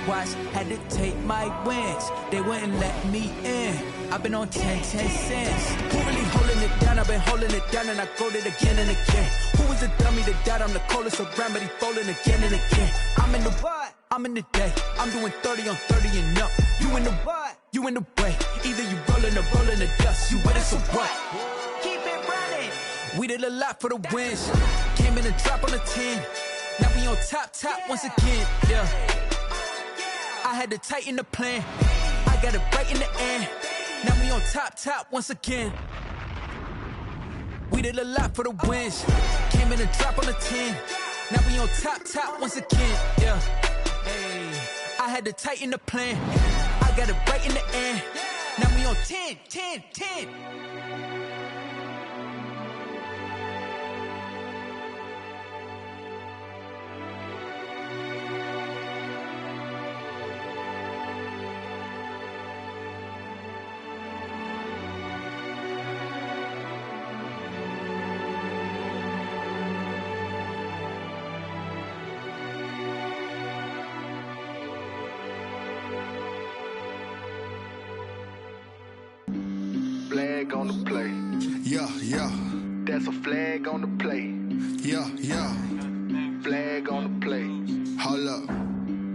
watch, had to take my wins. They wouldn't let me in. I've been on 10 cents. Who really holding it down? I've been holding it down and I go it again and again. Who was the dummy that died? I'm the coldest around, but he folding again and again. I'm in the what? I'm in the day. I'm doing 30 on 30 and up. You in the what? You in the way. Either you rolling or rolling the dust. You with us or what? Keep it running. We did a lot for the wins. Came in and drop on the 10. Now we on top once again. Yeah. I had to tighten the plan. I got it right in the end. Now we on top once again. We did a lot for the wins. Came in and drop on the 10. Now we on top once again. Yeah. Hey. I had to tighten the plan. I got it right in the end. Now we on 10. Flag on the play. Yeah. That's a flag on the play. Yeah. Flag on the play. Hold up.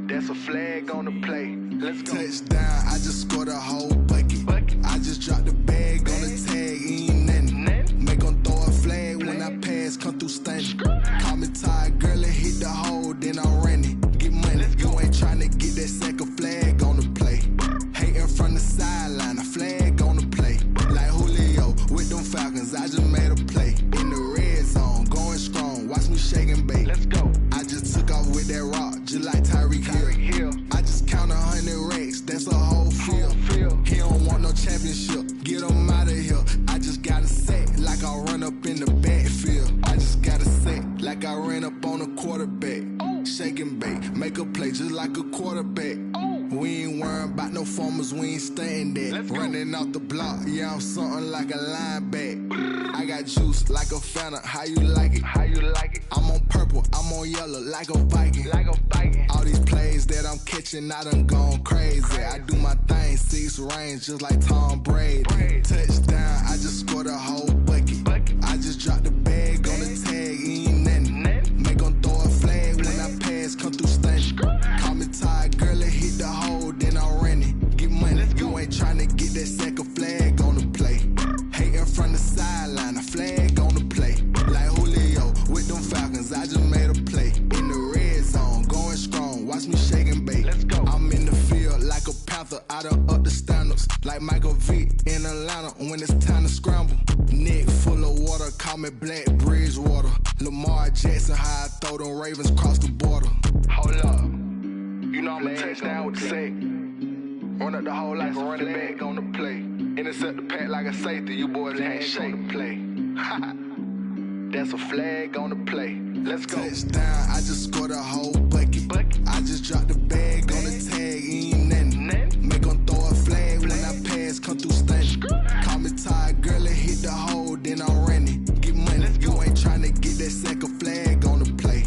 That's a flag on the play. Let's go. Touchdown, I just scored a whole bucket. I just dropped the bag on the tag, ain't nothing. Make 'em throw a flag when I pass, come through stunning. Call me tired, girl, and hit the hole, then I'm running. Get money, you ain't tryna get that second flag on the play. Hating from the sideline, a flag on the play. Like Julio with them Falcons, I just made a play. In the red zone, going strong, watch me shake and bake. Let's go. I just took off with that rock, just like Tyreek Hill. I just count 100 racks, that's a whole field. He don't want no championship, get him out of here. I just gotta set like I run up in the backfield. I just gotta set like I ran up on a quarterback. Shake and bake, make a play just like a quarterback. We ain't worrying about no formers, we ain't staying there. Running off the block, yeah, I'm something like a lineback. I got juice like a Fanta, how you like it? I'm on purple, I'm on yellow like a Viking. All these plays that I'm catching, I done gone crazy. I do my thing, 6 range just like Tom Brady. Touchdown, I just scored a whole bucket. I just dropped the bag on the tag, ain't nothing. Make 'em throw a flag when I pass, come through stunning. Call me tired, girl, and hit the hole, then I'm running. Get money, you ain't tryna get that second flag on the play. Hating from the sideline, a flag on the play. Like Julio with them Falcons, I just made a play. In the red zone, going strong, watch me shake and bake. Let's go. I'm in the field like a Panther, I done up the standards. Like Michael Vick in Atlanta when it's time to scramble. Neck full of water, call me Black Bridgewater. Lamar Jackson, how I throw them Ravens cross the border. Hold up. You know I'm a touchdown with the sack. Run up the whole like a running back on the play. Intercept the pack like a safety. You boys ain't shake the play. That's a flag on the play. Let's go. Touchdown, I just scored a whole bucket. I just dropped the bag on the tag, ain't nothing. Make 'em throw a flag when I pass, come through stunning. Call me tired, girl, and hit the hole, then I'm running. Get money, you ain't tryna get that second flag on the play.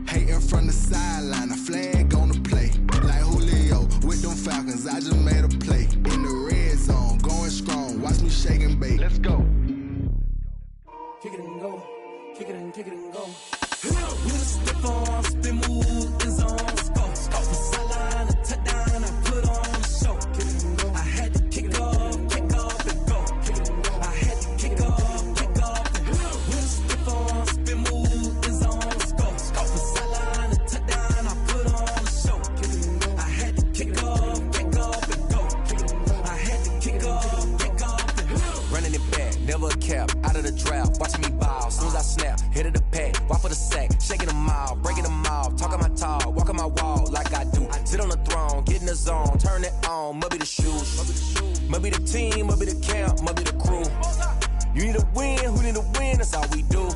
Hating from the sideline, a flag on the play. Like Julio with them Falcons, I just made a play. In the red zone, going strong, watch me shake and bake. Let's go. Kick it and go. Kick it and go. You the stiff on, spin move, is on, go. From sideline to touchdown, I put on the show. Kick it and go. I had to kick off and go. Kick it and go. I had to kick off and go. You the stiff on, spin move, is on, go. From sideline to touchdown, I put on the show. Kick it and go. I had to kick off and go. Kick it and go. I had to kick off and go. Running it back, never a cap, out of the draft, watching me ball. Soon as I snap, hit of the pack, walk for the sack, shaking them out, breaking them off, talking my talk, walking my wall like I do. Sit on the throne, get in the zone, turn it on, must be the shoes, must be the team, must be the camp, must be the crew. You need a win, who need a win, that's all we do.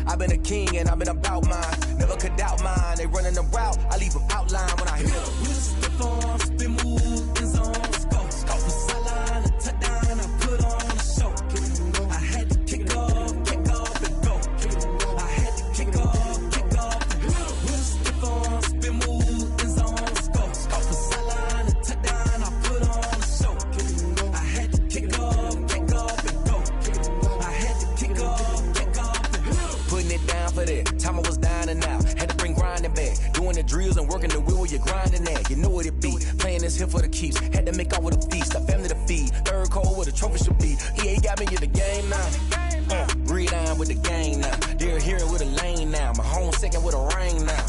I've been a king and I've been about mine, never could doubt mine. They running the route, I leave them outline when I hit them. You the stiff on, spin move, is on, go. From sideline to touchdown, I put on the show. I had to kick off and go. I had to kick off. You the stiff on, spin move, is on, go. the grinding that, you know what it be. Playing this here for the keeps, had to make out with a feast, a family to feed. Third cold where the trophy should be. EA got me in the game now. Read on with the game now. They're hearing with a lane now. My home second with a ring now.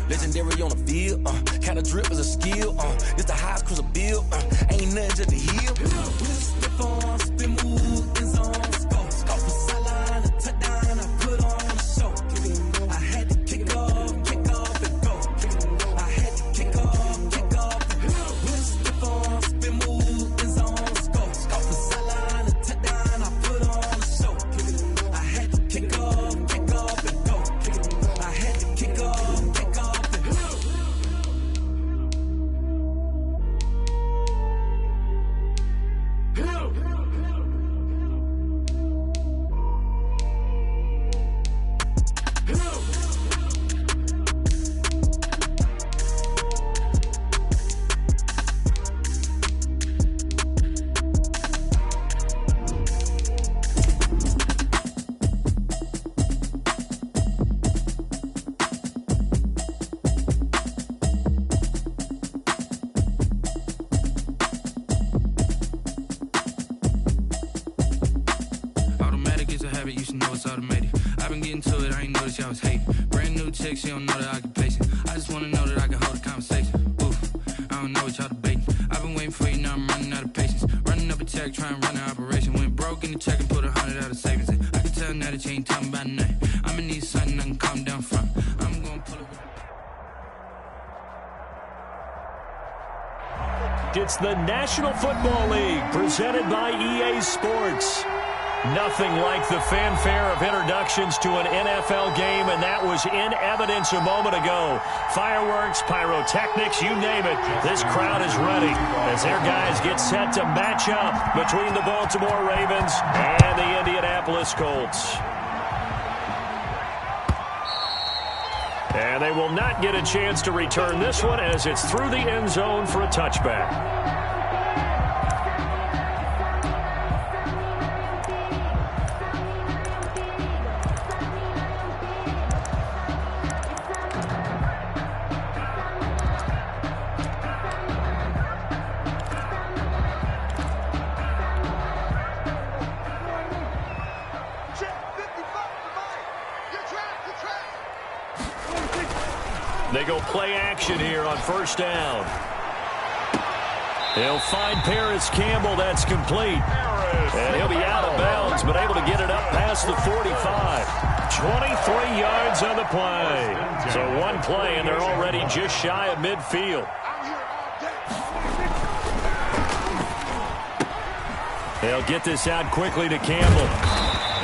Legendary on the field, kinda drip is a skill. It's the highest cruiser bill, ain't nothing just to heal. Stiff on, spin move, in zone, scope the sideline, a touchdown, I put on a show. I had to kick off and go. I had to kick off and go. Stiff on, spin move, in zone, scope the sideline, a touchdown, I put on a show. I had to kick off and go. I had to kick off. She don't know the occupation. I just wanna know that I can hold a conversation. Oof, I don't know what y'all debating. I've been waiting for you, now I'm running out of patience. Running up a check, trying to run an operation. Went broke in the check and put 100 out of savings in. I can tell now that you ain't talking about nothing. I'ma need something I can calm down from. I'm gonna pull it. It's the National Football League presented by EA Sports. Nothing like the fanfare of introductions to an NFL game, and that was in evidence a moment ago. Fireworks, pyrotechnics, you name it. This crowd is ready as their guys get set to match up between the Baltimore Ravens and the Indianapolis Colts. And they will not get a chance to return this one as it's through the end zone for a touchback. They go play action here on first down. They'll find Paris Campbell. That's complete. And he'll be out of bounds, but able to get it up past the 45. 23 yards on the play. So one play, and they're already just shy of midfield. They'll get this out quickly to Campbell.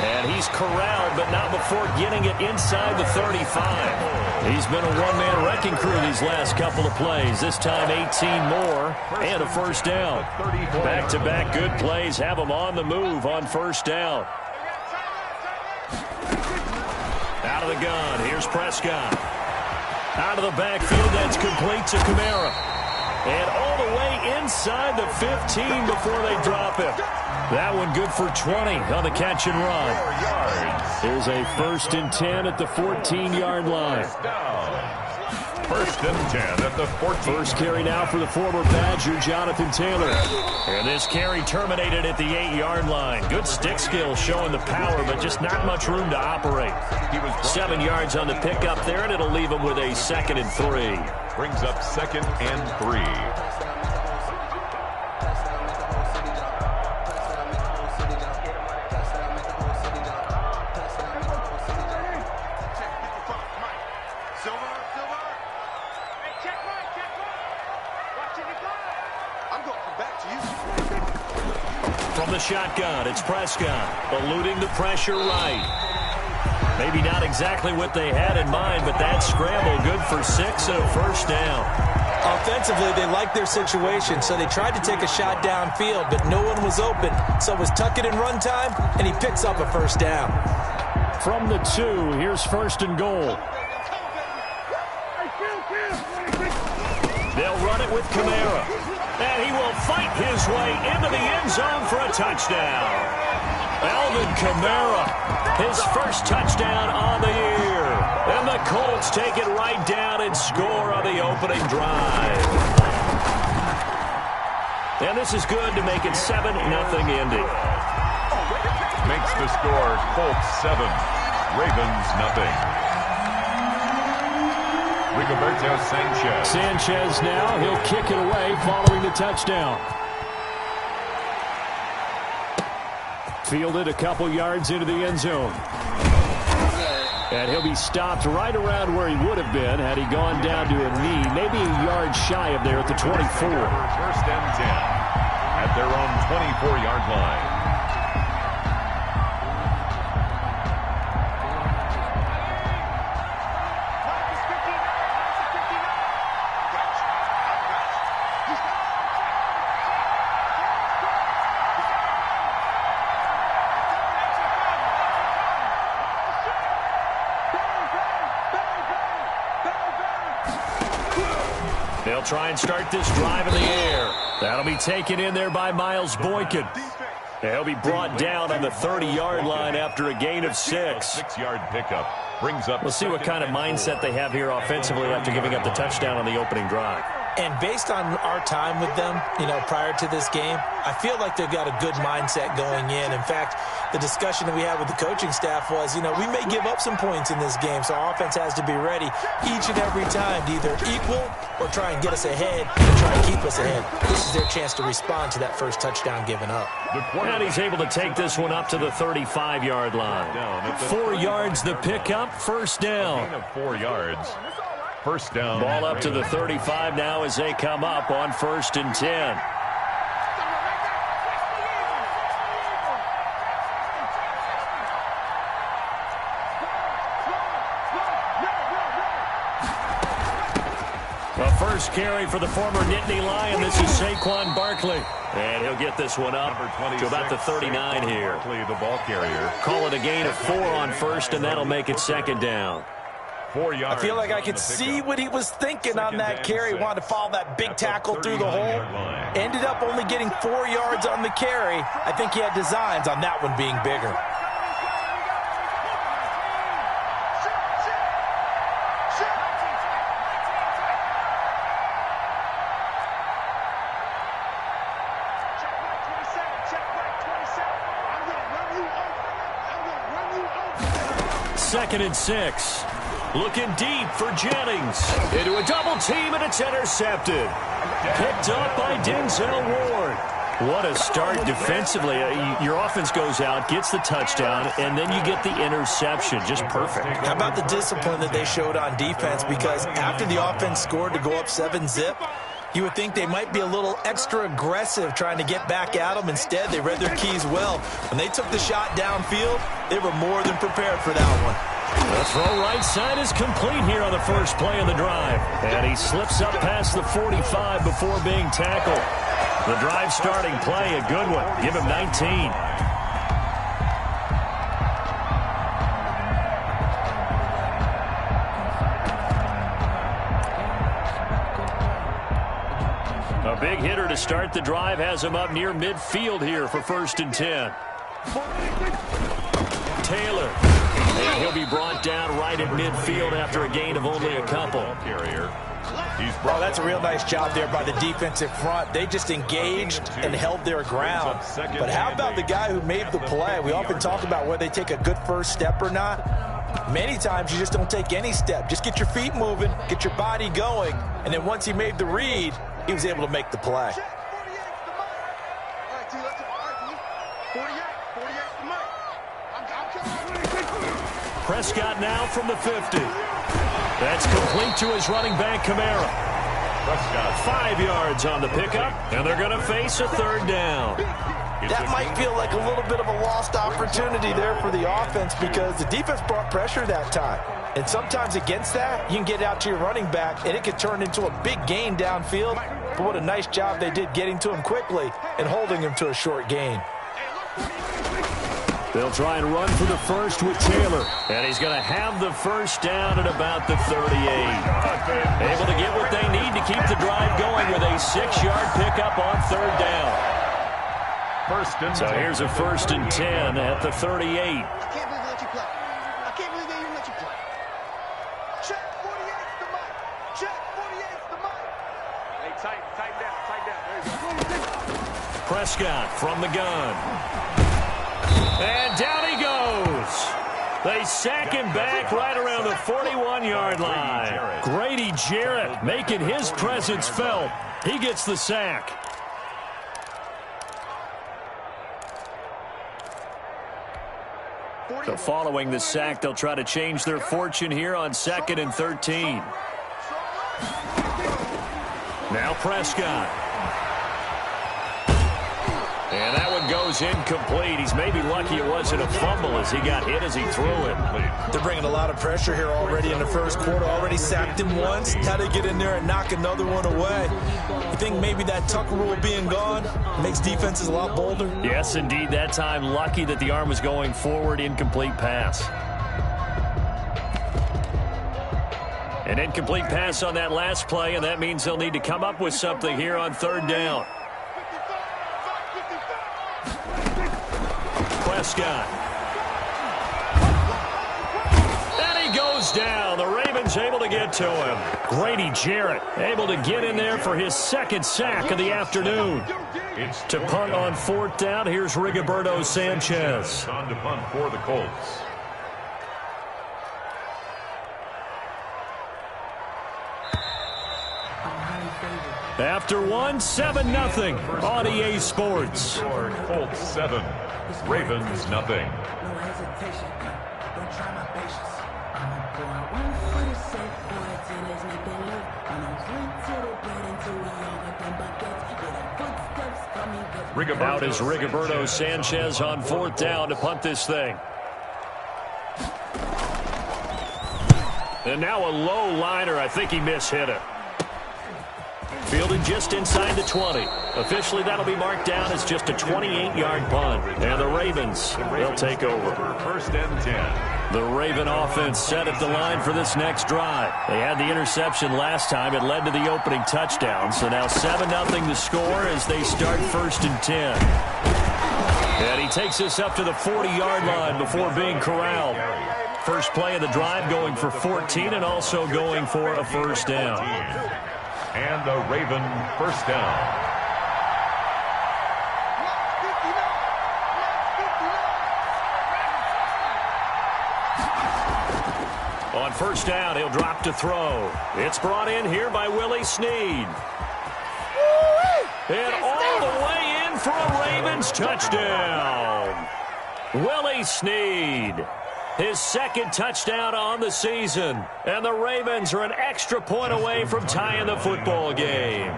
And he's corralled, but not before getting it inside the 35. He's been a one-man wrecking crew these last couple of plays. This time 18 more and a first down. Back-to-back good plays have him on the move on first down. Out of the gun. Here's Prescott. Out of the backfield. That's complete to Kamara. And all the way inside the 15 before they drop him. That one good for 20 on the catch and run. Here's a 1st and 10 at the 14-yard line. 1st and 10 at the 14. First carry now for the former Badger, Jonathan Taylor. And this carry terminated at the 8-yard line. Good stick skill showing the power, but just not much room to operate. 7 yards on the pickup there, and it'll leave him with a 2nd and 3. Brings up 2nd and 3. From the shotgun, it's Prescott, eluding the pressure right. Maybe not exactly what they had in mind, but that scramble good for 6 and a first down. Offensively, they liked their situation, so they tried to take a shot downfield, but no one was open. So it was tuck it in run time, and he picks up a first down. From the 2, here's 1st and goal. They'll run it with Kamara. And he will fight his way into the end zone for a touchdown. Alvin Kamara, his first touchdown on the year. And the Colts take it right down and score on the opening drive. And this is good to make it 7-0 Indy. Makes the score Colts 7, Ravens nothing. Rigoberto Sanchez. Sanchez now, he'll kick it away following the touchdown. Fielded a couple yards into the end zone. And he'll be stopped right around where he would have been had he gone down to a knee, maybe a yard shy of there at the 24. First and 10 at their own 24-yard line. They'll try and start this drive in the air. That'll be taken in there by Miles Boykin. He'll be brought down on the 30-yard line after a gain of 6. 6-yard pickup brings up. We'll see what kind of mindset they have here offensively after giving up the touchdown on the opening drive. And based on our time with them, prior to this game, I feel like they've got a good mindset going in. In fact, the discussion that we had with the coaching staff was, we may give up some points in this game, so our offense has to be ready each and every time to either equal or try and get us ahead and try and keep us ahead. This is their chance to respond to that first touchdown given up. And he's able to take this one up to the 35-yard line. 4 yards the pickup, first down. 4 yards. First down. Ball up to the 35 now as they come up on 1st and 10. The first carry for the former Nittany Lion. This is Saquon Barkley. And he'll get this one up to about the 39 here. Barkley, the ball carrier. Call it a gain of 4 on first, and that'll make it second down. 4 yards. I feel like I could see what he was thinking on that carry. Wanted to follow that big tackle through the hole. Ended up only getting 4 yards on the carry. I think he had designs on that one being bigger. Second and 6. Looking deep for Jennings. Into a double team, and it's intercepted. Picked up by Denzel Ward. What a start defensively. Your offense goes out, gets the touchdown, and then you get the interception. Just perfect. How about the discipline that they showed on defense? Because after the offense scored to go up 7-zip, you would think they might be a little extra aggressive trying to get back at them. Instead, they read their keys well. When they took the shot downfield, they were more than prepared for that one. The throw right side is complete here on the first play of the drive. And he slips up past the 45 before being tackled. The drive starting play, a good one. Give him 19. A big hitter to start the drive has him up near midfield here for 1st and 10. Taylor. And he'll be brought down right at midfield after a gain of only a couple. Oh, that's a real nice job there by the defensive front. They just engaged and held their ground. But how about the guy who made the play? We often talk about whether they take a good first step or not. Many times you just don't take any step. Just get your feet moving, get your body going, and then once he made the read, he was able to make the play. Prescott now from the 50. That's complete to his running back, Kamara. Prescott 5 yards on the pickup, and they're going to face a 3rd down. That might feel like a little bit of a lost opportunity there for the offense because the defense brought pressure that time. And sometimes against that, you can get out to your running back, and it could turn into a big gain downfield. But what a nice job they did getting to him quickly and holding him to a short gain. They'll try and run for the first with Taylor. And he's going to have the first down at about the 38. Able to get what they need to keep the drive going with a 6-yard pickup on 3rd down. So here's a 1st and 10 at the 38. I can't believe they let you play. I can't believe they even let you play. Prescott from the gun. And down he goes. They sack him back right around the 41-yard line. Grady Jarrett making his presence felt. He gets the sack. So following the sack, they'll try to change their fortune here on 2nd and 13. Now Prescott. And that one goes incomplete. He's maybe lucky it wasn't a fumble as he got hit as he threw it. They're bringing a lot of pressure here already in the first quarter. Already sacked him once. How to get in there and knock another one away. You think maybe that Tucker rule being gone makes defenses a lot bolder? Yes, indeed. That time, lucky that the arm was going forward. Incomplete pass. An incomplete pass on that last play, and that means they'll need to come up with something here on 3rd down. Prescott. And he goes down. The Ravens able to get to him. Grady Jarrett able to get in there for his 2nd sack of the afternoon. To punt on 4th down, here's Rigoberto Sanchez. On to punt for the Colts. After 7-0 on EA Sports. Colts 7, Ravens nothing. No hesitation. Don't try my patience. I'ma pour out one for the safe boy till there's nothing left. I'ma drink to the bread until we all got them buckets. Yeah, the footsteps coming. Out is Rigoberto Sanchez on 4th down to punt this thing. And now a low liner. I think he mishit it. Fielded just inside the 20. Officially, that'll be marked down as just a 28-yard punt. And the Ravens, they'll take over. 1st and 10. The Raven offense set at the line for this next drive. They had the interception last time. It led to the opening touchdown. So now 7-0 the score as they start 1st and 10. And he takes us up to the 40-yard line before being corralled. First play of the drive going for 14 and also going for a 1st down. And a Raven 1st down. On 1st down, he'll drop to throw. It's brought in here by Willie Snead. And all the way in for a Ravens touchdown. Willie Snead. His 2nd touchdown on the season. And the Ravens are an extra point away from tying the football game.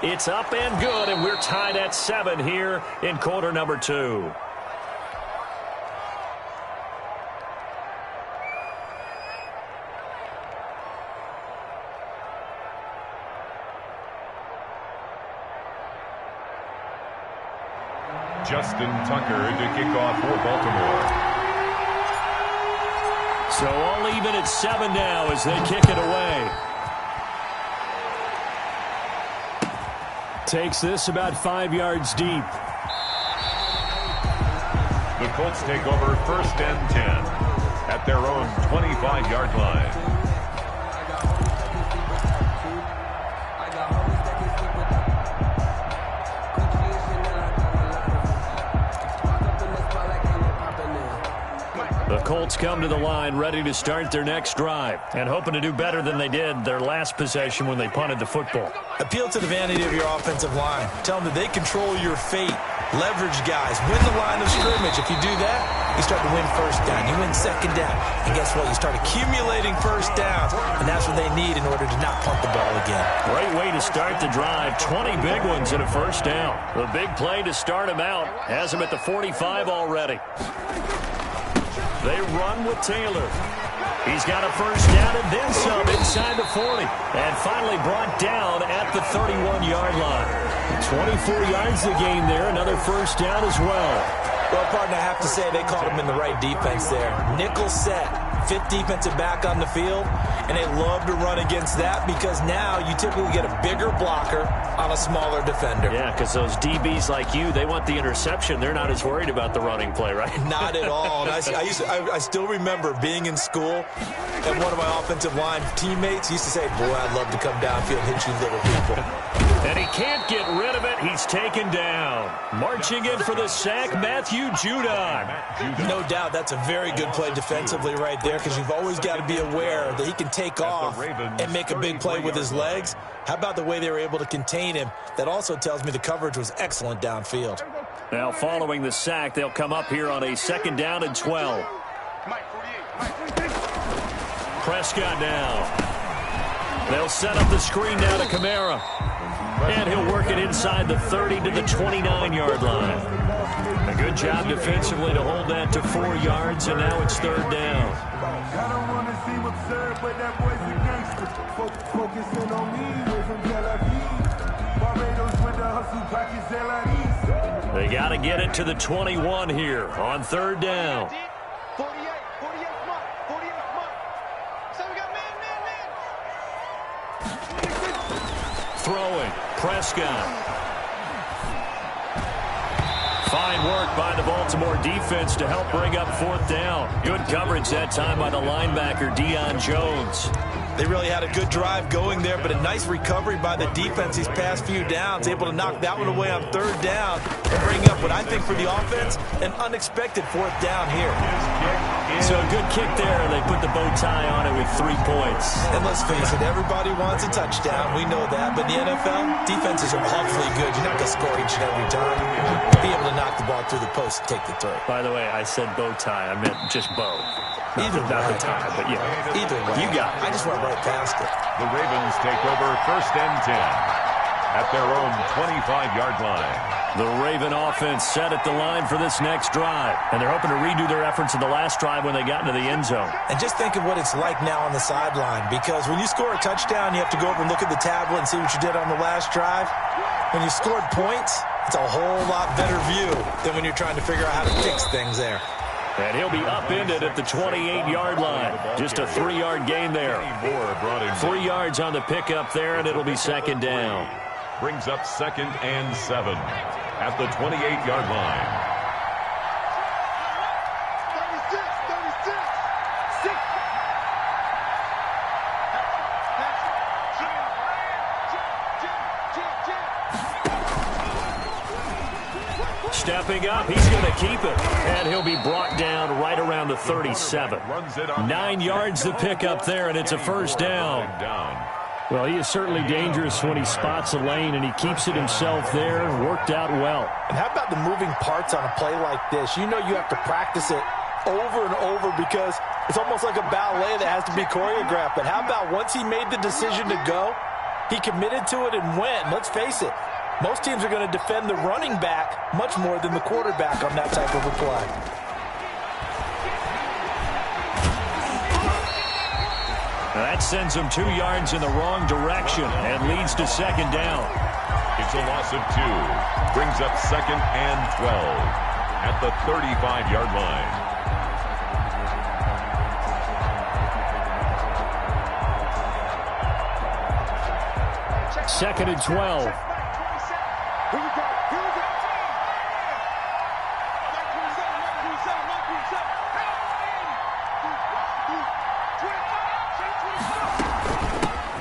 It's up and good, and we're tied at 7 here in quarter number 2. Justin Tucker to kick off for Baltimore. So all even at 7 now as they kick it away. Takes this about 5 yards deep. The Colts take over 1st and 10 at their own 25-yard line. The Colts come to the line ready to start their next drive and hoping to do better than they did their last possession when they punted the football. Appeal to the vanity of your offensive line. Tell them that they control your fate. Leverage guys. Win the line of scrimmage. If you do that, you start to win 1st down. You win 2nd down. And guess what? You start accumulating 1st downs. And that's what they need in order to not punt the ball again. Great way to start the drive. 20 big ones and a 1st down. The big play to start him out. Has him at the 45 already. They run with Taylor. He's got a 1st down and then some inside the 40. And finally brought down at the 31-yard line. 24 yards the game there. Another 1st down as well. Well, partner, I have to say they caught him in the right defense there. Nickel set. fifth defensive back on the field, and they love to run against that because now you typically get a bigger blocker on a smaller defender. Yeah, because those DBs like you, they want the interception. They're not as worried about the running play, right? Not at all. And I still remember being in school, and one of my offensive line teammates used to say, boy, I'd love to come downfield and hit you little people. And he can't get rid of it. He's taken down. Marching in for the sack, Matthew Judon. No doubt that's a very good play defensively right there because you've always got to be aware that he can take off and make a big play with his legs. How about the way they were able to contain him? That also tells me the coverage was excellent downfield. Now following the sack, they'll come up here on a 2nd down and 12. Prescott now. They'll set up the screen now to Kamara. And he'll work it inside the 30 to the 29-yard line. A good job defensively to hold that to 4 yards, and now it's 3rd down. I don't want to seem absurd, but that boy's a gangster. Focusing on me, way from Tel Aviv. Barbados with the hustle pockets, LIDs. They got to get it to the 21 here on 3rd down. 48 mark. So we got man. Throwing, Prescott. Fine work by the Baltimore defense to help bring up 4th down. Good coverage that time by the linebacker, Deion Jones. They really had a good drive going there, but a nice recovery by the defense these past few downs, able to knock that one away on 3rd down and bring up what I think for the offense, an unexpected 4th down here. So a good kick there, and they put the bow tie on it with 3 points. And let's face it, everybody wants a touchdown. We know that, but in the NFL, defenses are awfully good. You're not going to score each and every time. Be able to knock the ball through the post and take the throw. By the way, I said bow tie. I meant just bow. Either way. Not the tie, but yeah. Either way. You got it. I just went right past it. The Ravens take over 1st and 10 at their own 25-yard line. The Raven offense set at the line for this next drive, and they're hoping to redo their efforts in the last drive when they got into the end zone. And just think of what it's like now on the sideline, because when you score a touchdown, you have to go over and look at the tablet and see what you did on the last drive. When you scored points, it's a whole lot better view than when you're trying to figure out how to fix things there. And he'll be upended at the 28-yard line. Just a 3-yard gain there. 3 yards on the pickup there, and it'll be 2nd down. Brings up 2nd and 7 at the 28-yard line. Stepping up, he's going to keep it. And he'll be brought down right around the 37. 9 yards to pick up there, and it's a 1st down. Well, he is certainly dangerous when he spots a lane, and he keeps it himself there. Worked out well. And how about the moving parts on a play like this? You know you have to practice it over and over because it's almost like a ballet that has to be choreographed. But how about once he made the decision to go, he committed to it and went. Let's face it, most teams are going to defend the running back much more than the quarterback on that type of a play. That sends him 2 yards in the wrong direction and leads to 2nd down. It's a loss of 2. Brings up 2nd and 12 at the 35-yard line. Second and 12.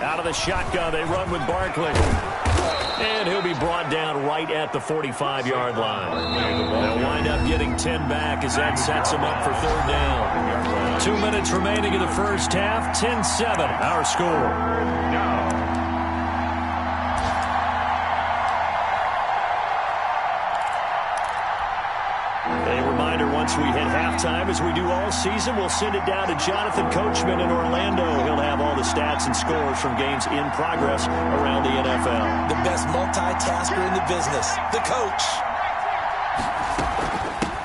Out of the shotgun, they run with Barkley. And he'll be brought down right at the 45-yard line. They'll wind up getting 10 back as that sets him up for 3rd down. 2 minutes remaining in the first half. 10-7, our score. Once we hit halftime, as we do all season, we'll send it down to Jonathan Coachman in Orlando. He'll have all the stats and scores from games in progress around the NFL. The best multitasker in the business, the coach.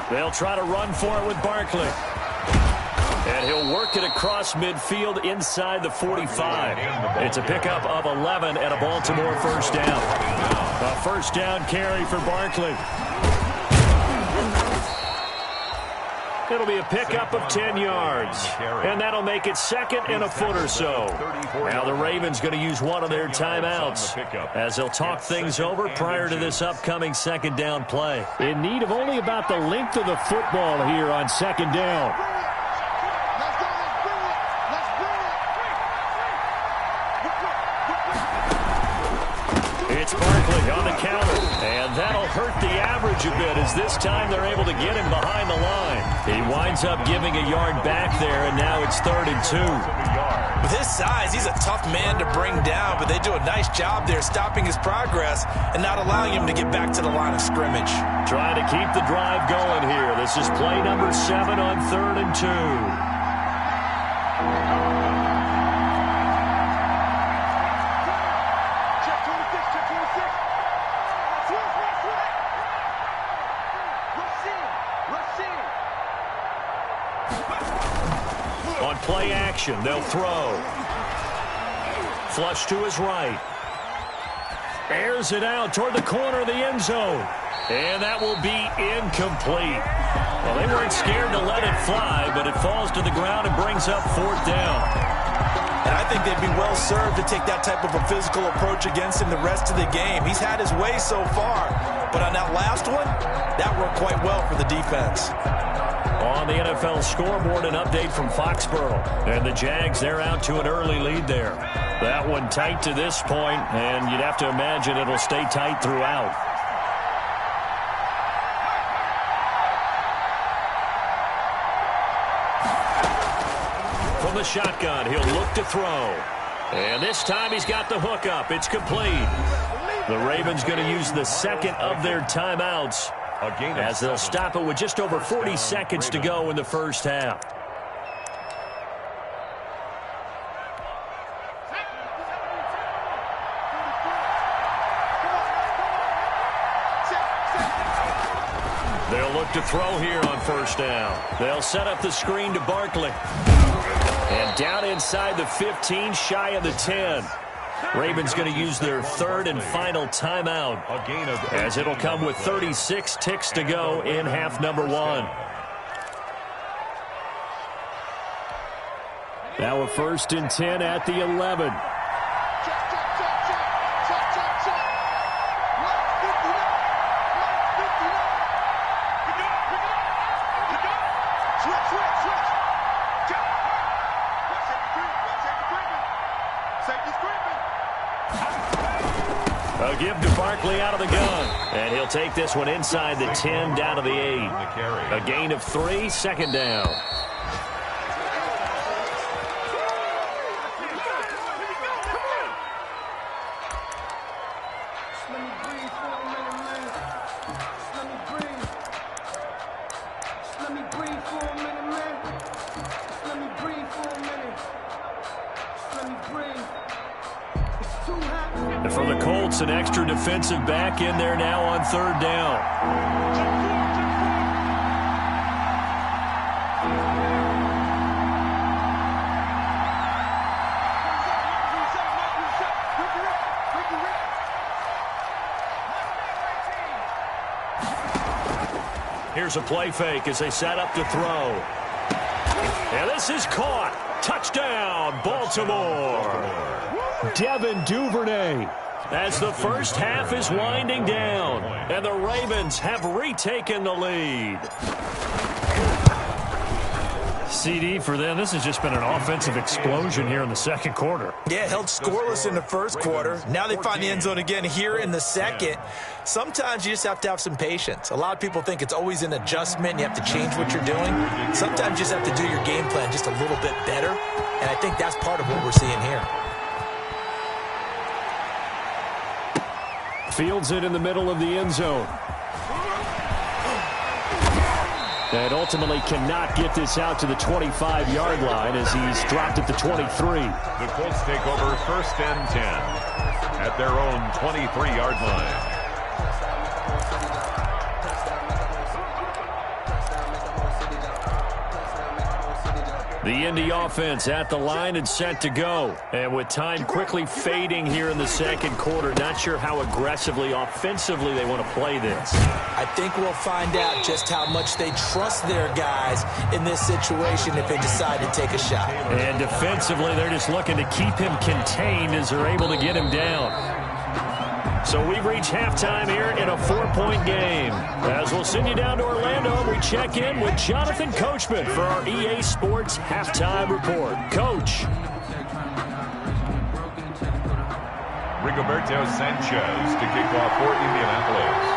They'll try to run for it with Barkley. And he'll work it across midfield inside the 45. It's a pickup of 11 and a Baltimore 1st down. A 1st down carry for Barkley. It'll be a pickup of 10 yards, and that'll make it second and a foot or so. Now the Ravens going to use one of their timeouts as they'll talk things over prior to this upcoming second down play. In need of only about the length of the football here on second down. It's Barkley on the counter, and that'll hurt the average a bit as this time they're able to get him behind the line. He winds up giving a yard back there, and now it's 3rd and 2. With his size, he's a tough man to bring down, but they do a nice job there stopping his progress and not allowing him to get back to the line of scrimmage. Trying to keep the drive going here. This is play number 7 on 3rd and 2. On play action, they'll throw. Flush to his right. Airs it out toward the corner of the end zone. And that will be incomplete. Well, they weren't scared to let it fly, but it falls to the ground and brings up 4th down. And I think they'd be well served to take that type of a physical approach against him the rest of the game. He's had his way so far, but on that last one, that worked quite well for the defense. On the NFL scoreboard, an update from Foxborough. And the Jags, they're out to an early lead there. That one tight to this point, and you'd have to imagine it'll stay tight throughout. From the shotgun, he'll look to throw. And this time he's got the hook up. It's complete. The Ravens going to use the second of their timeouts as they'll stop it with just over 40 seconds to go in the first half. They'll look to throw here on first down. They'll set up the screen to Barkley. And down inside the 15, shy of the 10. Ravens going to use their 3rd and final timeout as it'll come with 36 ticks to go in half number 1. Now a 1st and 10 at the 11. A give to Barkley out of the gun. And he'll take this one inside the 10 down to the 8. A gain of 3, second down. And for the Colts, an extra defensive back in there now on 3rd down. Here's a play fake as they set up to throw. And this is caught. Touchdown, Baltimore. Devin Duvernay. As the first half is winding down, and the Ravens have retaken the lead. CD for them. This has just been an offensive explosion here in the second quarter. Yeah, held scoreless in the first quarter. Now they find the end zone again here in the second. Sometimes you just have to have some patience. A lot of people think it's always an adjustment. You have to change what you're doing. Sometimes you just have to do your game plan just a little bit better, and I think that's part of what we're seeing here. Fields it in the middle of the end zone. And ultimately cannot get this out to the 25-yard line as he's dropped at the 23. The Colts take over 1st and 10 at their own 23-yard line. The Indy offense at the line and set to go. And with time quickly fading here in the second quarter, not sure how aggressively, offensively they want to play this. I think we'll find out just how much they trust their guys in this situation if they decide to take a shot. And defensively, they're just looking to keep him contained as they're able to get him down. So we've reached halftime here in a 4-point game. As we'll send you down to Orlando, we check in with Jonathan Coachman for our EA Sports Halftime Report. Coach. Rigoberto Sanchez to kick off for Indianapolis.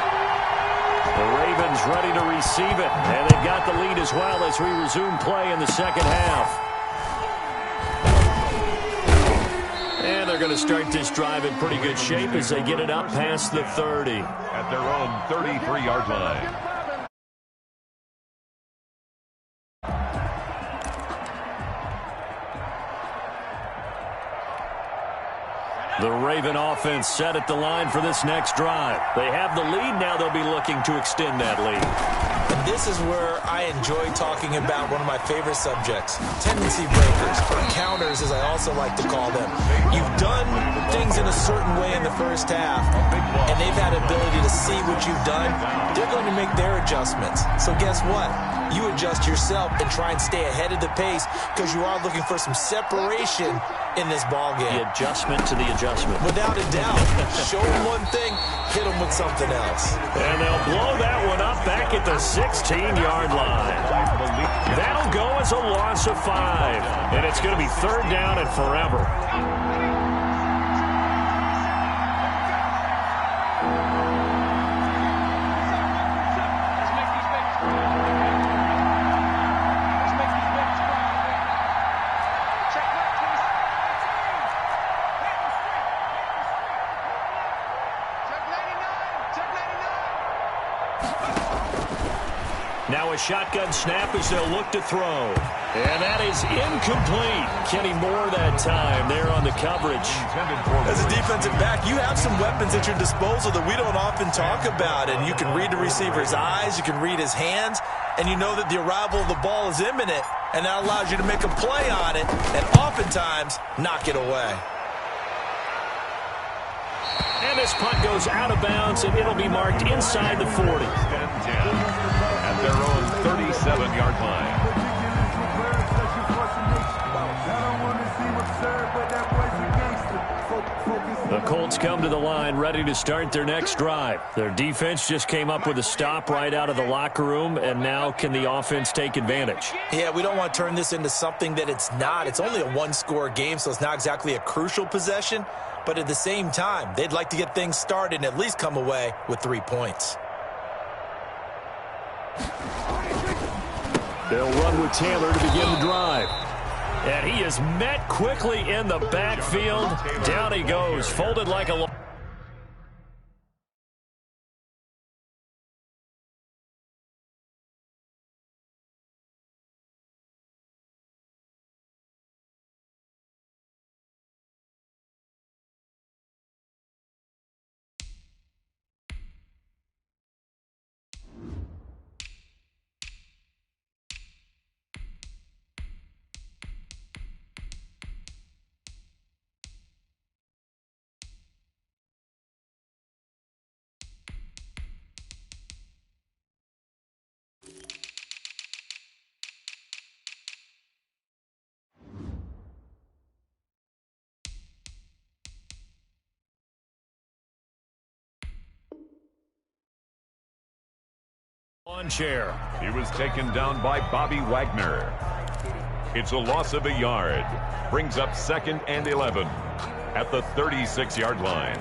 The Ravens ready to receive it, and they've got the lead as well as we resume play in the second half. And they're going to start this drive in pretty good shape as they get it up past the 30. At their own 33-yard line. The Raven offense set at the line for this next drive. They have the lead. Now they'll be looking to extend that lead. And this is where I enjoy talking about one of my favorite subjects, tendency breakers, or counters as I also like to call them. You've done things in a certain way in the first half, and they've had ability to see what you've done. They're going to make their adjustments. So guess what? You adjust yourself and try and stay ahead of the pace because you are looking for some separation in this ball game. The adjustment to the adjustment. Without a doubt. Show them one thing, hit them with something else. And they'll blow that one up back at the 16-yard line. That'll go as a loss of 5. And it's going to be third down and forever. Now a shotgun snap as they'll look to throw. And that is incomplete. Kenny Moore that time there on the coverage. As a defensive back, you have some weapons at your disposal that we don't often talk about. And you can read the receiver's eyes, you can read his hands, and you know that the arrival of the ball is imminent. And that allows you to make a play on it and oftentimes knock it away. And this punt goes out of bounds, and it'll be marked inside the 40. At their own 37-yard line. The Colts come to the line ready to start their next drive. Their defense just came up with a stop right out of the locker room, and now can the offense take advantage? Yeah, we don't want to turn this into something that it's not. It's only a one-score game, so it's not exactly a crucial possession. But at the same time, they'd like to get things started and at least come away with 3 points. They'll run with Taylor to begin the drive. And he is met quickly in the backfield. Down he goes, folded like a... Lawn chair. He was taken down by Bobby Wagner. It's a loss of a yard. Brings up 2nd and 11 at the 36-yard line.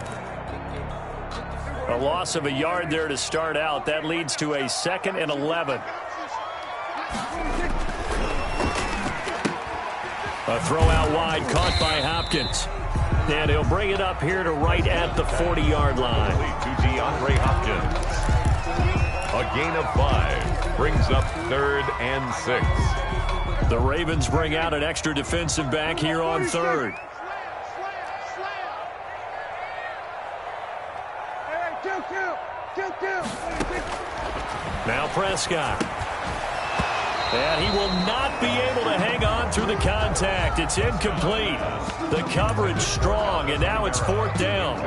A loss of a yard there to start out. That leads to a 2nd and 11. A throw out wide caught by Hopkins. And he'll bring it up here to right at the 40-yard line. To DeAndre Hopkins. A gain of 5 brings up 3rd and 6. The Ravens bring out an extra defensive back here on 3rd. Now Prescott. And he will not be able to hang on through the contact. It's incomplete. The coverage strong, and now it's 4th down.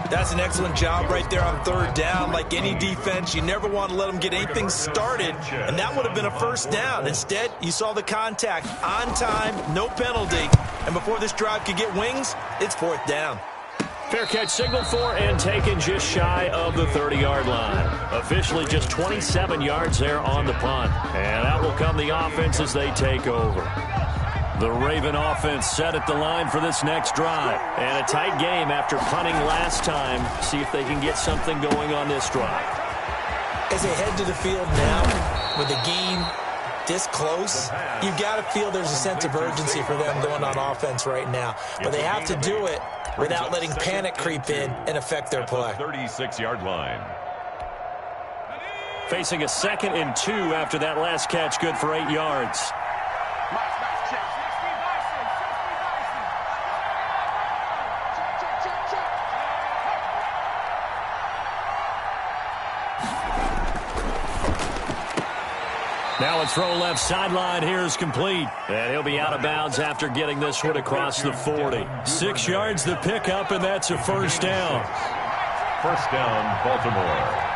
That's an excellent job right there on 3rd down. Like any defense, you never want to let them get anything started, and that would have been a 1st down. Instead, you saw the contact on time, no penalty, and before this drive could get wings, it's 4th down. Fair catch signaled for and taken just shy of the 30-yard line. Officially just 27 yards there on the punt. And out will come the offense as they take over. The Raven offense set at the line for this next drive. And a tight game after punting last time. See if they can get something going on this drive. As they head to the field now with the game this close, you've got to feel there's a sense of urgency for them going on offense right now. But they have to do it without letting panic creep in and affect their play. 36-yard line. Facing a 2nd and 2 after that last catch, good for 8 yards. Now a throw left sideline here is complete. And he'll be out of bounds after getting this one across the 40. 6 yards the pickup, and that's a 1st down. 1st down, Baltimore.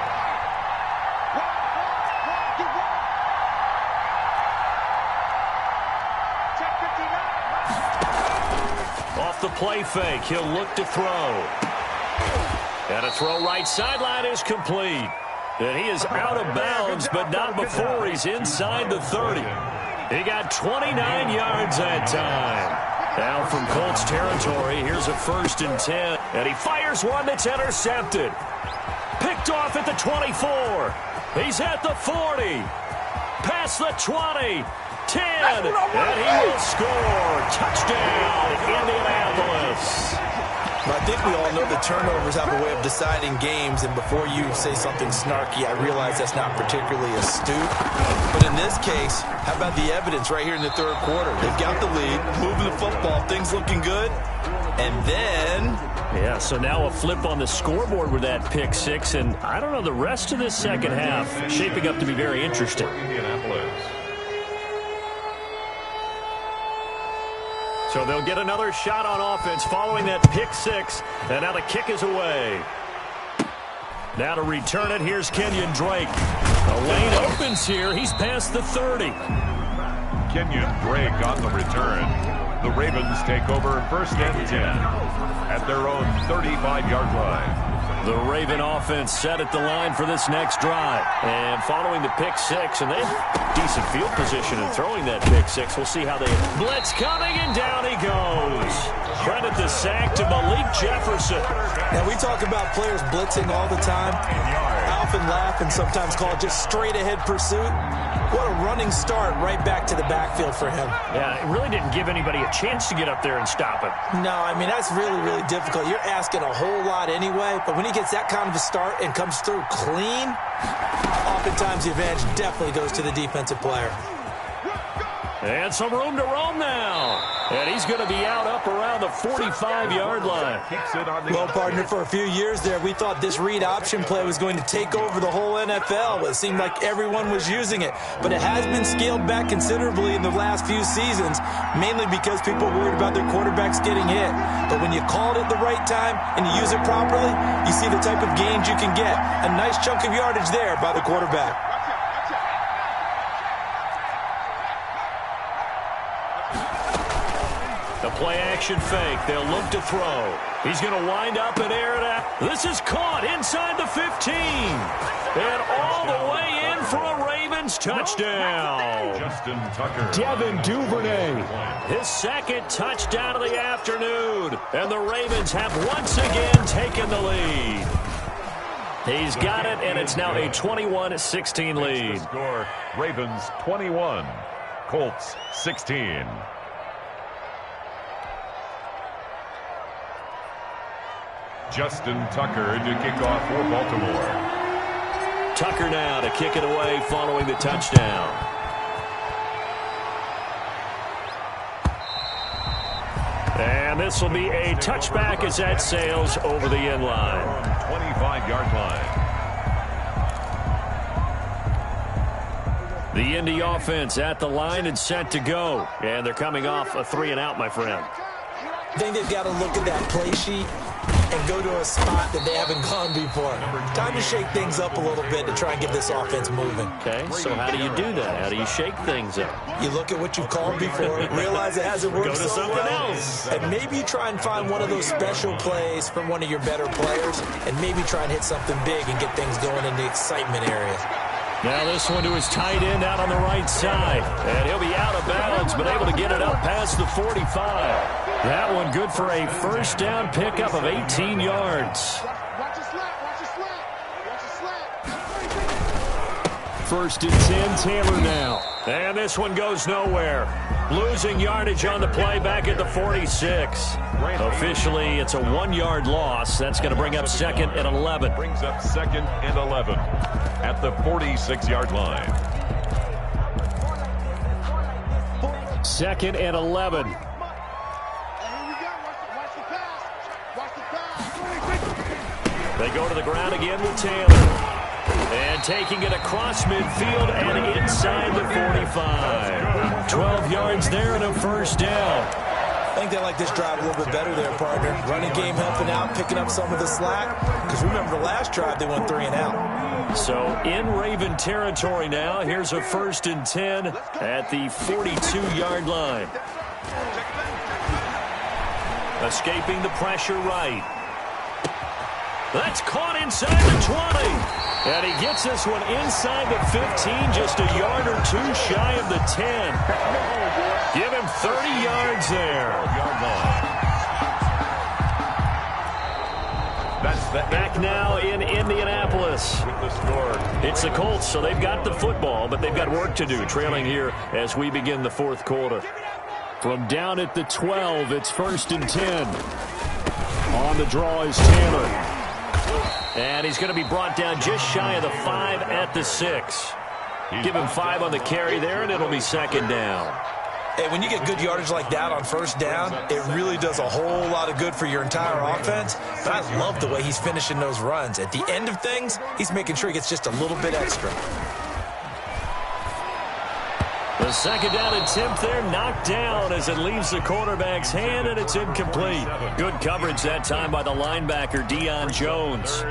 Off the play fake, he'll look to throw. And a throw right sideline is complete. And he is out of bounds, but not before he's inside the 30. He got 29 yards that time. Now from Colts territory, here's a 1st and 10. And he fires one that's intercepted. Picked off at the 24. He's at the 40. Past the 20. 10. And he will score. Touchdown, Indianapolis. I think we all know that turnovers have a way of deciding games, and before you say something snarky, I realize that's not particularly astute. But in this case, how about the evidence right here in the 3rd quarter? They've got the lead, moving the football, things looking good, and then... Yeah, so now a flip on the scoreboard with that pick 6, and I don't know, the rest of this 2nd half shaping up to be very interesting. So they'll get another shot on offense following that pick 6. And now the kick is away. Now to return it, here's Kenyon Drake. A lane opens here. He's past the 30. Kenyon Drake on the return. The Ravens take over 1st and 10 at their own 35-yard line. The Raven offense set at the line for this next drive. And following the pick 6, and they have decent field position in throwing that pick 6. We'll see how they... Blitz coming, and down he goes. Credit the sack to Malik Jefferson. Now, we talk about players blitzing all the time. I often laugh and sometimes call it just straight-ahead pursuit. What a running start right back to the backfield for him. Yeah, it really didn't give anybody a chance to get up there and stop him. No, I mean, that's really, really difficult. You're asking a whole lot anyway, but when he gets that kind of a start and comes through clean, oftentimes the advantage definitely goes to the defensive player. And some room to roam now. And he's going to be out up around the 45-yard line. Well, partner, for a few years there, we thought this read option play was going to take over the whole NFL. It seemed like everyone was using it. But it has been scaled back considerably in the last few seasons, mainly because people are worried about their quarterbacks getting hit. But when you call it at the right time and you use it properly, you see the type of gains you can get. A nice chunk of yardage there by the quarterback. The play-action fake. They'll look to throw. He's going to wind up and air it out. This is caught inside the 15. And all the way in for a Ravens touchdown. Justin Tucker. Devin Duvernay. His 2nd touchdown of the afternoon. And the Ravens have once again taken the lead. He's got it, and it's now a 21-16 lead. Score, Ravens 21, Colts 16. Justin Tucker to kick off for Baltimore. Tucker now to kick it away following the touchdown. And this will be a touchback as that sails over the end line. 25-yard line. The Indy offense at the line and set to go. And they're coming off a 3-and-out, my friend. I think they've got to look at that play sheet and go to a spot that they haven't gone before. Time to shake things up a little bit to try and get this offense moving. Okay, so how do you do that? How do you shake things up? You look at what you've called before, realize it hasn't worked so something well, else. and maybe you try and find one of those special plays from one of your better players, and maybe try and hit something big and get things going in the excitement area. Now this one to his tight end out on the right side. And he'll be out of bounds, but able to get it up past the 45. That one good for a first down pickup of 18 yards. First and 10, Taylor now. And this one goes nowhere. Losing yardage on the play back at the 46. Officially, it's a 1-yard loss. That's going to bring up 2nd and 11. Brings up 2nd and 11 at the 46-yard line. 2nd and 11. They go to the ground again with Taylor. And taking it across midfield and inside the 45. 12 yards there and a first down. I think they like this drive a little bit better there, partner. Running game helping out, picking up some of the slack. Because remember, the last drive, they went 3-and-out. So in Raven territory now. Here's a 1st and 10 at the 42-yard line. Escaping the pressure right. That's caught inside the 20. And he gets this one inside the 15, just a yard or two shy of the 10. Give him 30 yards there. Back now in Indianapolis. With the score. It's the Colts, so they've got the football, but they've got work to do, trailing here as we begin the 4th quarter. From down at the 12, it's 1st and 10. On the draw is Taylor. And he's going to be brought down just shy of the 5 at the 6. Give him 5 on the carry there, and it'll be 2nd down. Hey, when you get good yardage like that on 1st down, it really does a whole lot of good for your entire offense. But I love the way he's finishing those runs. At the end of things, he's making sure he gets just a little bit extra. The 2nd down attempt there knocked down as it leaves the quarterback's hand, and it's incomplete. Good coverage that time by the linebacker, Deion Jones.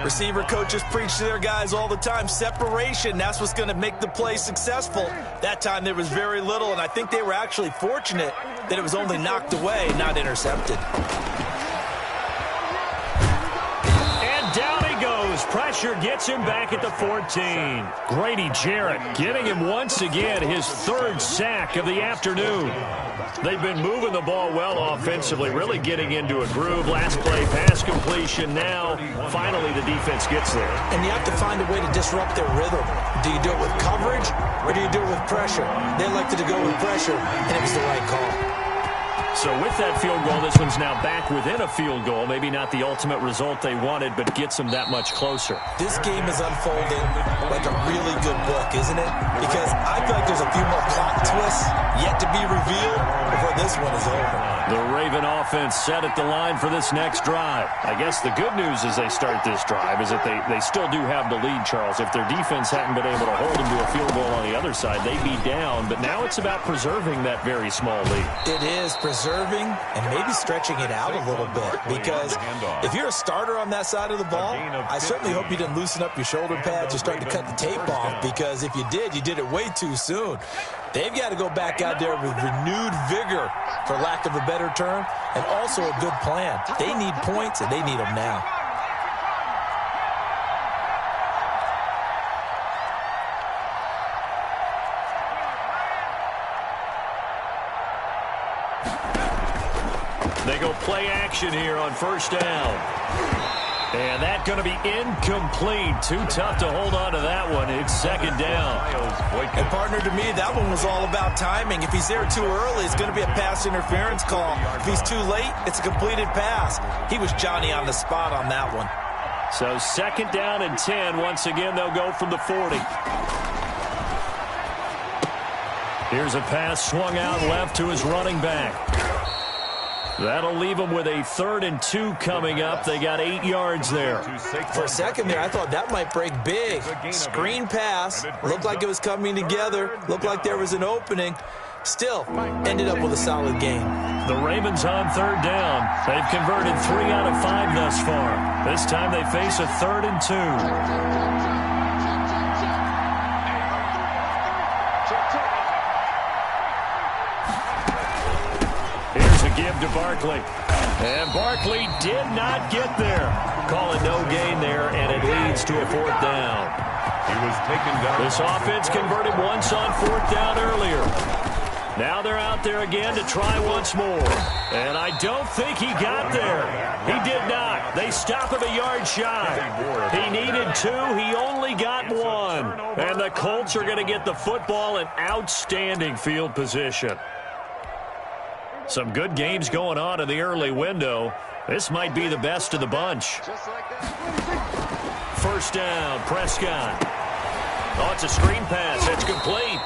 Receiver coaches preach to their guys all the time. Separation, that's what's going to make the play successful. That time there was very little, and I think they were actually fortunate that it was only knocked away, not intercepted. Pressure gets him back at the 14. Grady Jarrett getting him once again his 3rd sack of the afternoon. They've been moving the ball well offensively, really getting into a groove. Last play, pass completion. Now, finally, the defense gets there. And you have to find a way to disrupt their rhythm. Do you do it with coverage, or do you do it with pressure? They elected to go with pressure, and it was the right call. So with that field goal, this one's now back within a field goal. Maybe not the ultimate result they wanted, but gets them that much closer. This game is unfolding like a really good book, isn't it? Because I feel like there's a few more plot twists yet to be revealed before this one is over. The Raven offense set at the line for this next drive. I guess the good news as they start this drive is that they still do have the lead, Charles. If their defense hadn't been able to hold them to a field goal on the other side, they'd be down. But now it's about preserving that very small lead. It is preserving and maybe stretching it out a little bit, because if you're a starter on that side of the ball, I certainly hope you didn't loosen up your shoulder pads or start to cut the tape off, because if you did it way too soon. They've got to go back out there with renewed vigor, for lack of a better term, and also a good plan. They need points, and they need them now. They go play action here on 1st down. And that's going to be incomplete. Too tough to hold on to that one. It's 2nd down. And partner, to me, that one was all about timing. If he's there too early, it's going to be a pass interference call. If he's too late, it's a completed pass. He was Johnny on the spot on that one. So 2nd down and 10. Once again, they'll go from the 40. Here's a pass swung out left to his running back. That'll leave them with a 3rd and 2 coming up. They got 8 yards there. For a second there, I thought that might break big. Screen pass. Looked like it was coming together. Looked like there was an opening. Still, ended up with a solid game. The Ravens on 3rd down. They've converted 3 out of 5 thus far. This time they face a 3rd and 2. Give to Barkley. And Barkley did not get there. Call it no gain there, and it leads to a 4th down. He was taken down. This offense converted once on 4th down earlier. Now they're out there again to try once more. And I don't think he got there. He did not. They stop him a yard shy. He needed 2. He only got 1. And the Colts are going to get the football in outstanding field position. Some good games going on in the early window. This might be the best of the bunch. 1st down, Prescott. Oh, it's a screen pass. It's complete.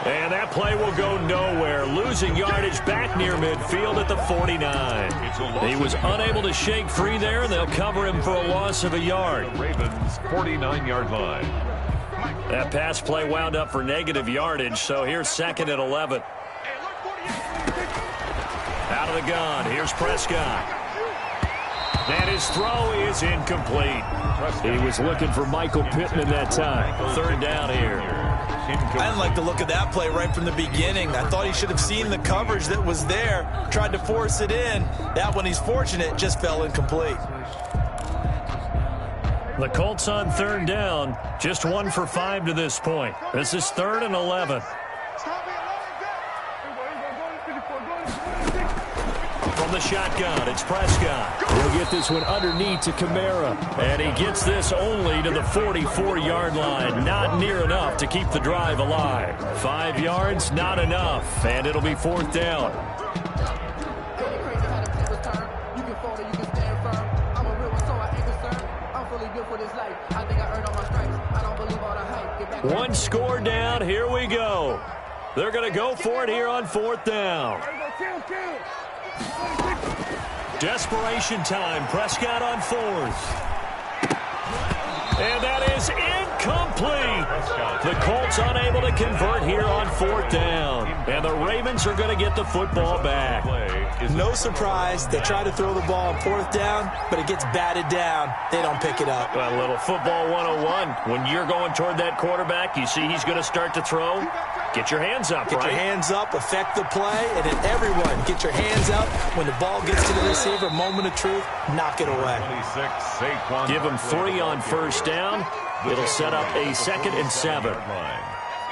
And that play will go nowhere. Losing yardage back near midfield at the 49. He was unable to shake free there, and they'll cover him for a loss of a yard. Ravens 49-yard line. That pass play wound up for negative yardage, so here's 2nd and 11. Out of the gun, here's Prescott. And his throw is incomplete. He was looking for Michael Pittman that time. 3rd down here. I didn't like the look of that play right from the beginning. I thought he should have seen the coverage that was there, tried to force it in. That one, he's fortunate, just fell incomplete. The Colts on 3rd down, just 1 for 5 to this point. This is 3rd and 11. From the shotgun, it's Prescott. He'll get this one underneath to Kamara. And he gets this only to the 44-yard line. Not near enough to keep the drive alive. 5 yards, not enough. And it'll be 4th down. One score down. Here we go. They're going to go for it here on 4th down. Desperation time. Prescott on 4th. And that is incomplete. The Colts unable to convert here on 4th down. And the Ravens are going to get the football back. No surprise. They try to throw the ball on 4th down, but it gets batted down. They don't pick it up. A little football 101. When you're going toward that quarterback, you see he's going to start to throw. Get your hands up, Get your hands up, affect the play, and then everyone get your hands up. When the ball gets to the receiver, moment of truth, knock it away. Give him 3 on 1st down. It'll set up a 2nd and 7.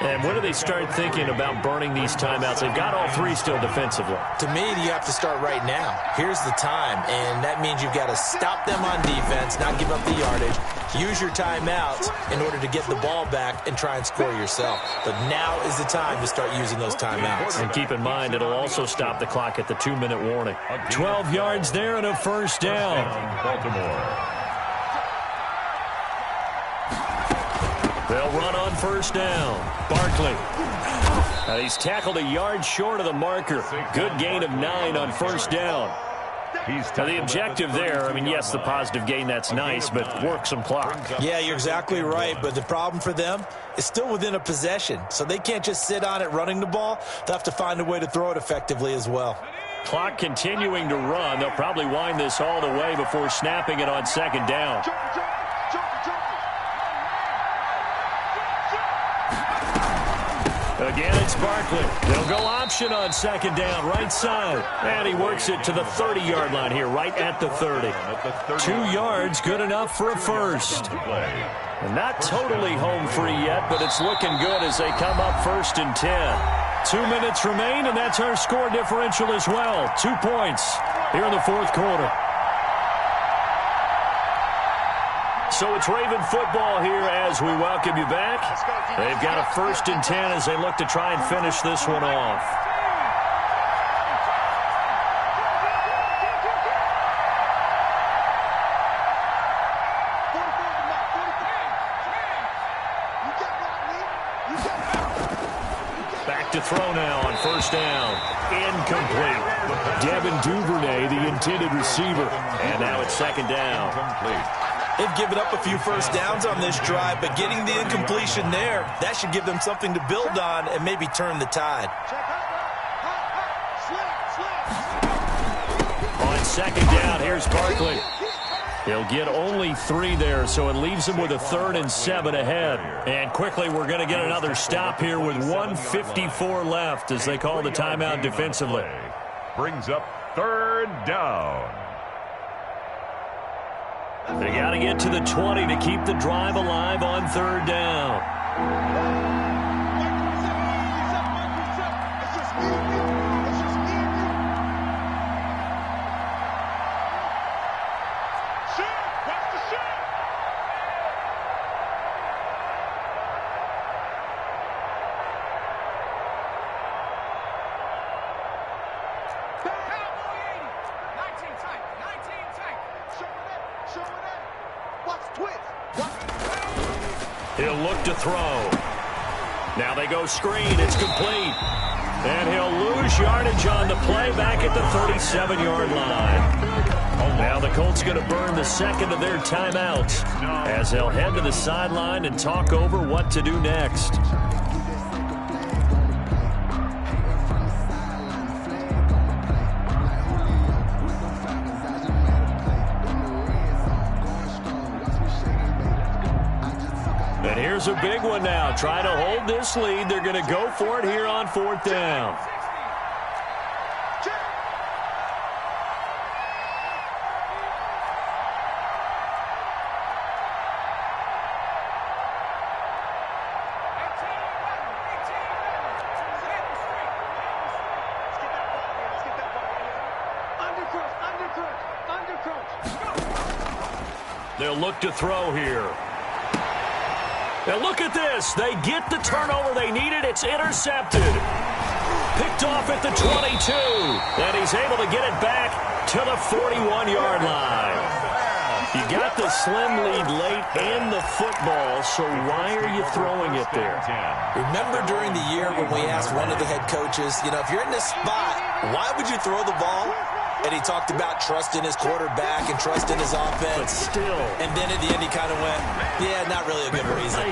And when do they start thinking about burning these timeouts? They've got all 3 still defensively. To me, you have to start right now. Here's the time, and that means you've got to stop them on defense, not give up the yardage. Use your timeouts in order to get the ball back and try and score yourself. But now is the time to start using those timeouts. And keep in mind, it'll also stop the clock at the 2-minute warning. 12 yards there and a 1st down. Baltimore. They'll run on 1st down. Barkley. He's tackled a yard short of the marker. Good gain of 9 on 1st down. Now the objective there, I mean, yes, the positive gain, that's nice, but work some clock. Yeah, you're exactly right, but the problem for them is still within a possession, so they can't just sit on it running the ball. They'll have to find a way to throw it effectively as well. Clock continuing to run. They'll probably wind this all the way before snapping it on 2nd down. Again, it's Barkley. They'll go option on 2nd down, right side. And he works it to the 30-yard line here, right at the 30. 2 yards, good enough for a 1st. And not totally home free yet, but it's looking good as they come up 1st and 10. 2 minutes remain, and that's our score differential as well. 2 points here in the 4th quarter. So it's Raven football here as we welcome you back. They've got a 1st and 10 as they look to try and finish this one off. Back to throw now on 1st down. Incomplete. Devin Duvernay, the intended receiver. And now it's second down. They've given up a few first downs on this drive, but getting the incompletion there, that should give them something to build on and maybe turn the tide. On second down, here's Barkley. He'll get only 3 there, so it leaves him with a 3rd and 7 ahead. And quickly, we're going to get another stop here with 1:54 left as they call the timeout defensively. Brings up 3rd down. They got to get to the 20 to keep the drive alive on 3rd down. He'll look to throw. Now they go screen. It's complete. And he'll lose yardage on the play back at the 37-yard line. Now the Colts going to burn the second of their timeouts as they'll head to the sideline and talk over what to do next. And here's a big one now. Trying to hold this lead. They're going to go for it here on 4th down. They'll look to throw here. Now look at this. They get the turnover they needed. It's intercepted. Picked off at the 22. And he's able to get it back to the 41-yard line. You got the slim lead late in the football, so why are you throwing it there? Remember during the year when we asked one of the head coaches, if you're in this spot, why would you throw the ball? And he talked about trusting his quarterback and trusting his offense. But still. And then at the end he kind of went, yeah, not really a good reason.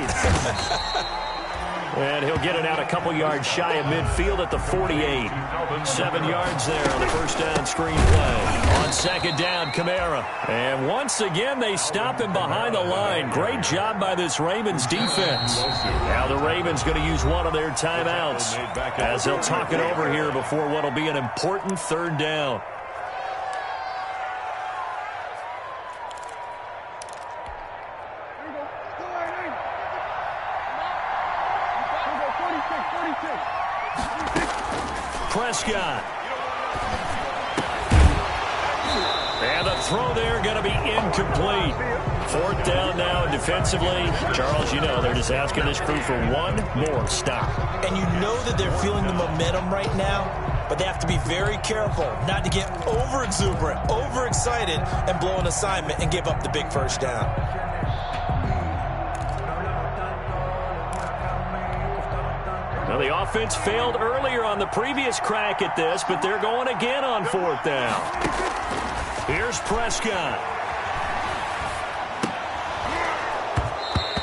And he'll get it out a couple yards shy of midfield at the 48. 7 yards there on the first down screen play. On second down, Kamara. And once again, they stop him behind the line. Great job by this Ravens defense. Now the Ravens going to use one of their timeouts as they'll talk it over here before what will be an important 3rd down. Prescott. And the throw there going to be incomplete. 4th down now defensively. Charles, they're just asking this crew for one more stop. And you know that they're feeling the momentum right now, but they have to be very careful not to get over-exuberant, over-excited, and blow an assignment and give up the big first down. Now, the offense failed earlier on the previous crack at this, but they're going again on 4th down. Here's Prescott.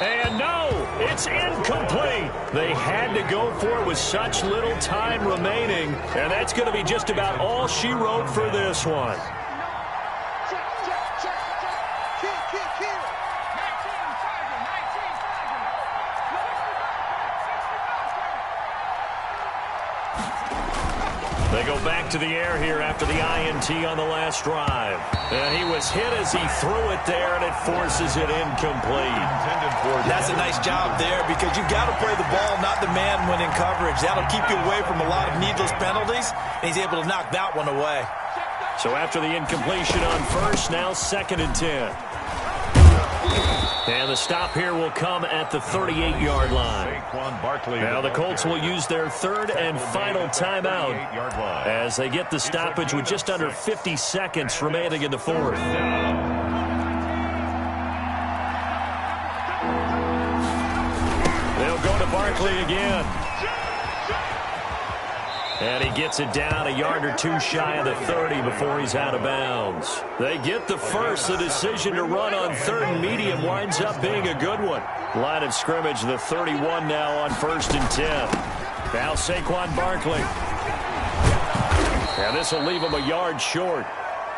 And no, it's incomplete. They had to go for it with such little time remaining, and that's going to be just about all she wrote for this one. They go back to the air here after the INT on the last drive. And he was hit as he threw it there, and it forces it incomplete. That's a nice job there because you've got to play the ball, not the man when in coverage. That'll keep you away from a lot of needless penalties, and he's able to knock that one away. So after the incompletion on first, now 2nd and 10. And the stop here will come at the 38-yard line. Now the Colts will use their 3rd and final timeout as they get the stoppage with just under 50 seconds remaining in the 4th. They'll go to Barkley again. And he gets it down a yard or two shy of the 30 before he's out of bounds. They get the first. The decision to run on 3rd and medium winds up being a good one. Line of scrimmage, the 31 now on 1st and 10. Now Saquon Barkley. And this will leave him a yard short.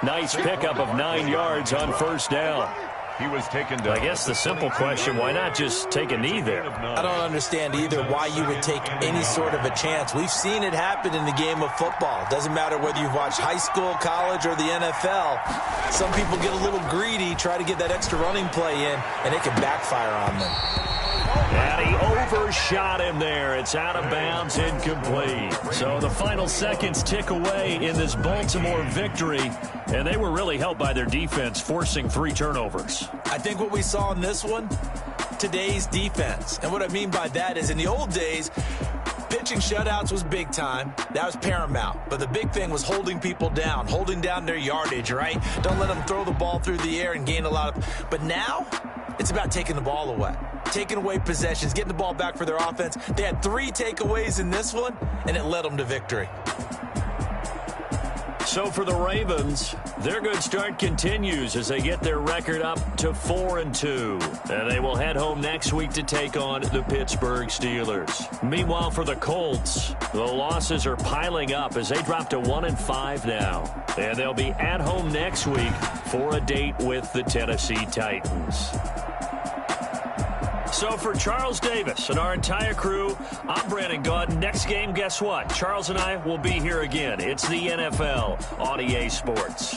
Nice pickup of 9 yards on 1st down. He was taken down. I guess the simple question, why not just take a knee there? I don't understand either why you would take any sort of a chance. We've seen it happen in the game of football. Doesn't matter whether you've watched high school, college, or the NFL. Some people get a little greedy, try to get that extra running play in, and it can backfire on them. And he overshot him there. It's out of bounds, incomplete. So the final seconds tick away in this Baltimore victory, and they were really helped by their defense, forcing 3 turnovers. I think what we saw in this one, today's defense. And what I mean by that is in the old days, pitching shutouts was big time. That was paramount. But the big thing was holding people down, holding down their yardage, right? Don't let them throw the ball through the air and gain a lot of... But now, it's about taking the ball away. Taking away possessions, getting the ball back for their offense. They had 3 takeaways in this one, and it led them to victory. So for the Ravens, their good start continues as they get their record up to 4-2. And they will head home next week to take on the Pittsburgh Steelers. Meanwhile, for the Colts, the losses are piling up as they drop to 1-5 now. And they'll be at home next week for a date with the Tennessee Titans. So for Charles Davis and our entire crew, I'm Brandon Gaudin. Next game, guess what? Charles and I will be here again. It's the NFL on EA Sports.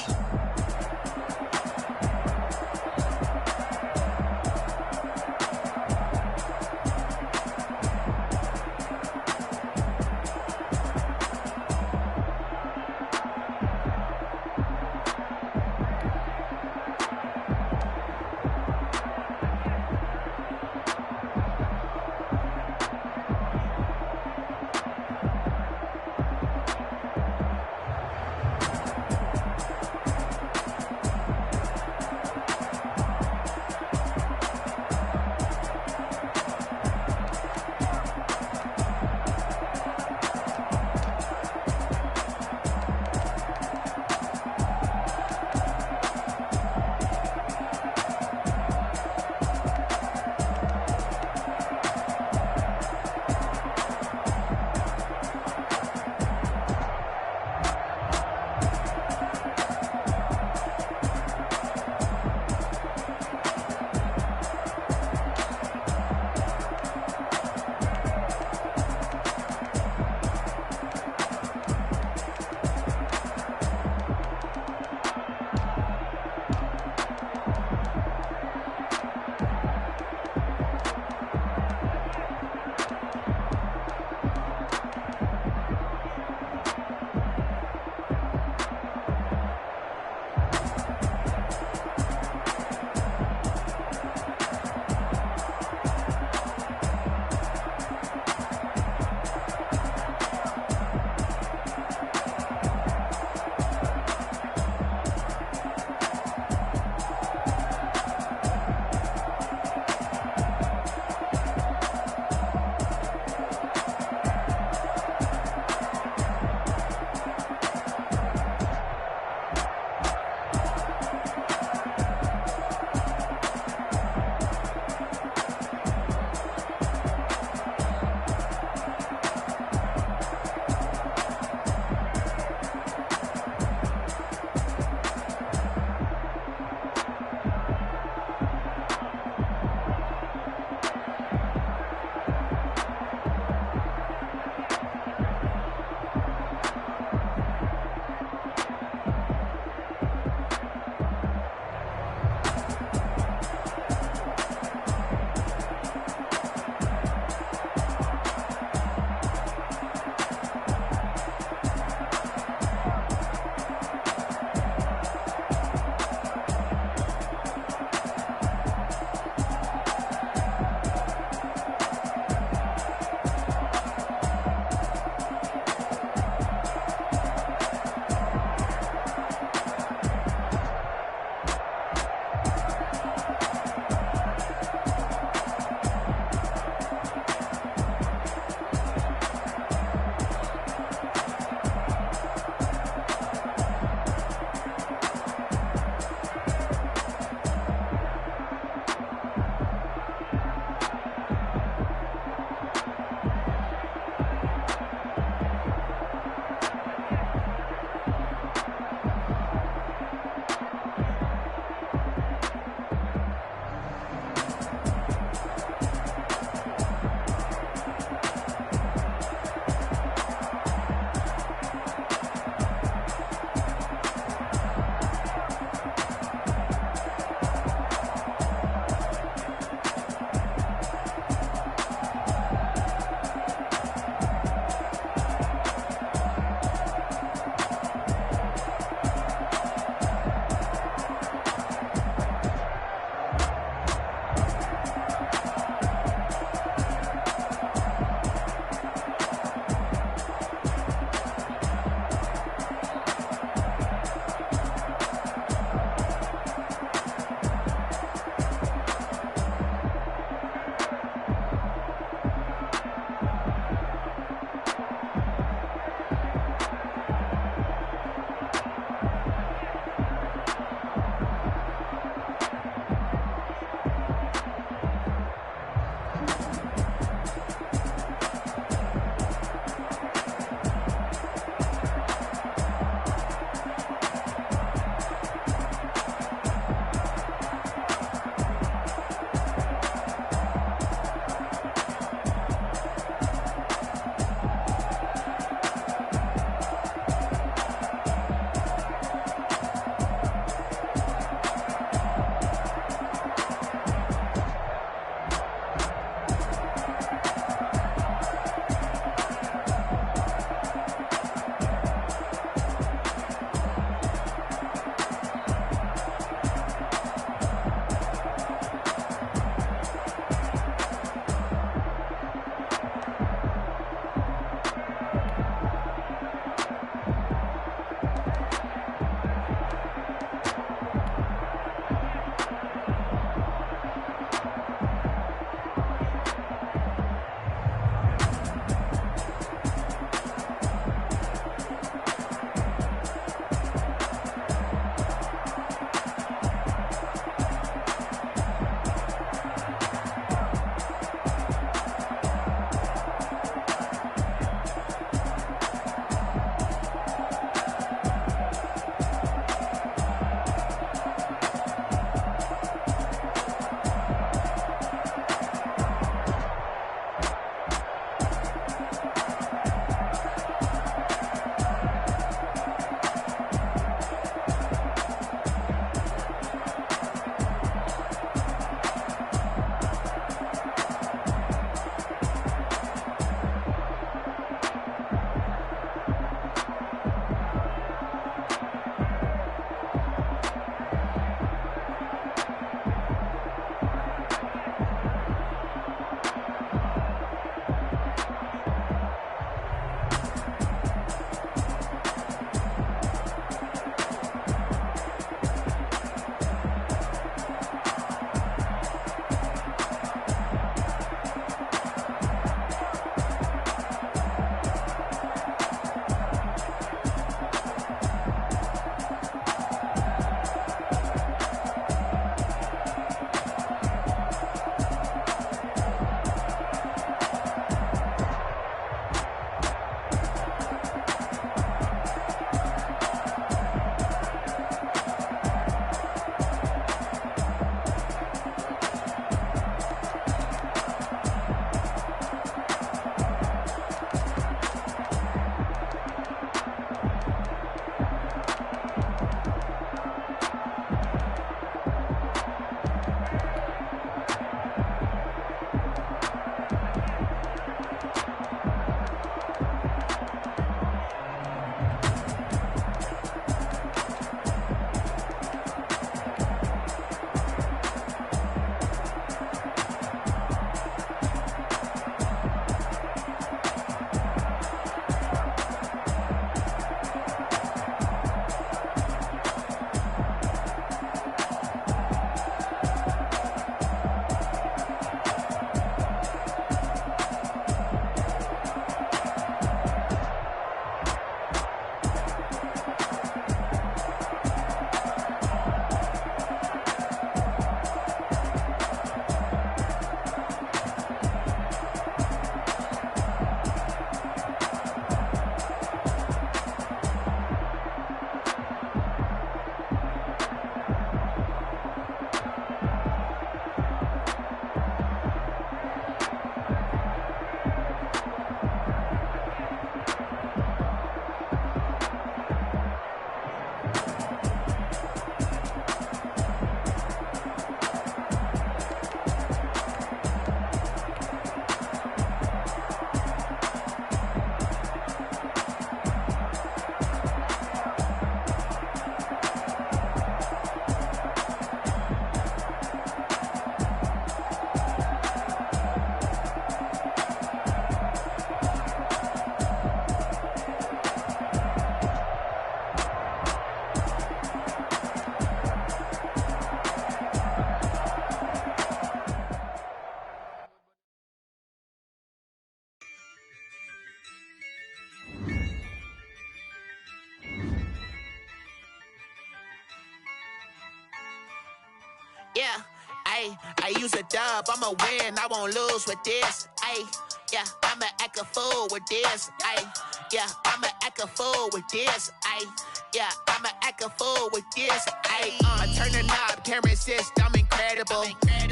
Yeah, ayy, I use a dub, I'ma win, I won't lose with this, ayy. Yeah, I'ma act a fool with this, ayy. Yeah, I'ma act a fool with this, ayy. Yeah, I'ma act a fool with this, ayy. Turn the knob, camera assist, I'm incredible.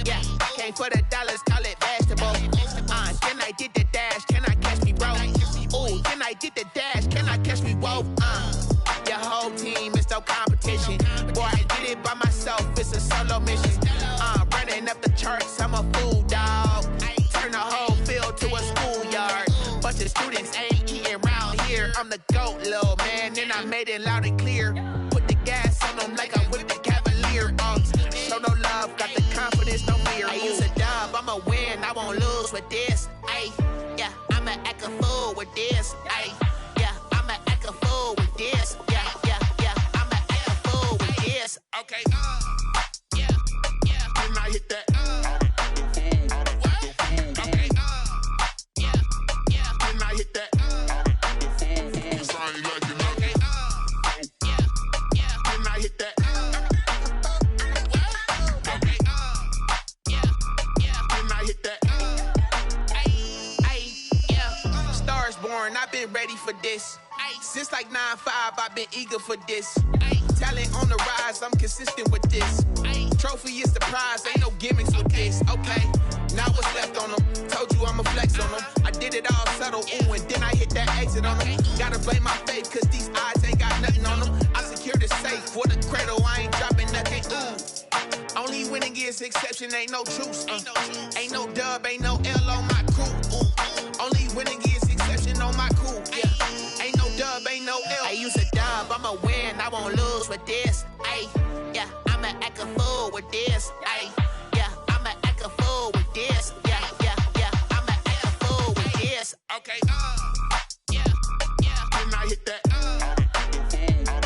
Yeah, came for the dollars, call it vegetable. Then I did the dash, can I catch me, bro? Ooh, then I did the dash, can I catch me, whoa? Your whole team is no competition. Boy, I did it by myself, it's a solo mission. Running up the charts, I'm a fool, dog. Turn the whole field to a schoolyard. Bunch of students ain't eating round here. I'm the GOAT, little man, and I made it loud and clear. Put the gas on them like I'm with the Cavalier. Show no love, got the confidence, no fear. I use a dub, I'ma win, I won't lose with this. Ay, yeah, I'ma act a fool with this. Ay, yeah, I'ma act a fool with this. Yeah, yeah, yeah, I'ma act a fool with this. Okay, yeah, yeah, then I hit that. I've been ready for this. Since like 9-5, I've been eager for this. Talent on the rise, I'm consistent with this. Trophy is the prize, ain't no gimmicks with this. Okay, now what's left on them? Told you I'ma flex on them. I did it all subtle, ooh, and then I hit that exit on them. Gotta blame my faith, cause these odds ain't got nothing on them. I secure the safe for the cradle, I ain't dropping nothing, ooh. Only winning is exception, ain't no truce. Ain't no dub, ain't no L on my crew. Only winning is exception on my cool. Yeah, ain't no dub, ain't no L. I use a dub, I'ma win, I won't lose with this. Ay, yeah, I'ma act a fool with this. Ay, yeah, I'ma act a fool with this. Yeah, yeah, yeah, I'ma act a fool with this. Okay, yeah, yeah, then I hit that. Okay, yeah,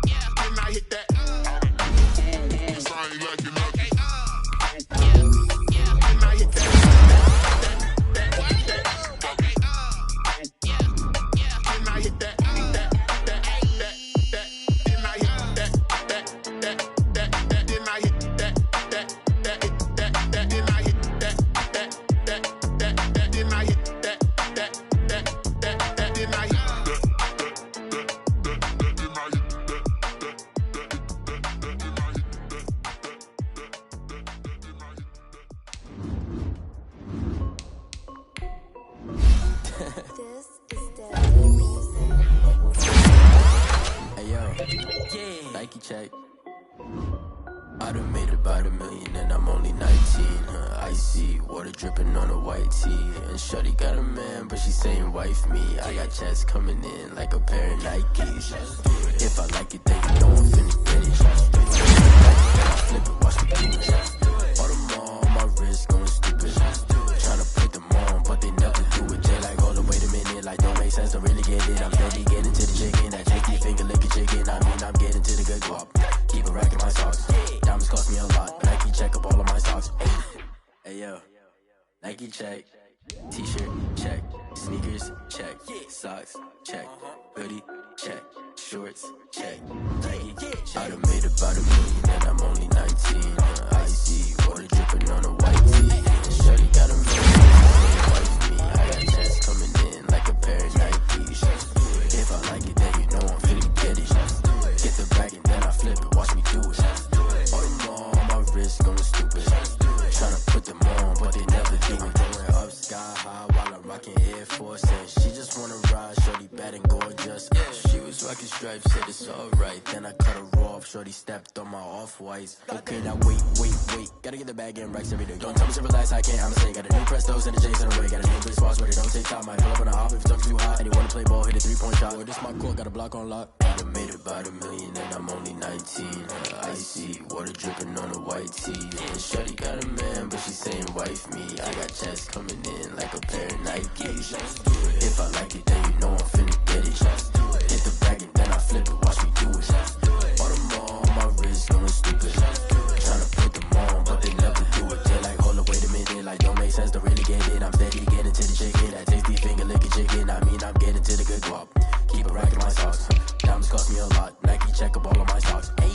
yeah, then I hit that. I ain't like it, okay, yeah, then I hit that. Check. I done made about $1 million and I'm only 19. Icy water dripping on a white tee. And shorty got a man, but she saying wife me. I got checks coming in like a pair of Nikes. If I like it, then you know I'm finna get it. Flip it, watch me do it. All them on my wrist going stupid. Tryna put them on, but they never do it. They like, hold on, wait a minute, like don't make sense, don't really get it. I'm steady getting to the chicken, that tasty finger licking chicken. I mean, I'm getting to the good guap. Keep a rack in my socks. Diamonds cost me a lot. Nike check up all of my socks. Hey yo, Nike check. T-shirt check. Sneakers check. Socks check. Hoodie check. Shorts check. Nike check. I done made about $1 million and I'm only 19. Icy water dripping on a white tee. Shorty got a man, wife me. I got checks coming in like a pair of Nikes. If I like it, then you know I'm finna get it. Get the bag and then I flip it, watch me do it. All them on my wrist going stupid. Tryna put them on, but they never do it. Going up sky high while I'm rocking Air Force. And she just wanna ride, shorty bad and gorgeous. She was rocking stripes, said it's alright. Then I cut her off, shorty stepped on my off-whites. Okay, now wait. Gotta get the bag and racks every day. Don't tell me to relax, I can't, I'ma say. Got a new Prestos and a J's in the way. Got a new bitch spots where they don't take time. Might pull up on a hop if it's too hot. And you wanna play ball, hit a 3-point shot. Well, this my court, got a block on lock. I done made about $1 million and I'm only 19. Icy water dripping on a white tee. And shorty got a man, but she saying wife me. I got checks coming in like a pair of Nikes. If I like it, then you know I'm finna get it. Hit the bag and then I flip it, watch me do it. All them on my wrist going stupid. Tryna put them on, but they never do it. They like, hold up, wait a minute, like don't make sense, don't really get it. I'm steady getting to the chicken, that tasty finger licking chicken. I mean, I'm getting to the good guap. Keep a rack in my socks. Diamonds cost me a lot. Nike check up all of my socks. Hey.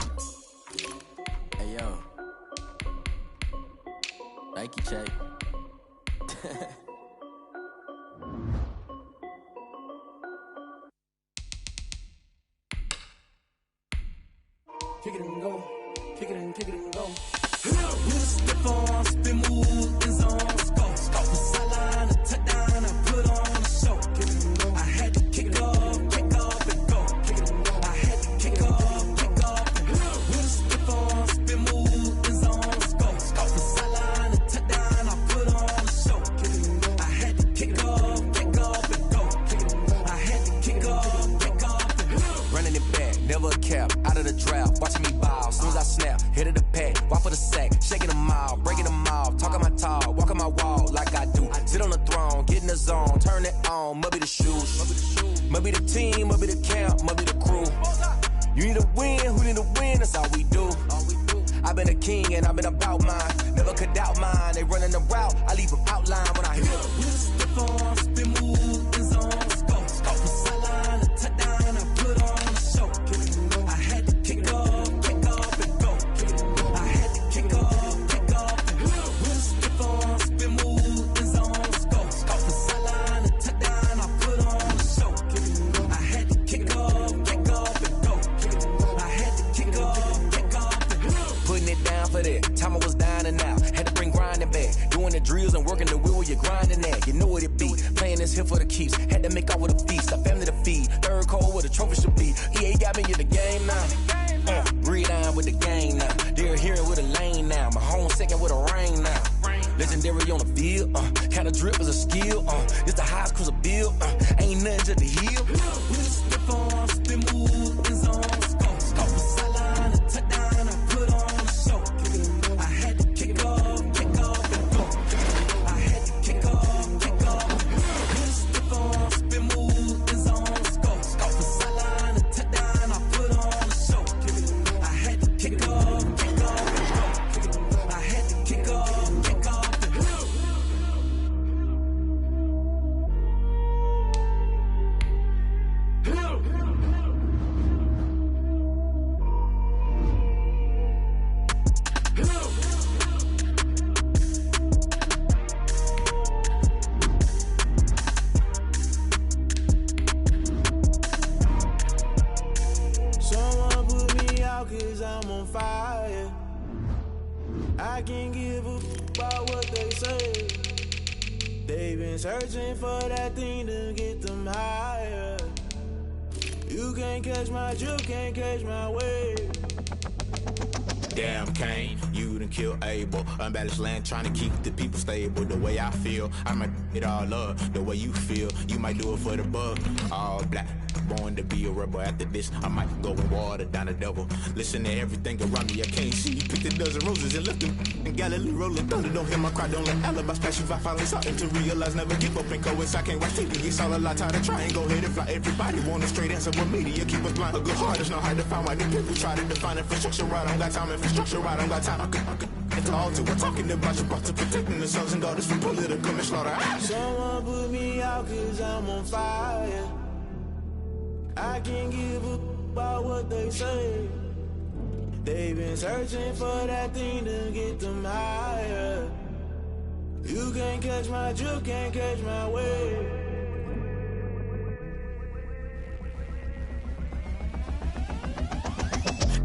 kick it and go, kick it and go. You the stiff on, spin move, in zone, go. From sideline to touchdown, I put on a show. Kick it and go. I had to kick off and go. Kick it and go. I had to kick off and go. You the stiff on, spin move, in zone, go. From sideline to touchdown, I put on a show. Kick it and go. I had to kick off and go. Kick it and go. I had to kick off and go. Running it back, never a cap, out of the draft, watching me ball. Soon as I snap, hit of the pack, walk for the sack, shaking them all, breaking them off, talking my talk, walking my wall like I do. Sit on the throne, get in the zone, turn it on, must be the shoes, must be the team, must be the camp, must be the crew. You need a win, who need a win, that's all we do. I've been a king and I've been about mine, never could doubt mine. They running the route, I leave them outline when I hit them. You step on, spin move, in zone, go. From sideline to touchdown, I put on a show. Kick it and go. I had to kick off and go. Kick it and go. I had to kick off and go. You step on, spin move, in zone, go. From sideline to touchdown, I put on a show. Kick it and go. I had to kick off and go. Kick it and go. I had to kick off and go. Putting it down for that, time I was down and out, had to bring grinding back, doing the drills and working the wheel where you're grinding at, you know what it be, playing this here for the keeps, had to make out with a feast, a family to feed, third cold where the trophy should be, EA got me in the game now, breathe on with the game now, they're hearing with a lane now, my home second with a rain now, legendary on the field, kind of drip is a skill, it's the highest cruiser bill, ain't nothing just the hill. You step on, spin move, in zone, go. From sideline to touchdown, I put on a show. Kick it and go. I had to kick off and go. I had to kick off and go. You step on, spin move, in zone, go. From sideline to touchdown, I put on a show. Kick it and go. I had to kick off and go. Kick it and go. I had to kick off and go. Someone put me out 'cause I'm on fire. I can't give a about what they say. They've been searching for that thing to get them higher. You can't catch my drift, can't catch my wave. Damn Kane, you done killed Abel. Unbalanced land trying to keep the people stable. The way I feel, I might it all up. The way you feel, you might do it for the bug. All black, born to be a rebel. After this, I might go and water down the devil. Listen to everything around me, I can't see. Picked a dozen roses and left them in Galilee rolling thunder. Don't hear my cry, don't let alibis pass you. I finally starting to realize, never give up and coincide. I can't watch TV, it's all a lot. Tired of trying, go ahead and fly. Everybody want a straight answer with media, keep us blind. A good heart is not hard to find. Why the people try to define infrastructure right? I don't got time, infrastructure right? I don't got time. I could it's all to we're talking about you, about to protecting the sons and daughters from political manslaughter. Someone put me out 'cause I'm on fire. I can't give a about what they say. They've been searching for that thing to get them higher. You can't catch my drift, can't catch my wave.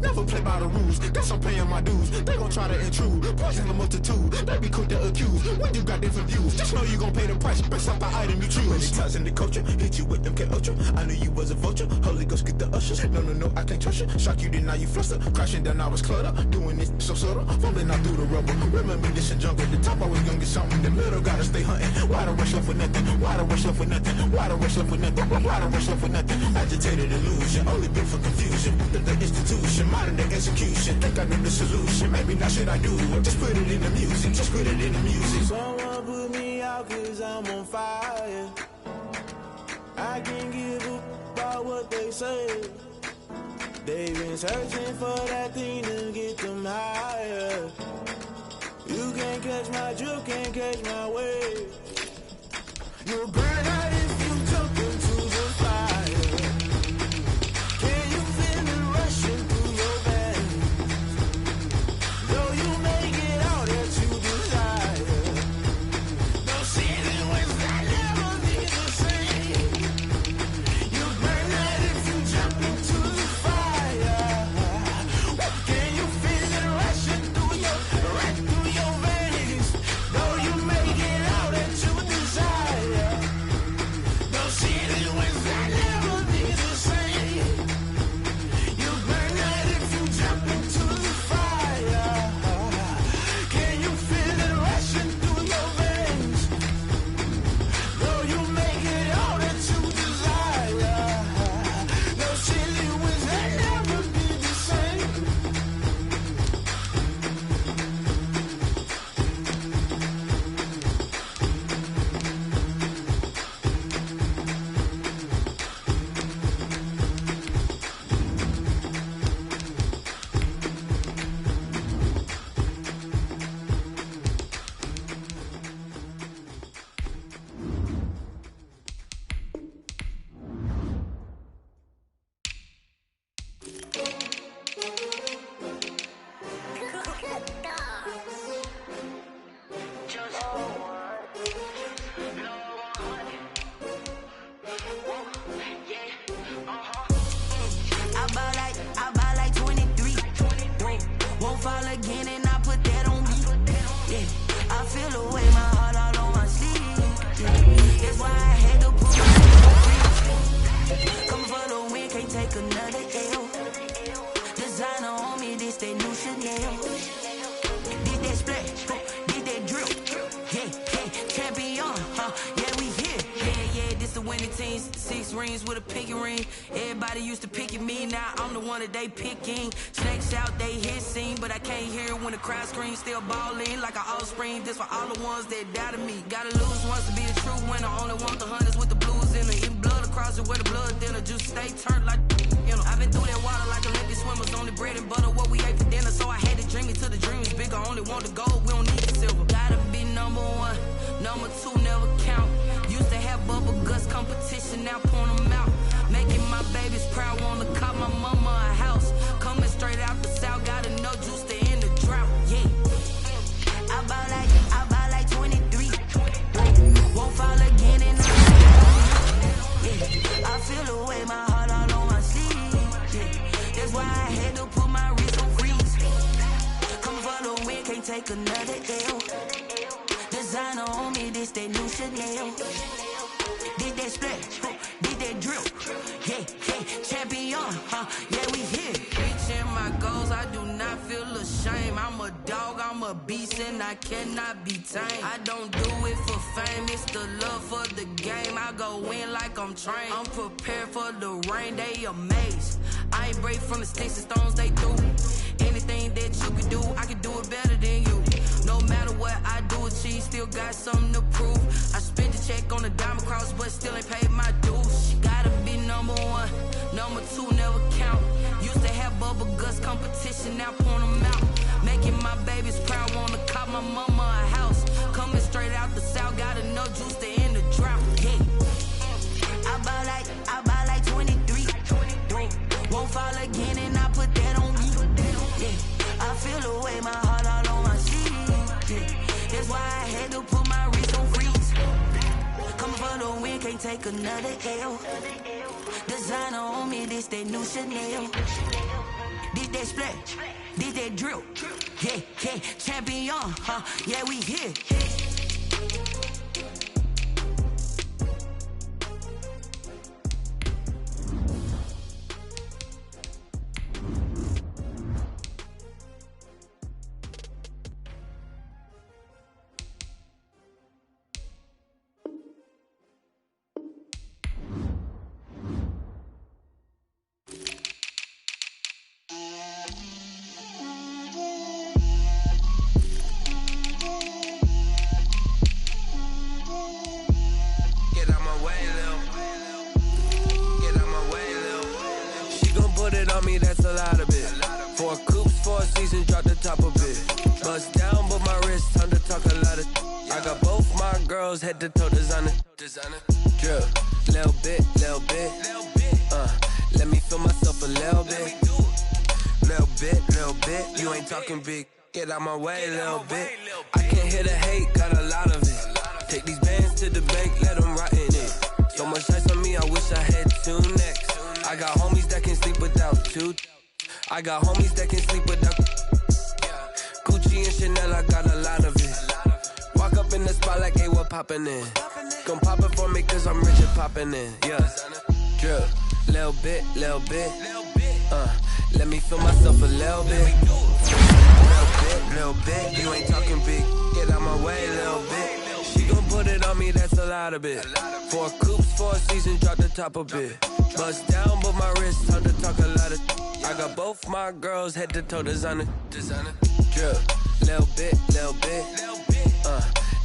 Never play by the rules, guess I'm paying my dues. They gon' try to intrude, poison the multitude. They be quick to accuse, when you got different views. Just know you gon' pay the price, based off the item you choose. Many times in the culture, hit you with them K-Ultra. I knew you was a vulture, Holy Ghost get the ushers. No, I can't trust you. Shock you, then now you fluster. Crashing down, I was cluttered. Doing this so subtle, fumbling out through the rubble. Remember this in jungle, the top I was gonna get something. In the middle, gotta stay hunting. Why the rush left with nothing? Why the rush left with nothing? Why the rush left with nothing? Why the rush left with nothing? Agitated illusion, only been for confusion. The institution, modern day execution. Think I know the solution, maybe not should I do it. Just put it in the music, just put it in the music. Someone put me out 'cause I'm on fire. I can't give a about what they say. They've been searching for that thing to get them higher. You can't catch my drift, can't catch my wave. You'll burn out if you jump into the fire. Can you feel it rushing through your veins? Though you may get all that you desire, no ceiling was that never be the same. You burn out if you jump into the fire. take another L. Designer on me, this that new Chanel. This that splash, this that drip. Yeah, champion, yeah, we here. Yeah, this the winning team. 6 rings with a pinky ring. Everybody used to picking me, now I'm the one that they picking. Snakes out, they hissing, but I can't hear when the crowd screams. Still balling like an offspring. This for all the ones that doubted me. Gotta lose once to be the true winner. Only want the hunters with the blues in it. Even blood across it where the blood dinner. Just stay turned like, you know. I've been through that water like Olympic swimmers. Only bread and butter, what we ate for dinner. So I had to dream it till the dream is bigger. Only want the gold, we don't need the silver. Gotta be number 1, number 2 never count. Used to have bubble guts competition, now point them out. Making my babies proud, wanna cop my mama a house. Coming straight out the south, gotta know juice to end the drought. Yeah, I bought like 23. Won't fall again and I feel the way, my heart all on my sleeve. Yeah, that's why I had to put my wrist on freeze. Coming for the win, can't take another L. Designer on me, this that new Chanel. Did that splash, did that drip. Yeah, champion, yeah, we here. Reaching my goals, I do not feel ashamed. I'm a dog, I'm a beast, and I cannot be tamed. I don't do it for fame, it's the love for the game. I go in like I'm trained. I'm prepared for the rain, they amazed. I ain't break from the sticks and stones they threw. Anything that you can do, I can do it better than you. No matter what I do, achieve, still got something to prove. I spent the check on the diamond cross, but still ain't paid my dues. Gotta be number 1, number 2 never count. Used to have bubble guts competition, now point them out. Making my babies proud, wanna cop my mama a house. Coming straight out the south, gotta know juice to end the drought. Yeah, I bought like 23. Won't fall again, and I put that on me. Yeah, I feel the way, my heart all on my sleeve. Yeah, that's why I had to put my wrist on freeze. Coming for the win, can't take another L. Designer on me, this that new Chanel. This that splash, this that drip. Yeah, champion, yeah, we here. That's a lot of it. 4 coops, 4 seasons, drop the top of it. Bust down, but my wrist, time to talk a lot of. I got both my girls head to toe designer. Drip, little bit. Let me feel myself a little bit. Little bit. You ain't talking big. Get out my way, little bit. I can't hear the hate, got a lot of it. Take these bands to the bank, let them rot in it. So much ice on me, I wish I had 2 necks. I got homies that can sleep without 2. I got homies that can sleep without Gucci and Chanel, I got a lot of it. Walk up in the spot like, hey, what poppin' in? Gon' pop it for me cause I'm rich and poppin' in, yeah. Drip, little bit. Let me feel myself a little bit. Little bit, you ain't talking big. Get out my way, little bit. She gon' put it on me, that's a lot of it. 4 coops, 4 seasons, drop the top of it. Bust down, but my wrist, time to talk a lot of. I got both my girls head to toe designer. Drip, little bit.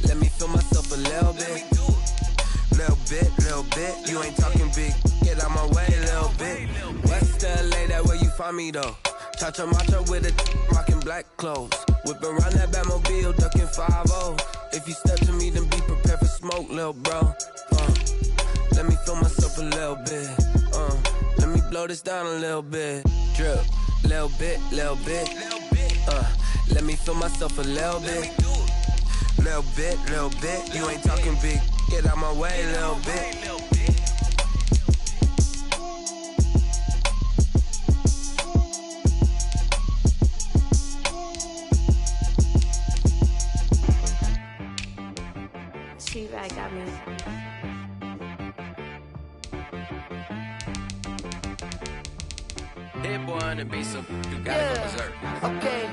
Let me feel myself a little bit. Little bit. You ain't talking big. Get out my way, little bit. West LA, that where you find me though. Cha-cha matcha with a rockin' black clothes. Whip around that Batmobile, ducking 5-0. If you step to me, then be prepared for smoke, little bro. Let me feel myself a little bit. Let me blow this down a little bit. Drip, little bit. Let me feel myself a little bit. Little bit. You ain't talking big. Get out my way, little bit. She got me. Hit boy on the beat, so you gotta go berserk. Okay.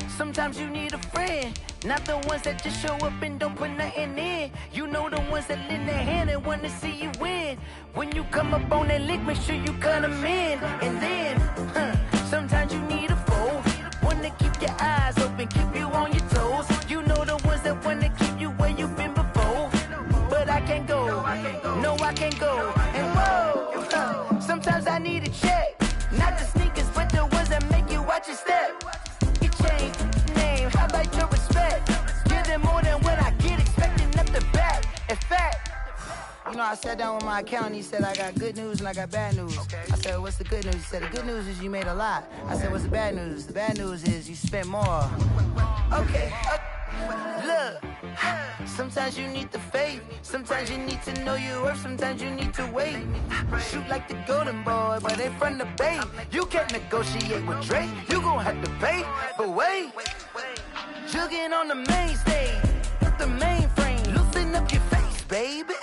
Sometimes you need a friend, not the ones that just show up and don't put nothing in. You know the ones that lend their hand and want to see you win. When you come up on that lick, make sure you cut them in. And then, sometimes you need a foe, one to keep your eyes open, keep you on your toes. You know the ones that want to keep you where you've been before. But I can't go, no I can't go. And whoa, sometimes I need a check, not the sneakers, but the ones that make you watch your step. You change name, highlight your respect. Give them more than what I get, expecting up the back. In fact, you know, I sat down with my accountant. He said, I got good news and I got bad news. I said, what's the good news? He said, the good news is you made a lot. I said, what's the bad news? The bad news is you spent more. Okay, look, sometimes you need the faith. Sometimes you need to know your worth. Sometimes you need to wait. Shoot like the golden boy, but they from the bay. You can't negotiate with Drake. You gon' have to pay. But wait, jugging on the main stage, the mainframe, loosen up your face, baby.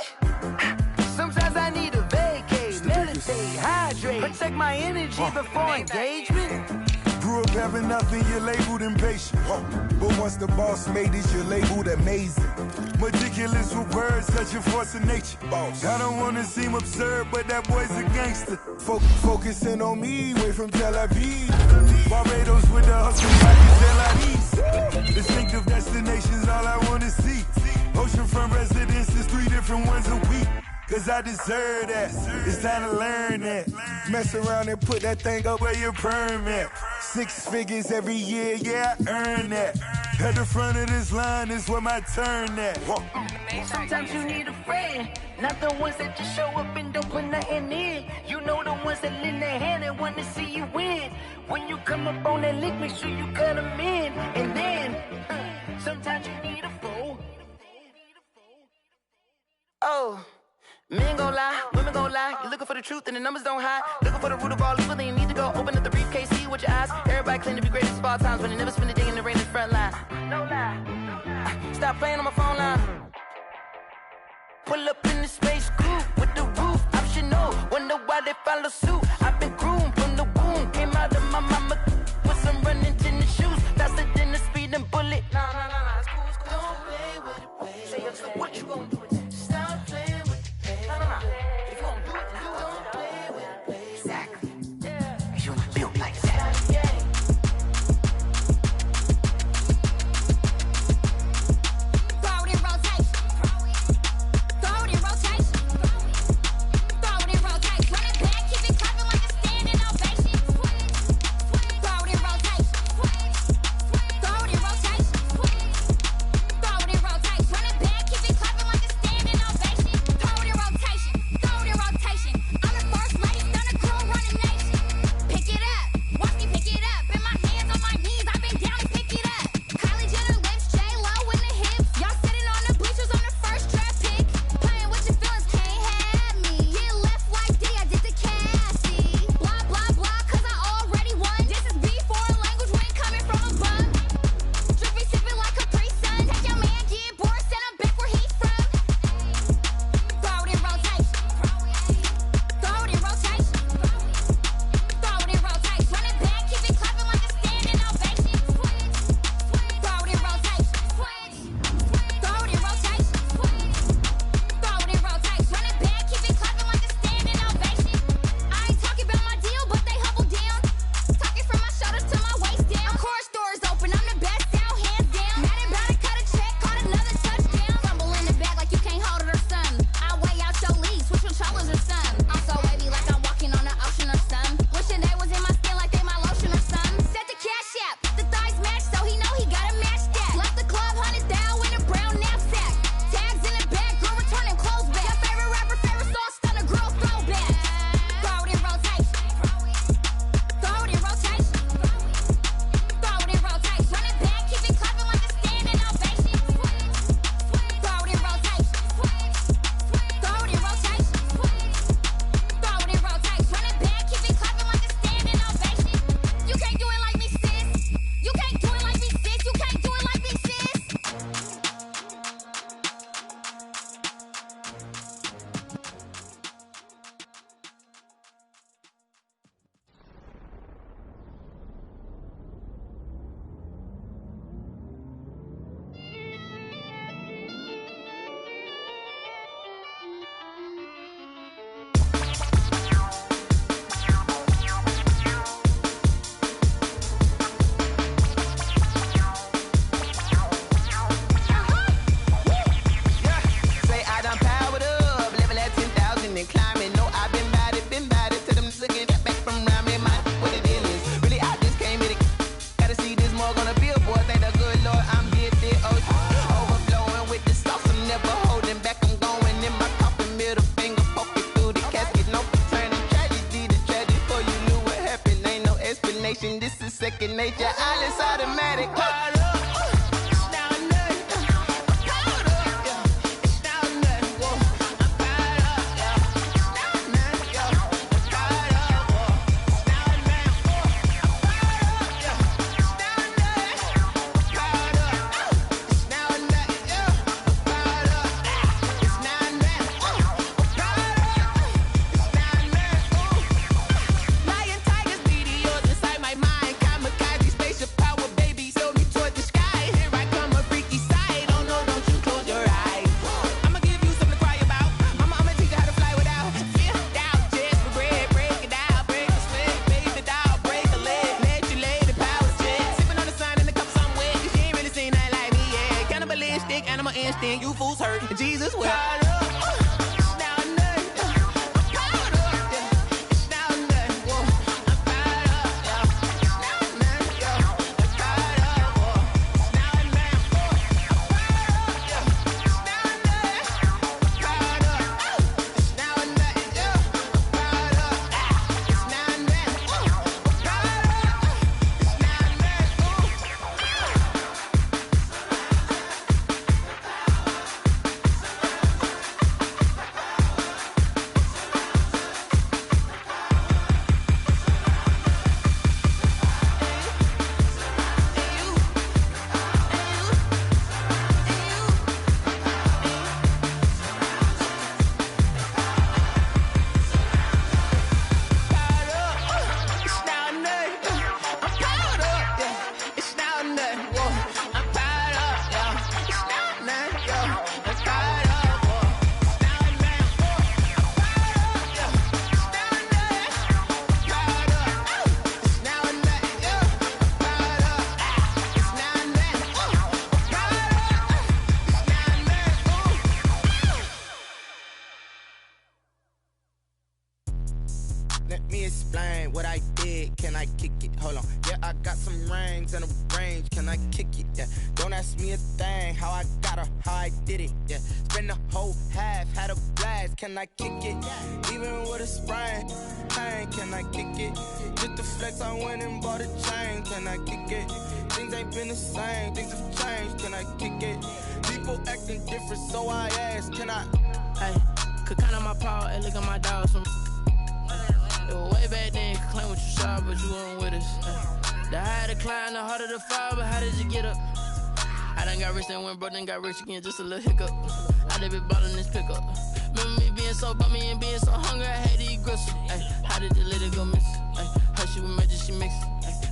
Sometimes I need a vacate, meditate, hydrate, protect my energy before engagement. Grew up having nothing, you're labeled impatient. But once the boss made it, you're labeled amazing. Meticulous with words, such a force of nature. I don't wanna seem absurd, but that boy's a gangster. Focusing on me, way from Tel Aviv. Barbados with the hustle, like Tel Aviv. Distinctive destinations, all I wanna see. Oceanfront residences, 3 different ones a week. Cause I deserve that, it's time to learn that. Mess around and put that thing up where your permit. 6 figures every year, yeah, I earn that. At the front of this line is where my turn at. Sometimes you need a friend, not the ones that just show up and don't put nothing in. You know the ones that lend their hand and want to see you win. When you come up on that lick, make sure you cut them in. And then, sometimes you need a foe. Oh. Men gon' lie, women gon' lie. You're looking for the truth and the numbers don't hide. Looking for the root of all evil, then you need to go open up the briefcase, see with your eyes. Everybody claim to be greatest of all times, but they never spend a day in the rain in the front line. No lie. Stop playing on my phone line. Pull up in the space coupe with the roof optional. Wonder why they follow suit. I've been groomed from the womb. Came out of my mama with some running tennis shoes. Faster than the speeding bullet. Nah, it's cool, it's cool. Don't play with it, baby. Say, yo, so what you gonna do with that? Stop playing with it. If you gon' do it, then you don't play with it, baby. Exactly. Yeah. You built like that. Throw it in rotation. Throw it in rotation. Throw it in rotation. Run it back, keep it clapping like combination. This is second nature. All is automatic. Caught up. You fools hurt. Jesus will. Let me explain what I did. Can I kick it? Hold on. Yeah, I got some rings and a range. Can I kick it? Yeah. Don't ask me a thing. How I got her, how I did it. Yeah. Spend the whole half, had a blast. Can I kick it? Even with a sprain. Pain, can I kick it? Just the flex, I went and bought a chain. Can I kick it? Things ain't been the same. Things have changed. Can I kick it? People acting different, so I ask. Can I? Hey, could count on my paw and look at my dogs from. It was way back then, you could claim what you saw, but you weren't with us. The higher the climb, the harder the fall, but how did you get up? I done got rich, then went broke, then got rich again, just a little hiccup. I done been ballin' this pickup. Remember me being so bummy and being so hungry, I had to eat gristle. Ay, how did the lady go miss? Ay, her she was magic, she mixed.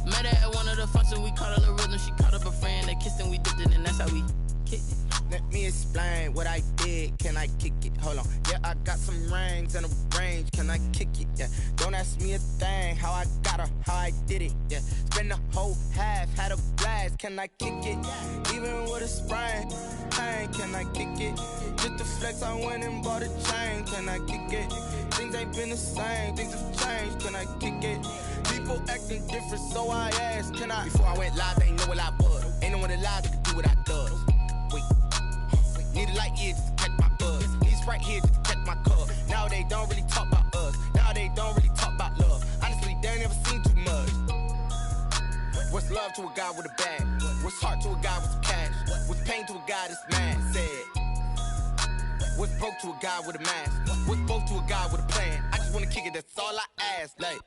Met her at one of the functions, we caught a little rhythm, she caught up a friend, they kissed and we dipped it, and that's how we kicked it. Let me explain what I did. Can I kick it? Hold on. Yeah, I got some rings and a range. Can I kick it? Yeah. Don't ask me a thing. How I got her, how I did it. Yeah. Spend the whole half, had a blast. Can I kick it? Even with a sprain. Pain, can I kick it? Just the flex, I went and bought a chain. Can I kick it? Things ain't been the same. Things have changed. Can I kick it? People acting different, so I asked. Can I? Before I went live, they ain't know what I was. Ain't no one alive that could do what I does. Wait. Need a light year just to catch my buzz. Need right here just to catch my cup. Now they don't really talk about us. Now they don't really talk about love. Honestly, they ain't never seen too much. What's love to a guy with a bag? What's heart to a guy with some cash? What's pain to a guy that's mad? Said. What's broke to a guy with a mask? What's both to a guy with a plan? I just wanna kick it, that's all I ask. Like,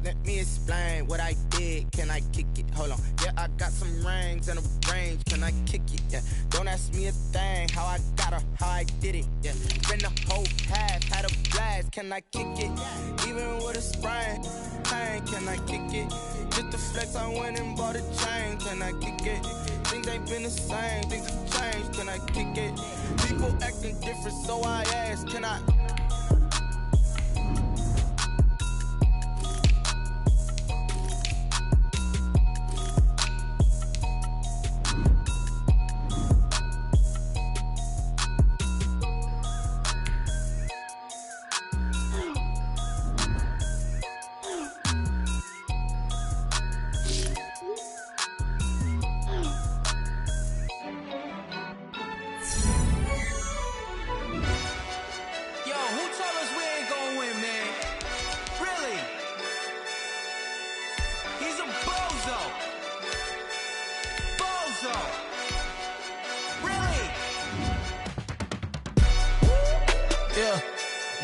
let me explain what I did. Can I kick it? Hold on. Yeah, I got some rings and a range. Can I kick it? Yeah. Don't ask me a thing. How I got her, how I did it. Yeah. Spend the whole half, had a blast. Can I kick it? Even with a sprain. Pain, can I kick it? Just the flex, I went and bought a chain. Can I kick it? Things ain't been the same. Things have changed. Can I kick it? People acting different, so I ask. Can I? Yo,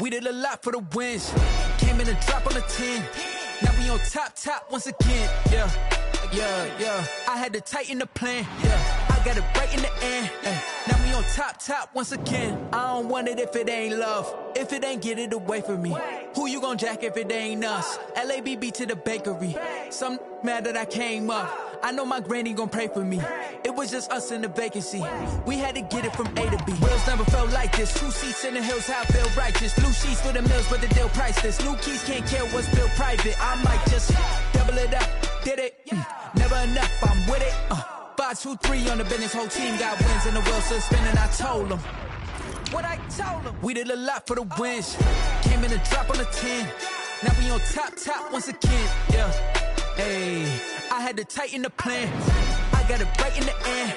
We did a lot for the wins. Came in a drop on the 10. Now we on top once again. Yeah. I had to tighten the plan. Yeah. I got it right in the end. Now we on top once again. I don't want it if it ain't love. If it ain't, get it away from me. Who you gon' jack if it ain't us? LABB to the bakery. Some mad that I came up. I know my granny gon' pray for me. It was just us in the vacancy. We had to get it from A to B. Wheels never felt like this. 2 seats in the hills, how I feel righteous. Blue sheets for the mills, but the deal priceless. New keys can't care what's built private. I might just double it up. Did it? Never enough, I'm with it. 5, 2, 3 on the business. Whole team got wins and the wheels still spinning. I told them what I told them. We did a lot for the wins. Came in a drop on the 10. Now we on top once again. Yeah. Hey, I had to tighten the plan. I got it right in the end.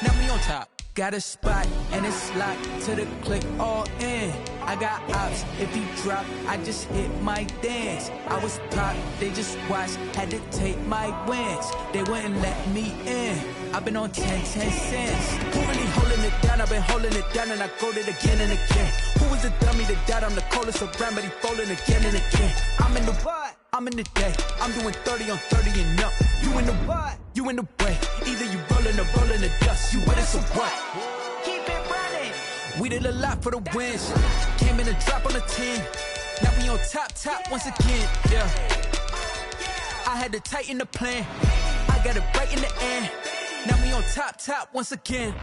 Now we on top. Got a spot and it's locked to the click all in. I got ops, if he drop, I just hit my dance. I was popped, they just watched, had to take my wins. They wouldn't let me in. I've been on 10 cents. Who really holding it down? I've been holding it down and I go it again and again. Who was the dummy that died? I'm the coldest around, but he folding again and again. I'm in the what? I'm in the day. I'm doing 30 on 30 and up. You in the what? You in the way. Either you rolling or rolling the dust. You with us or what? Keep it running. We did a lot for the wins. Came in a drop on the 10. Now we on top once again. Yeah. I had to tighten the plan. I got it right in the end. Now we on top once again.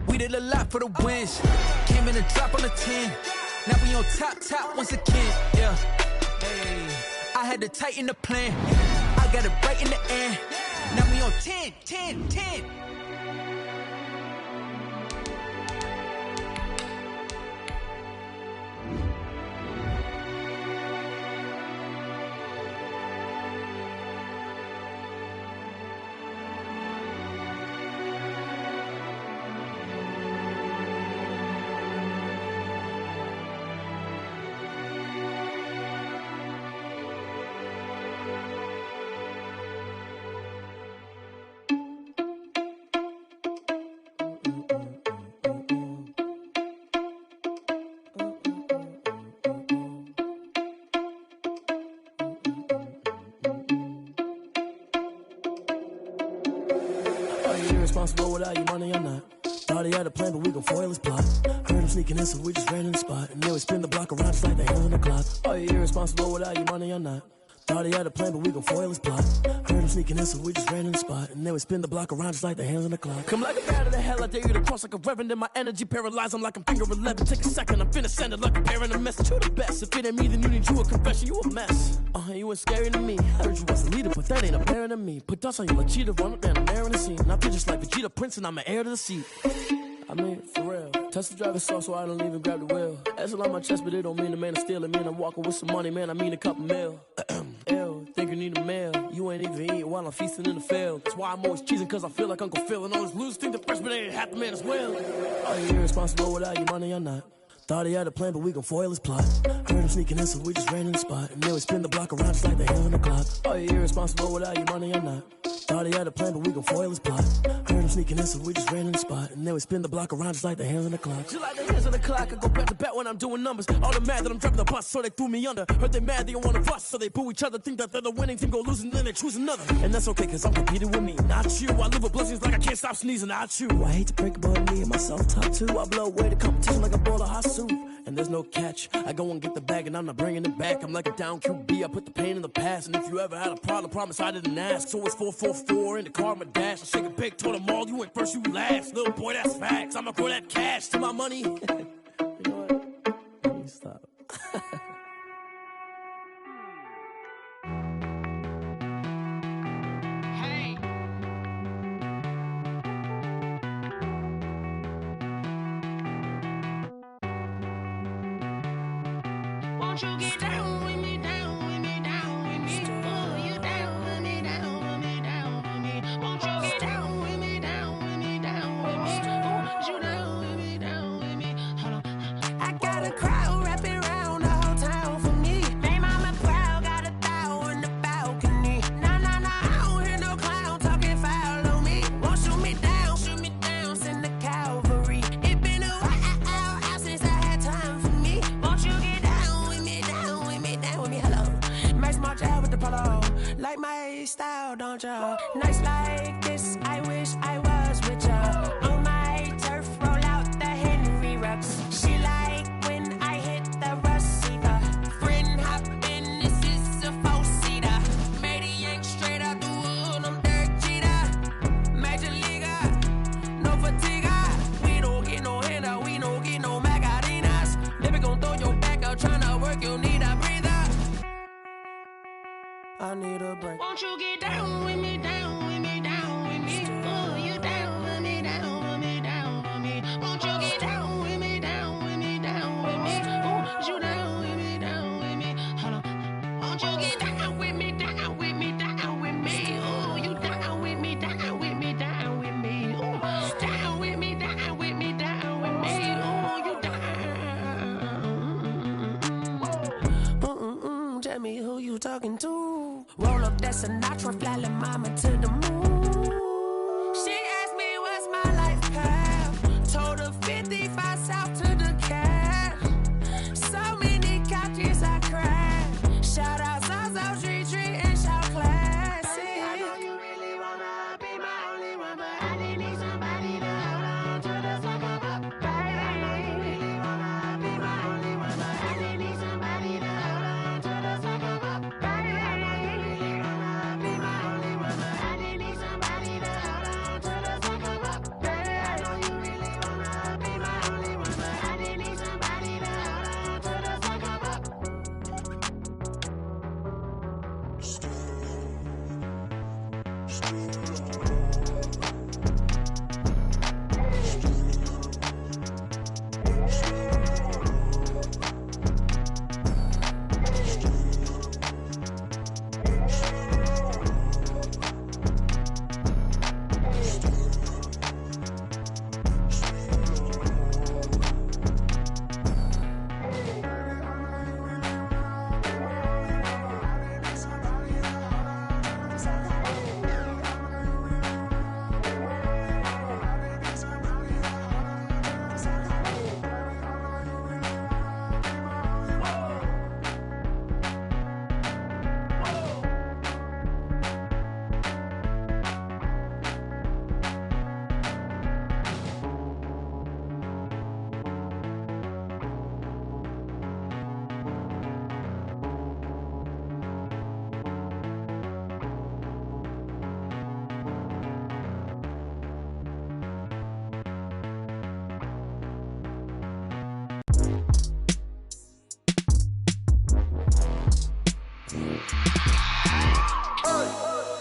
We did a lot for the wins. Came in a drop on the 10. Now we on top once again. Yeah. Hey, I had to tighten the plan. I got it right in the end. Now we on 10. Irresponsible without your money or not. Thought he had a plan, but we gon' foil his plot. Heard him sneaking in, so we just ran in the spot. And then we spin the block around just like the hands on the clock. Are you irresponsible without your money or not? Thought he had a plan, but we gon' foil his plot. Heard him sneaking in, so we just ran in the spot. And then we spin the block around just like the hands on the clock. Come like a bat of the hell, I dare you to cross like a reverend. And my energy paralyzed, I'm like I'm finger 11. Take a second, I'm finna send it like a parent a message. You the best, if it ain't me, then you need you a confession. You a mess, you ain't scary to me. Heard you was the leader, but that ain't apparent to me. Put dust on you like cheetah, run up down the air in the scene. And I feel just like Vegeta Prince, and I'm an heir to the seat. I mean, for real. Touch the driver's soft, so I don't even grab the wheel. That's on my chest, but it don't mean the man is stealing. Man, I'm walking with some money, man, I mean a couple mil. Ew, think you need a meal. You ain't even eating while I'm feasting in the field. That's why I'm always cheesing, cause I feel like Uncle Phil. And all those losers think the freshman ain't half the man as well. Are you irresponsible without your money or not? Thought he had a plan, but we gon' foil his plot. Heard him sneaking in, so we just ran in the spot. And then we spin the block around just like the hands on the clock. Are you irresponsible without your money or not? Thought he had a plan, but we gon' foil his plot. Heard him sneaking in, so we just ran in the spot. And then we spin the block around just like the hands on the clock. Just like the hands on the clock, I go back to back when I'm doing numbers. All the mad that I'm dropping the bus, so they threw me under. Heard they mad, they don't wanna bust, so they boo each other. Think that they're the winning team, go losing, then they choose another. And that's okay, cause I'm competing with me, not you. I live with blessings like I can't stop sneezing, not you. I hate to break it, but me and myself top two. I blow away the competition like a bowl of hot soup. And there's no catch. I go and get the bag and I'm not bringing it back. I'm like a down QB, I put the pain in the past. And if you ever had a problem, promise I didn't ask. So it's 444 in the car, my dash. I shake a big, told them all, you went first, you last. Little boy, that's facts. I'ma throw that cash to my money. You know what? Let me stop. Won't you get down with me, down with me, down with me? Oh, you down with me, down with me, down with me. Won't you get down with me, down with me, down with me? Oh, you down with me, down with me? Hold on. I got a crowd wrapping around the whole town for me. They mama proud, got a thou in the balcony. Nah, I don't hear no clown talking foul on me. Won't shoot me down, send the cavalry. It been a while since I had time for me. the polo. Like my style, don't ya? Nights like this, I wish I was with ya. On my turf, roll out the Henry rocks. She like when I hit the receiver. Friend hop in, this is a four-seater. Made a yank straight out the wood, I'm Derek Jeter. Major leaguer, no fatigue. We don't get no handout, we don't get no Macarinas. Never gon' throw your back out, tryna work, you need a breather. I need a break. Won't you get down with me, down with me, down with me? Oh, you down with me, down with me, down with me. Won't you get down with me, down with me, down with me? Oh, you down with me, down with me. Hold on. Won't you get down with me, down with me, down with me? Oh, you down with me, down with me, down with me. Oh, down with me, down with me, down with me. Oh, you down. Tell me who you talking to. Roll up that Sinatra, fly la mama to the moon. She asked me what's my life path. Told her 55 south to the cab. So many couches I cried. Shout out South Street and shout classy. I know you really wanna be my only one, but I didn't need somebody to hold on to the sucker up. Baby, I know you really wanna be my only one, but I didn't need somebody to hold on to the sucker up. Baby, I know you really wanna be my only one, but I didn't need somebody to hold on to the sucker up. Baby, I know you really wanna be my only one, but I didn't need somebody to hold on to the sucker up.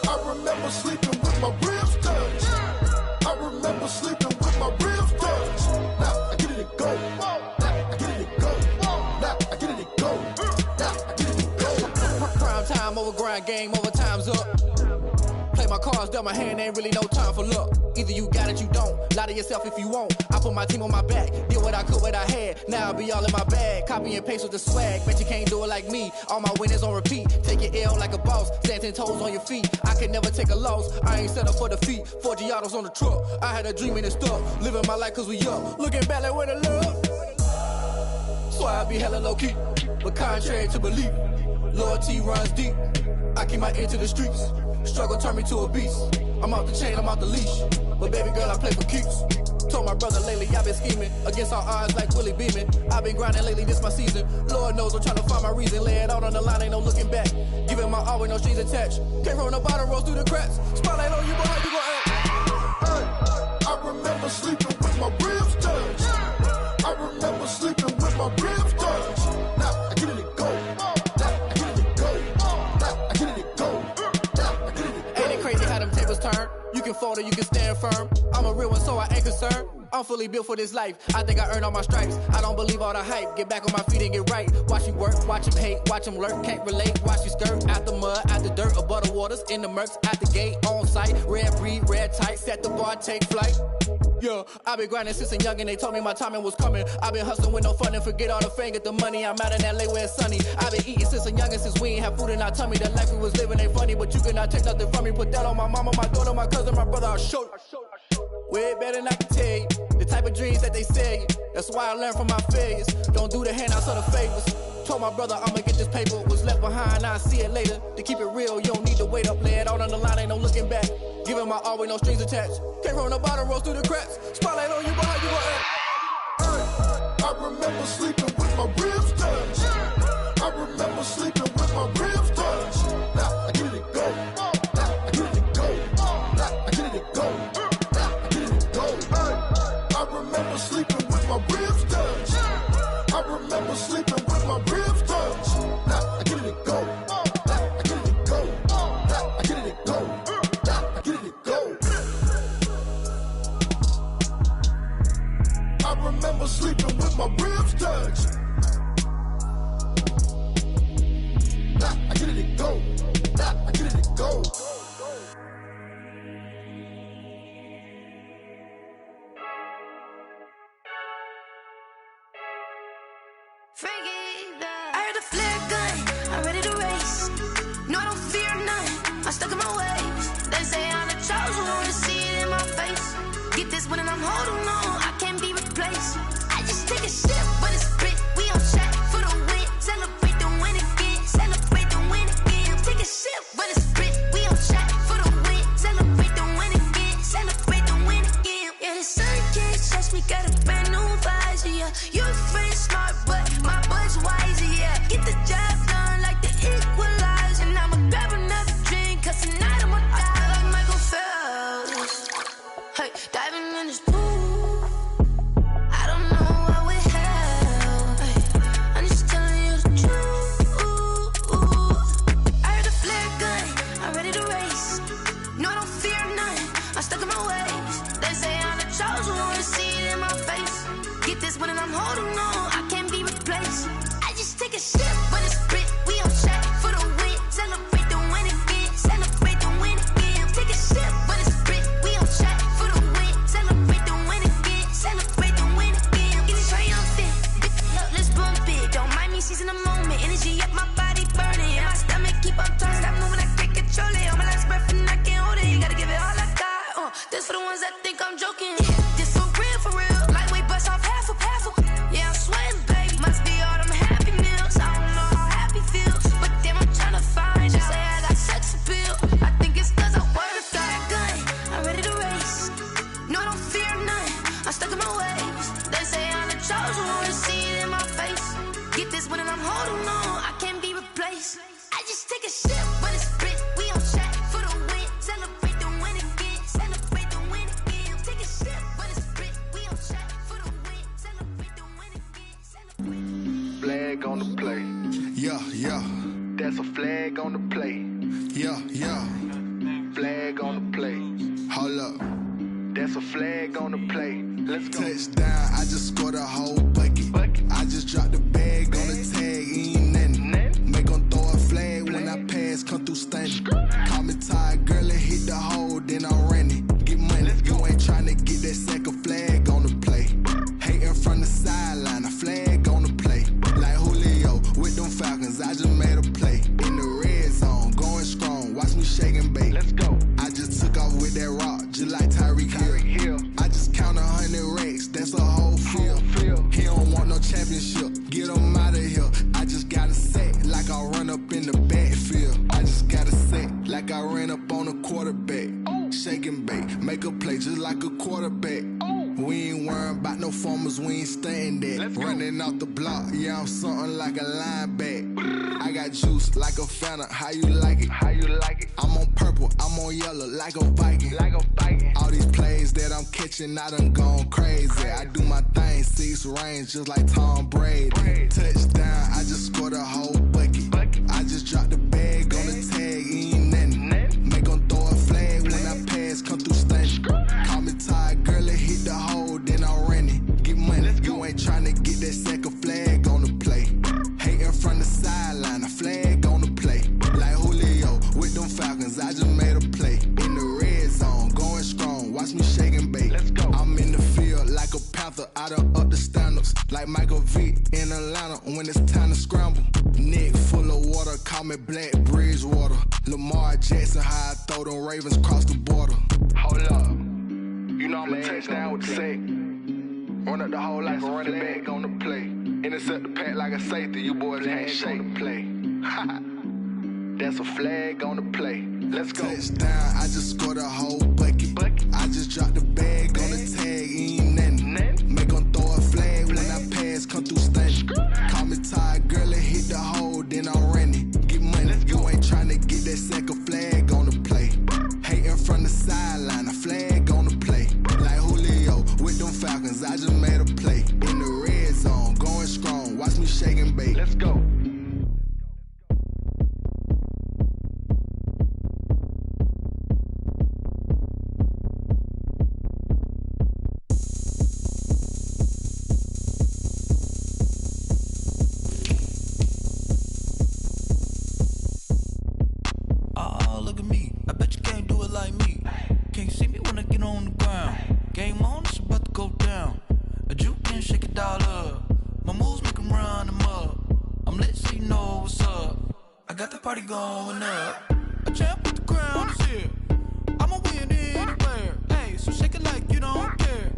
I remember sleeping with my ribs touched. I remember sleeping with my ribs touched. Now I get it and go. Now I get it and go. Now I get it and go. Now I get it and go. Prime time over grind game, over time's up. Play my cards, dealt my hand, ain't really no time for luck. Either you got it, you don't. Lie to yourself if you won't. I put my team on my back, did what I could, what I had. Now I'll be all in my bag, copy and paste with the swag. Bet you can't do it like me. All my winners on repeat. Take your L like a boss, stand 10 toes on your feet. I can never take a loss. I ain't set up for defeat. 4 Giottos on the truck. I had a dream and it's stuck. Living my life cause we up. Looking back like where the love. So I be hella low key, but contrary to belief, loyalty runs deep. I keep my ear to the streets. Struggle turned me to a beast. I'm out the chain, I'm out the leash. But baby girl, I play for keeps. Told my brother lately, I've been scheming against all odds like Willie Beeman. I've been grinding lately, this my season. Lord knows I'm trying to find my reason. Lay it out on the line, ain't no looking back. Giving my all with no strings attached. Can't roll no bottom, rolls through the cracks. Spotlight on you, boy, how you gon' act? I remember sleeping with my ribs touched. I remember sleeping with my ribs touched. Now I get it and go. Now I get it and go. Now I get it and go. Now I get it and go. Ain't it crazy how them tables turn? You can fold or you can stand firm. I'm a real one, so I ain't concerned. I'm fully built for this life. I think I earned all my stripes. I don't believe all the hype. Get back on my feet and get right. Watch you work, watch him hate, watch him lurk. Can't relate, watch you skirt. Out the mud, out the dirt, above the waters, in the murks, out the gate, on site. Red breed, red tight, set the bar, take flight. Yeah, I've been grinding since a young and they told me my timing was coming. I've been hustling with no fun and forget all the fame, get the money. I'm out in LA where it's sunny. I've been eating since a young and since we ain't have food in our tummy. The life we was living ain't funny, but you cannot take nothing from me. Put that on my mama, my daughter, my cousin, my brother, I'll show you. Way better than I can tell you. The type of dreams that they sell you. That's why I learned from my failures. Don't do the handouts or the favors. Told my brother I'ma get this paper, was left behind, I'll see it later. To keep it real, you don't need to wait up, lay it all on the line, ain't no looking back. Giving my all with no strings attached. Came from the bottom, rose through the cracks. Spotlight on you, boy, how you gon' act? I remember sleeping with my ribs touched. I remember sleeping with my ribs touched. Now I get it go. Now I get it go. Now I get it go. Now I get it go. I remember sleeping with my ribs touched. I remember sleeping with my ribs touched. Now I get it go. Now I get it go. Now I get it go. Now I get it go. I remember sleeping with my ribs touched. Nah, I get it go. Nah, I get it go. I heard the flare gun, I'm ready to race. No, I don't fear none, I'm stuck in my ways. They say I'm the chosen one, to see it in my face. Get this one and I'm holding on, I can't be replaced. I just take a sip, but it's spit. We on track for the win. Celebrate the win again, celebrate the win again. Take a sip, but it's spit. We on track for the win. Celebrate the win again, celebrate the win again. Yeah, the sun can't touch me, got a brand new visor, yeah. You friend smart, but my bud's wiser, yeah. Get the job done like the equalizer. And I'ma grab another drink, cause tonight I'ma die like Michael Phelps. Hey, diving in this pool, I don't know what we have. Hey, I'm just telling you the truth. I heard the flare gun, I'm ready to race. No, I don't fear none, I'm stuck in my ways. They say I'm the chosen one, to see it in my face. Get this one and I'm holding on, I can't be replaced. I just take a sip, but it's spit. We on track for the win. Celebrate the win again, celebrate the win again. Take a sip, but it's spit. We on track for the win. Celebrate the win again, celebrate the win again. Get it triumphant, look, let's bump it. Don't mind me seizing the moment. Energy up, my body burning. My stomach keep on turning. Stop moving, I can't control it. On my last breath and I can't hold it. You gotta give it all I got. This for the ones that think I'm joking. This for real. Lightweight bust off half a. Yeah, I'm sweating, baby. Must be all them happy meals. I don't know how happy feels, but damn, I'm tryna find you. Say I got sex appeal. I think it's cause I work that gun. I'm ready to race. No, I don't fear none. I'm stuck in my ways. They say I'm the chosen one, to see it in my face. Get this one and I'm holding on, I can't be replaced. I just take a sip, but it's spit. We on track for the win. Celebrate the win again. Celebrate the win again. Take a sip, but it's spit. We on track for the win. Celebrate the win again. Flag on the play. Yeah, yeah. That's a flag on the play. Yeah, yeah. Flag on the play. Hold up. That's a flag on the play. Let's go. Touchdown, I just scored a whole bucket. I just dropped the bag on the tag, ain't nothing. Make them throw a flag when I pass, come through stunning. Call me tired, girl, and hit the hole, then I'm running. Get money, you ain't tryna get that second flag on the play. Hating from the sideline, a flag on the play. Like Julio with them Falcons, I just made a play. In the red zone, going strong, watch me shake and bake. Let's go. I just took off with that rock, just like Tyreek Hill. I just count 100 racks, that's a whole field. He don't want no championship, get him out of here. I just gotta say, like I run up in the backfield. I just gotta say, like I ran up on a quarterback. Shake and bake, make a play just like a quarterback. We ain't worrying about no formers, we ain't staying there. Running off the block, yeah, I'm something like a linebacker. I got juice like a Fanta, how you like it? How you like it? I'm on purple, I'm on yellow, like a Viking. Like a Viking. All these plays that I'm catching, I done gone crazy. I do my thing, 6 range, just like Tom Brady. Touchdown, I just scored a whole bucket. I just dropped the bag on the tag, ain't nothing. Make them throw a flag when I pass, come through stunning. Call me tired, girl, and hit the hole, then I'm running. Get money, you ain't tryna get that second flag on the play. Hating from the sideline, a flag on the play. Like Julio with them Falcons, I just made a play. In the red zone, going strong, watch me shake and bake. Let's go. I'm in the field like a Panther, I done up the standards. Like Michael Vick in Atlanta when it's time to scramble. Neck full of water, call me Black Bridgewater. Lamar Jackson, how I throw them Ravens cross the border. Hold up, you know I'm a touchdown with the sack. Run up the whole like a running back on the play. In Intercept the pack like a safety, you boys can't shake the play. That's a flag on the play. Let's go. Touchdown, I just scored a whole bucket. I just dropped the bag on the tag, ain't nothing. Make them throw a flag when I pass, come through stunning. Call me tired, girl, and hit the hole, then I'm running. Get money, you ain't tryna get that second flag on the play. Hating from the sideline, a flag on the play. Like Julio with them Falcons, I just made a play. In the red zone, going strong, watch me shake and bake. Let's go. Going up, a champ with the crown is here. I'ma win anywhere. Hey, so shake it like you don't care.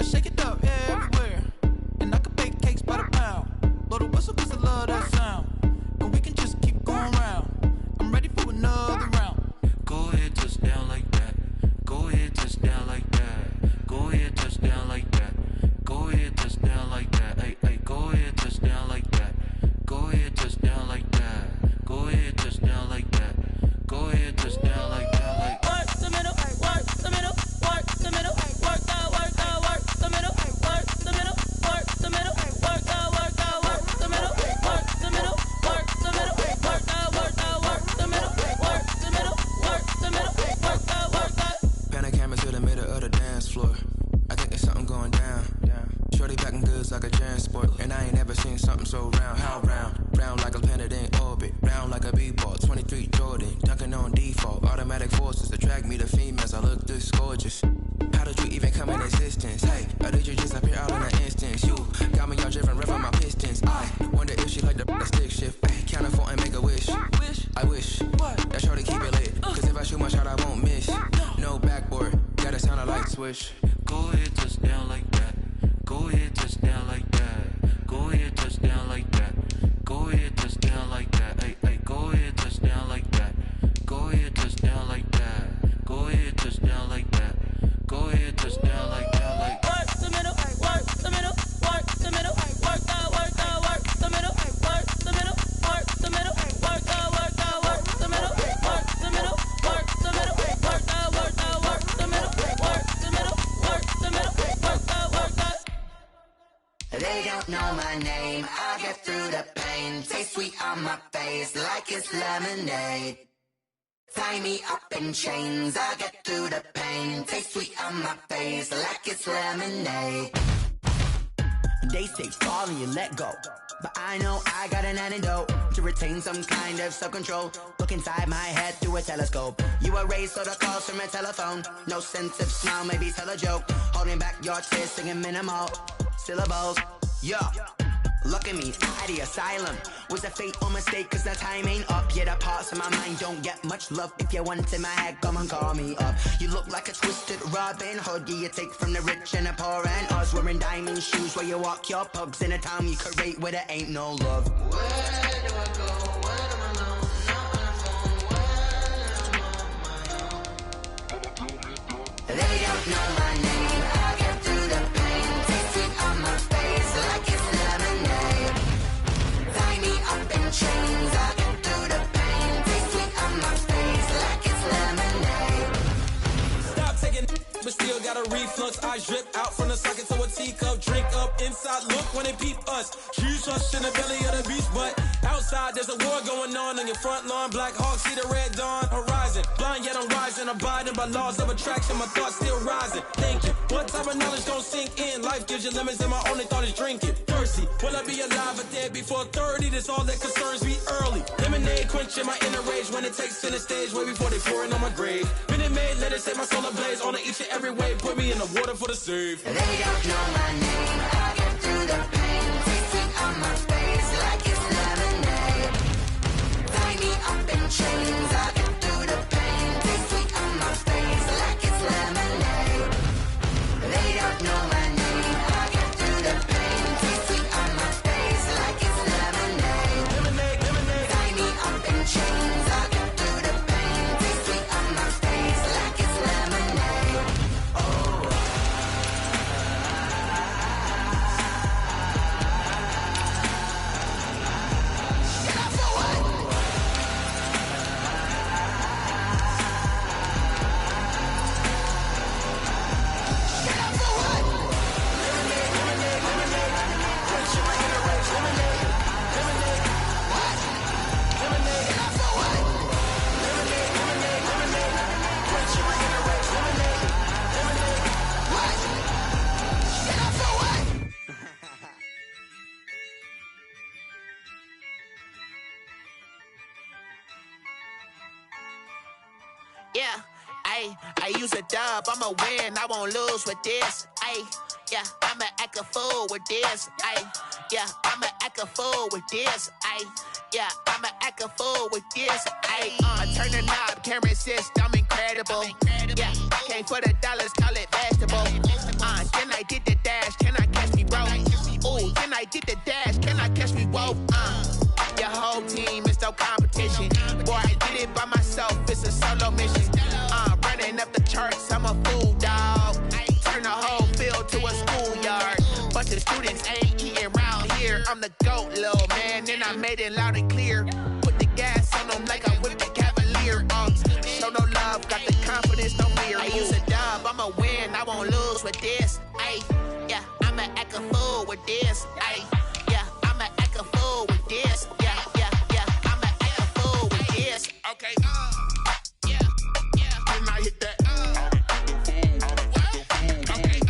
I shake it up everywhere. And I can bake cakes by the pound. Blow the whistle cause I love that sound. And we can just keep going round. I'm ready for another round. Go ahead, touch down like that. Go ahead, touch down like that. Go ahead, touch down like that. Go ahead, touch down like that. Hey, hey, go ahead, touch down like that. Go ahead, touch down like that. Go ahead, touch down like that. Go ahead, touch down like that. Like work the middle, work the middle, work the middle, work out, work out, work the middle, work the middle, work the middle, work out, work out, work the middle, work the middle, work the middle, work out, work out, work the middle, work the middle, work the middle, work out, work out. Pan a camera to the middle of the dance floor. I think there's something going down. Shorty packing goods like a transport, and I ain't never seen something so round. How round? Round like a planet in orbit, round like a b-ball. 23 Jordan, dunking on default. Automatic forces attract me to females. I look this gorgeous. How did you even come in existence? Hey, or did you just appear out in an instance? You got me all driven, revving my pistons. I wonder if she like the stick shift. Ay, count a 4 and make a wish. I wish that shorty keep it lit. Cause if I shoot my shot, I won't miss. No backboard, gotta sound a light switch. Go ahead, touch down like that. Go ahead, touch down like that. Go ahead, touch down like that. Go ahead, touch down like that. Hey, hey, go ahead, touch down like that. Go ahead, touch down like that. Go ahead, touch down like that. Go ahead, touch down like that. Like work the middle, work the middle, work the middle, work out, work out, work the middle, work the middle, work the middle, work out, work out, work the middle, work the middle, work the middle, work out, work out, work the middle, work the middle, work the middle, work out, work out. They don't know my name, I get through the pain. Taste sweet on my face like it's lemonade. Tie me up in chains, I get through the pain. Taste sweet on my face like it's lemonade. They say fall and you let go, but I know I got an antidote to retain some kind of self-control. Look inside my head through a telescope. You erase all the calls from a telephone. No sense of smile, maybe tell a joke. Holding back your tears, singing minimal syllables. Yeah, look at me, at the asylum. Was a fate or mistake, cause the time ain't up. Yeah, the parts of my mind don't get much love. If you want in my head, come and call me up. You look like a twisted Robin Hood. Yeah, you take from the rich and the poor and us. Wearing diamond shoes where you walk your pugs in a town you create where there ain't no love. Where do I go? Where am I alone? Not on the phone. Where am I on my own? They don't know my name. I get through the pain. Taste it on my face like it's lemonade. Tie me up in chains. I get through the pain. Taste it on my face like it's lemonade. Stop taking, but still got a reflux. Eyes drip out from the socket to a teacup. Drink up inside, look when they peep us. Huge rush in the belly of the beast, but outside there's a war going on your front lawn. Black Hawk see the red dawn horizon. Blind yet I'm rising, abiding by laws of attraction. My thoughts still rising. Thank you. What type of knowledge gon' sink in? Life gives you lemons and my only thought is drinking. Thirsty, will I be alive or dead before 30? That's all that concerns me early. Lemonade quenching my inner rage when it takes center stage way before they pour it on my grave. Minute Maid, let it set my soul ablaze on each and every way. Put me in the water for the save. They don't know my name. I get through the pain. Taste it on my face like it's lemonade. Tie me up in chains. I get through the pain. Taste it on my face like it's lemonade. They don't know my name. I get through the pain. Taste it on my face Yeah, ayy, I use a dub, I'ma win, I won't lose with this, ayy. Yeah, I'ma act a fool with this, ayy. Yeah, I'ma act a fool with this, ayy. Yeah, I'ma act a fool with this, ayy. Turn the knob, camera assist, I'm incredible. Yeah, came for the dollars, call it vegetable. Then I did the dash, can I catch me, bro? Ooh, then I did the dash, can I catch me, whoa? Your whole team is no competition. Boy, I did it by myself, it's a solo mission. Running up the charts, I'm a fool, dog. Turn the whole field to a schoolyard. Bunch of students ain't eating round here. I'm the GOAT, little man, and I made it loud and clear. Put the gas on them like I whipped the Cavalier. Show no love, got the confidence, no fear. I use a dub, I'ma win, I won't lose with this. Ayy, yeah, I'ma act a fool with this. Ayy, yeah, I'ma act a fool with this. Yeah, yeah, yeah, I'ma act a fool with this. Okay, yeah, yeah, then I hit that. Okay,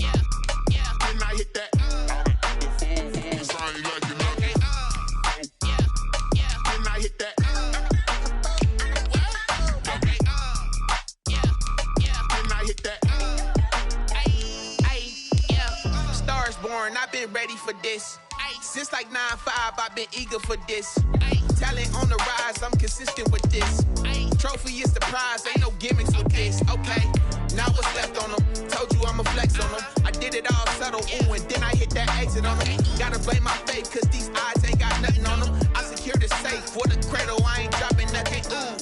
yeah, yeah, then I hit that. Sorry, like you know. Okay, yeah, yeah, then I hit that. Okay, yeah, yeah, then I hit that. Yeah, stars born, I've been ready for this. Since like 9-5, I've been eager for this. Talent on the rise, I'm consistent with this. Trophy is the prize, ain't no gimmicks with this. Okay, now what's left on them? Told you I'ma flex on them. I did it all subtle, ooh, and then I hit that exit on them. Gotta blame my faith, cause these odds ain't got nothing on them. I secure the safe for the cradle, I ain't dropping nothing, ooh.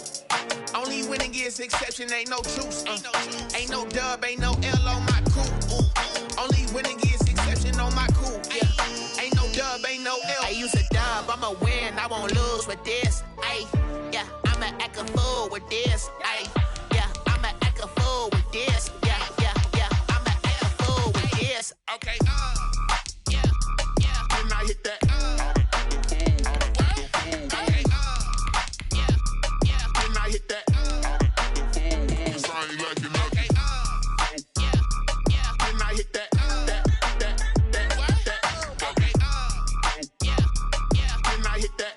Only winning is exception, ain't no truce. Ain't no dub, ain't no L on my crew. Only winning is exception on my crew. Yeah, ain't no dub, ain't no L. I use a dub, I'ma win, I won't lose with this. Ayy, yeah, I'ma act a fool with this. Ayy, yeah, I'ma act a fool with this. Yeah, yeah, yeah, I'ma act a fool with this. Okay, yeah, yeah, then I hit that. Okay, yeah, yeah, then I hit that. Sorry, like you know. Okay, yeah, yeah, then I hit that. Okay, yeah, yeah, then I hit that.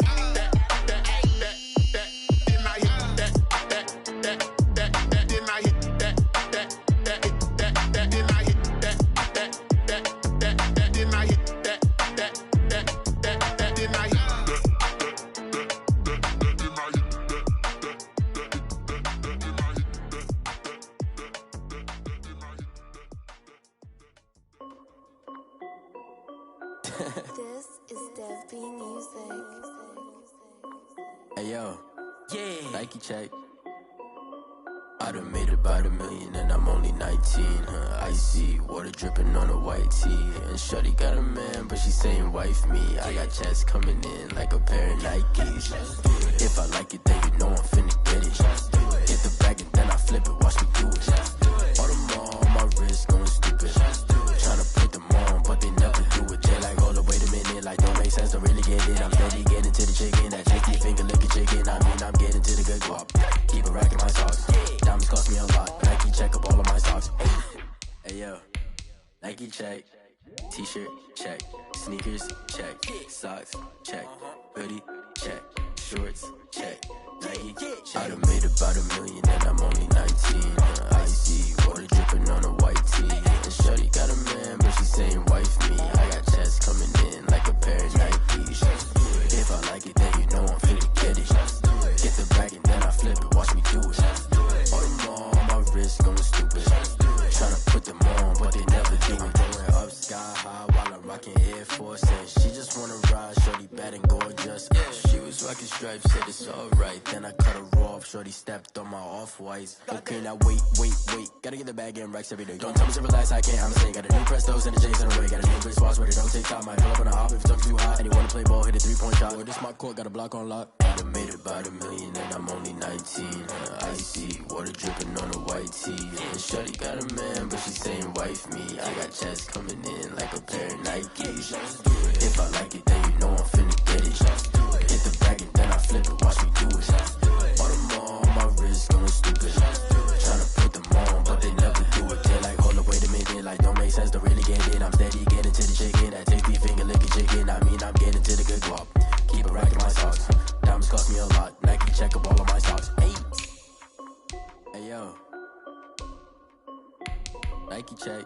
This is Dev B Music. Hey yo, yeah. Nike check. I done made about $1 million and I'm only 19. Icy water dripping on a white tee. And shorty got a man, but she saying wife me. I got chats coming in like a pair of Nikes. If I like it, then you know I'm finna get it. Get the bag and then I flip it, watch me do it. All them on my wrist going stupid. Tryna put them on, but they never do it. They like, hold up, wait a minute, like don't make sense, don't really get it. I'm steady getting to the chicken, that tasty finger licking chicken. I mean, I'm getting to the good guap. Keep it racking my socks. Diamonds cost me a lot. Nike check up all of my socks. Hey yo, Nike check. T-shirt check. Sneakers check. Socks check. Hoodie check. Shorts check. Nike check. I done made about $1 million and I'm only 19. Icy water dripping on a white tee. And shorty got a man, but she saying wife me. I got chats coming in like a pair of Nikes. If I like it, then you know I'm finna get it. Get the bag and then I flip it, watch me do it. All them on my wrist going stupid. Tryna put them on, but they never do it. Going up sky high while I'm rocking Air Force. And she just wanna ride, shorty bad and gorgeous. She was rocking stripes, said it's alright. Then I cut her off, shorty stepped on my off-whites. Okay, now wait. Gotta get the bag and racks every day. Don't tell me to relax, I can't, I'm saying. Got a new Prestos and a J's in the way. Got a new big spots where they don't take time. Might pull up on a hop if it's too hot. And you wanna play ball, hit a 3-point shot. Well, this my court, got a block on lock. I done made about $1 million and I'm only 19. Icy water dripping on a white tee. And shorty got a man, but she saying wife me. I got chats coming in like a pair of Nikes. If I like it, then you know I'm finna get it. Hit the bag and then I flip it, watch me do it. All them on my wrist going stupid. Tryna put them on, but they never do it. They're like, hold up, wait a minute, like don't make sense, don't really get it. I'm steady getting to the chicken, that tasty finger licking chicken. I mean, I'm getting to the good guap. Keep it racking my socks. Diamonds cost me a lot. Nike check up all of my socks. Hey. yo. Nike check.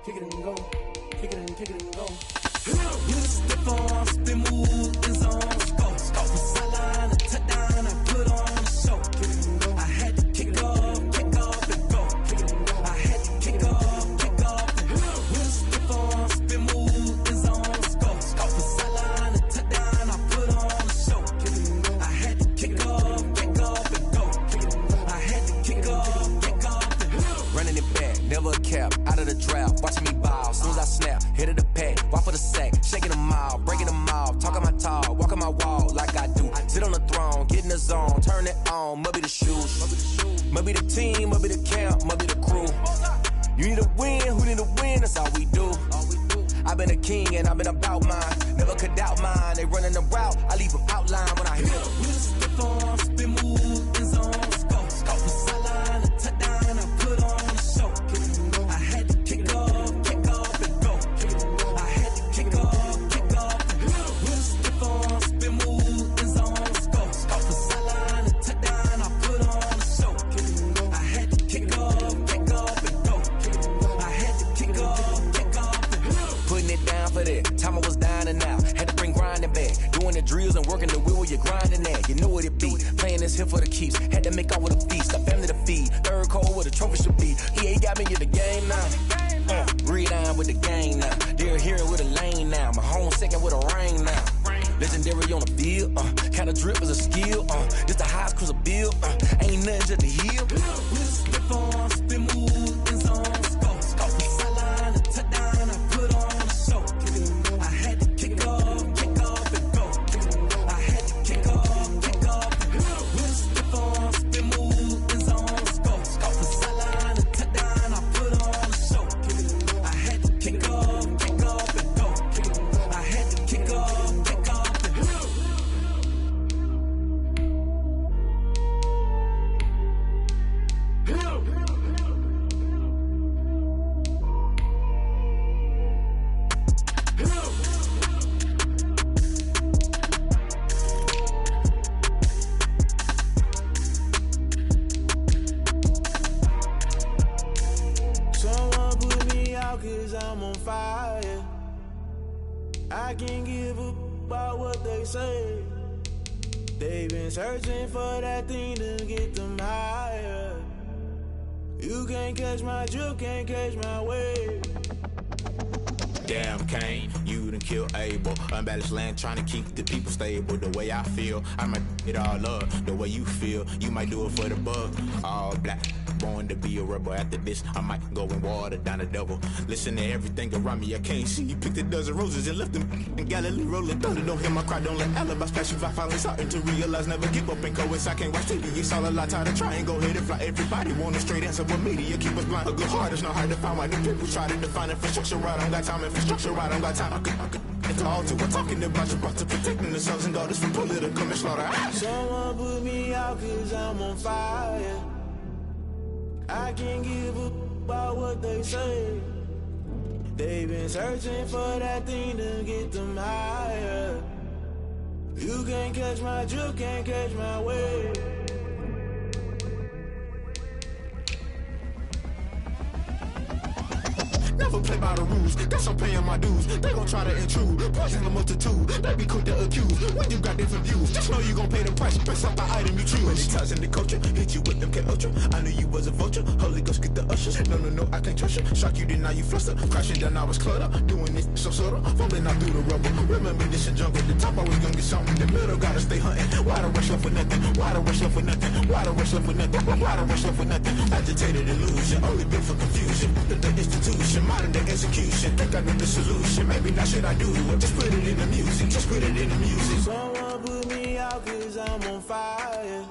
Kick it and go. Kick it and go. You step on, spin, move, is on, go. From sideline to touchdown, I put on a show. I had to kick off and go. I had to kick off and go. You step on, spin, move, is on, go. From sideline to touchdown, I put on a show. I had to kick off and go. I had to kick off and go. Running it back, never a cap, out of the drought, watching me ball, soon as I snap, hit of the pack, walk for the sack, shaking them out, breaking them off, talking my talk, walking my wall like I do, sit on the throne, get in the zone, turn it on, must be the shoes, must be the team, must be the camp, must be the crew, you need a win, who need a win, that's all we do, I've been a king and I've been about mine, never could doubt mine, they running the route, I leave them outline when I hit them. We step on, spin, move, is on, go. From sideline to touchdown, I put on a show. I had to kick off and go. I had to kick off and go. We step on, spin, move, is on, go. From sideline to touchdown, I put on a show. I had to kick off and go. I had to kick off and go. Putting it down for that, time I was down and out, had to bring grinding back, doing the drills and working the wheel where you're grinding at, you know what it be, playing this here for the keeps, had to make out with a feast, a family to feed, third cold where the trophy should be, EA got me in the game now, breathe on with the game now, they're here with a lane now, my home second with a rain now, legendary on the field, kinda drip is a skill, this the highest cruiser bill, ain't nothing just the hill. We slip on, spin, move, is on, go. From sideline to touchdown, I put on a show. I had to kick off and go. I had to kick off and go. We slip on, spin, move, is on, go. From sideline to touchdown, I put on a show. I had to kick off and go. I had to kick off and go. Someone put me out 'cause I'm on fire. I can't give up about what they say. They've been searching for that thing to get them higher. You can't catch my drift, can't catch my wave. Damn, Kane, you done killed Abel. Unbalanced land, trying to keep the people stable. The way I feel, I might it all up. The way you feel, you might do it for the buck. All black, born to be a rebel. After this, I might go and water down the devil. Listen to everything around me, I can't see. You picked a dozen roses and left them in Galilee rolling thunder. Don't hear my cry, don't let alibis pass you by. Finally starting to realize, never give up and coincide. Can't watch TV, it's all a lot. Tired of trying, go ahead and fly. Everybody want a straight answer, but media keep us blind. A good heart is not hard to find. Why the people try to define infrastructure right? I don't got time, infrastructure right, I don't got time. I could it's all to. We're talking about you, brought to protecting the sons and daughters from political manslaughter. Someone put me out 'cause I'm on fire. I can't give up about what they say. They've been searching for that thing to get them higher. You can't catch my drift, can't catch my wave. Never play by the rules, that's I'm paying my dues. They gon' try to intrude, poison the multitude. They be quick to accuse when you got different views. Just know you gon' pay the price, based off the item you choose. Many times in the culture, hit you with them K-Ultra. I knew you was a vulture, Holy Ghost get the ushers. No, I can't trust you. Shock you, then now you fluster. Crashing down, I was cluttered. Doing this so subtle, falling out through the rubble. Remember this in jungle, the top I was gonna get something. The middle gotta stay hunting. Why the rush left for nothing? Why the rush left for nothing? Why the rush left for nothing? Why the rush left for nothing? Agitated illusion, only built for confusion. The institution, modern day execution. Think I know the solution. Maybe not should I do it? Just put it in the music. Just put it in the music. Someone put me out 'cause I'm on fire.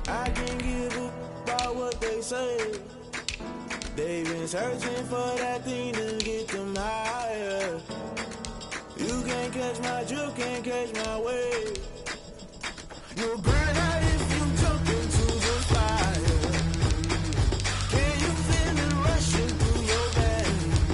I can't give up about what they say. They've been searching for that thing to get them higher. You can't catch my drift, can't catch my wave. You'll burn out if you jump into the fire. Can you feel it rushing through your veins?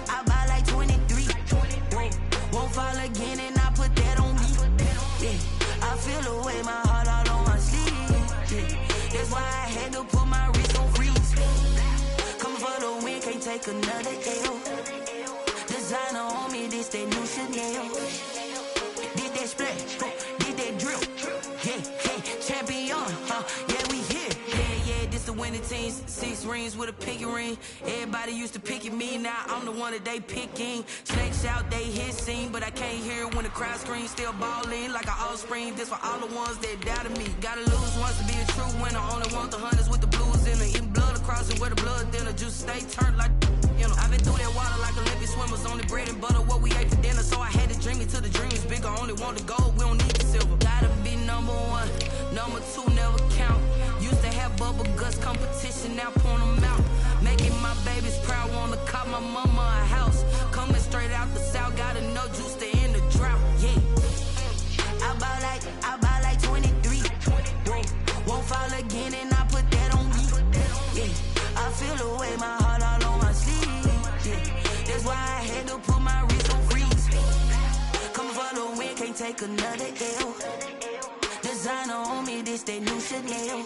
I buy like 23. Won't fall again and I put that on me. Yeah, I feel away my heart all on my sleeve. Yeah, that's why I had to put my wrist on freeze. Coming for the win, can't take another L. Designer on me, this that new Chanel. Did that splash, did that drill. Yeah, champion, yeah, we here. Yeah, this the winning teams. 6 rings with a pinky ring. Everybody used to pick at me, now I'm the one that they picking. Snakes out, they hit scene, but I can't hear it when the crowd screams. Still ballin' like an offspring. This for all the ones that doubted me. Gotta lose once to be a true winner. Only want the hunters with the blues in it. Eating blood across it where the blood dinner. Juice stay turned like, you know. I've been through that water like Olympic swimmers. Only bread and butter, what we ate for dinner. So I had to dream it till the dream was bigger. Only want the gold, we don't need the silver. Gotta be number 1, number 2 never count. Used to have bubble guts competition, now point them out. Making my babies proud, wanna cop my mama a house. Coming straight out the south, gotta know juice to end the drought. Yeah, I buy like 23. Won't fall again and I put that on me. Yeah, I feel away my heart all on my sleeve. Yeah, that's why I had to put my wrist on freeze. Coming for the win, can't take another L. Designer on me, this that new Chanel.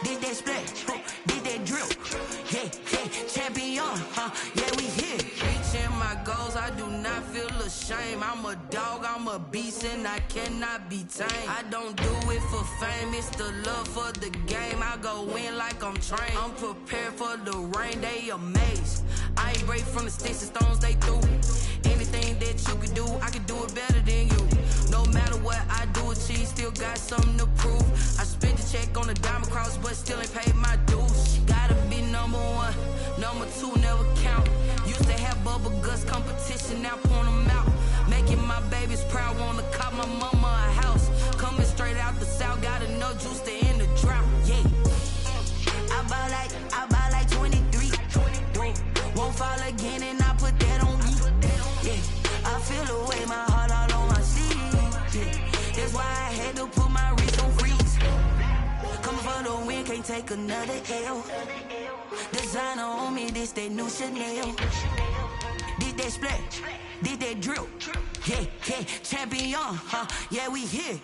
Did that splash, did that drill. Yeah, champion, yeah, we here. Reaching my goals, I do not feel ashamed. I'm a dog, I'm a beast, and I cannot be tamed. I don't do it for fame, it's the love for the game. I go in like I'm trained. I'm prepared for the rain, they amazed. I ain't break from the sticks and stones they threw. Anything that you could do, I can do it better than you. No matter what I do, achieve, still got something to prove. I spent the check on the diamond cross, but still ain't paid my dues. Gotta be number 1, number 2 never count. Used to have bubble guts competition, now point them out. Making my babies proud, wanna cop my mama a house. Coming straight out the south, gotta know juice to end the drought. Yeah, I buy like 23. Won't fall again and I put that on me. Yeah, I feel away my heart all on my sleeve. Yeah, that's why I had to put my wrist on freeze. Coming for the win, can't take another L. Designer on me, this that new Chanel. Did that splash, did that drill. Yeah, champion, yeah, we here.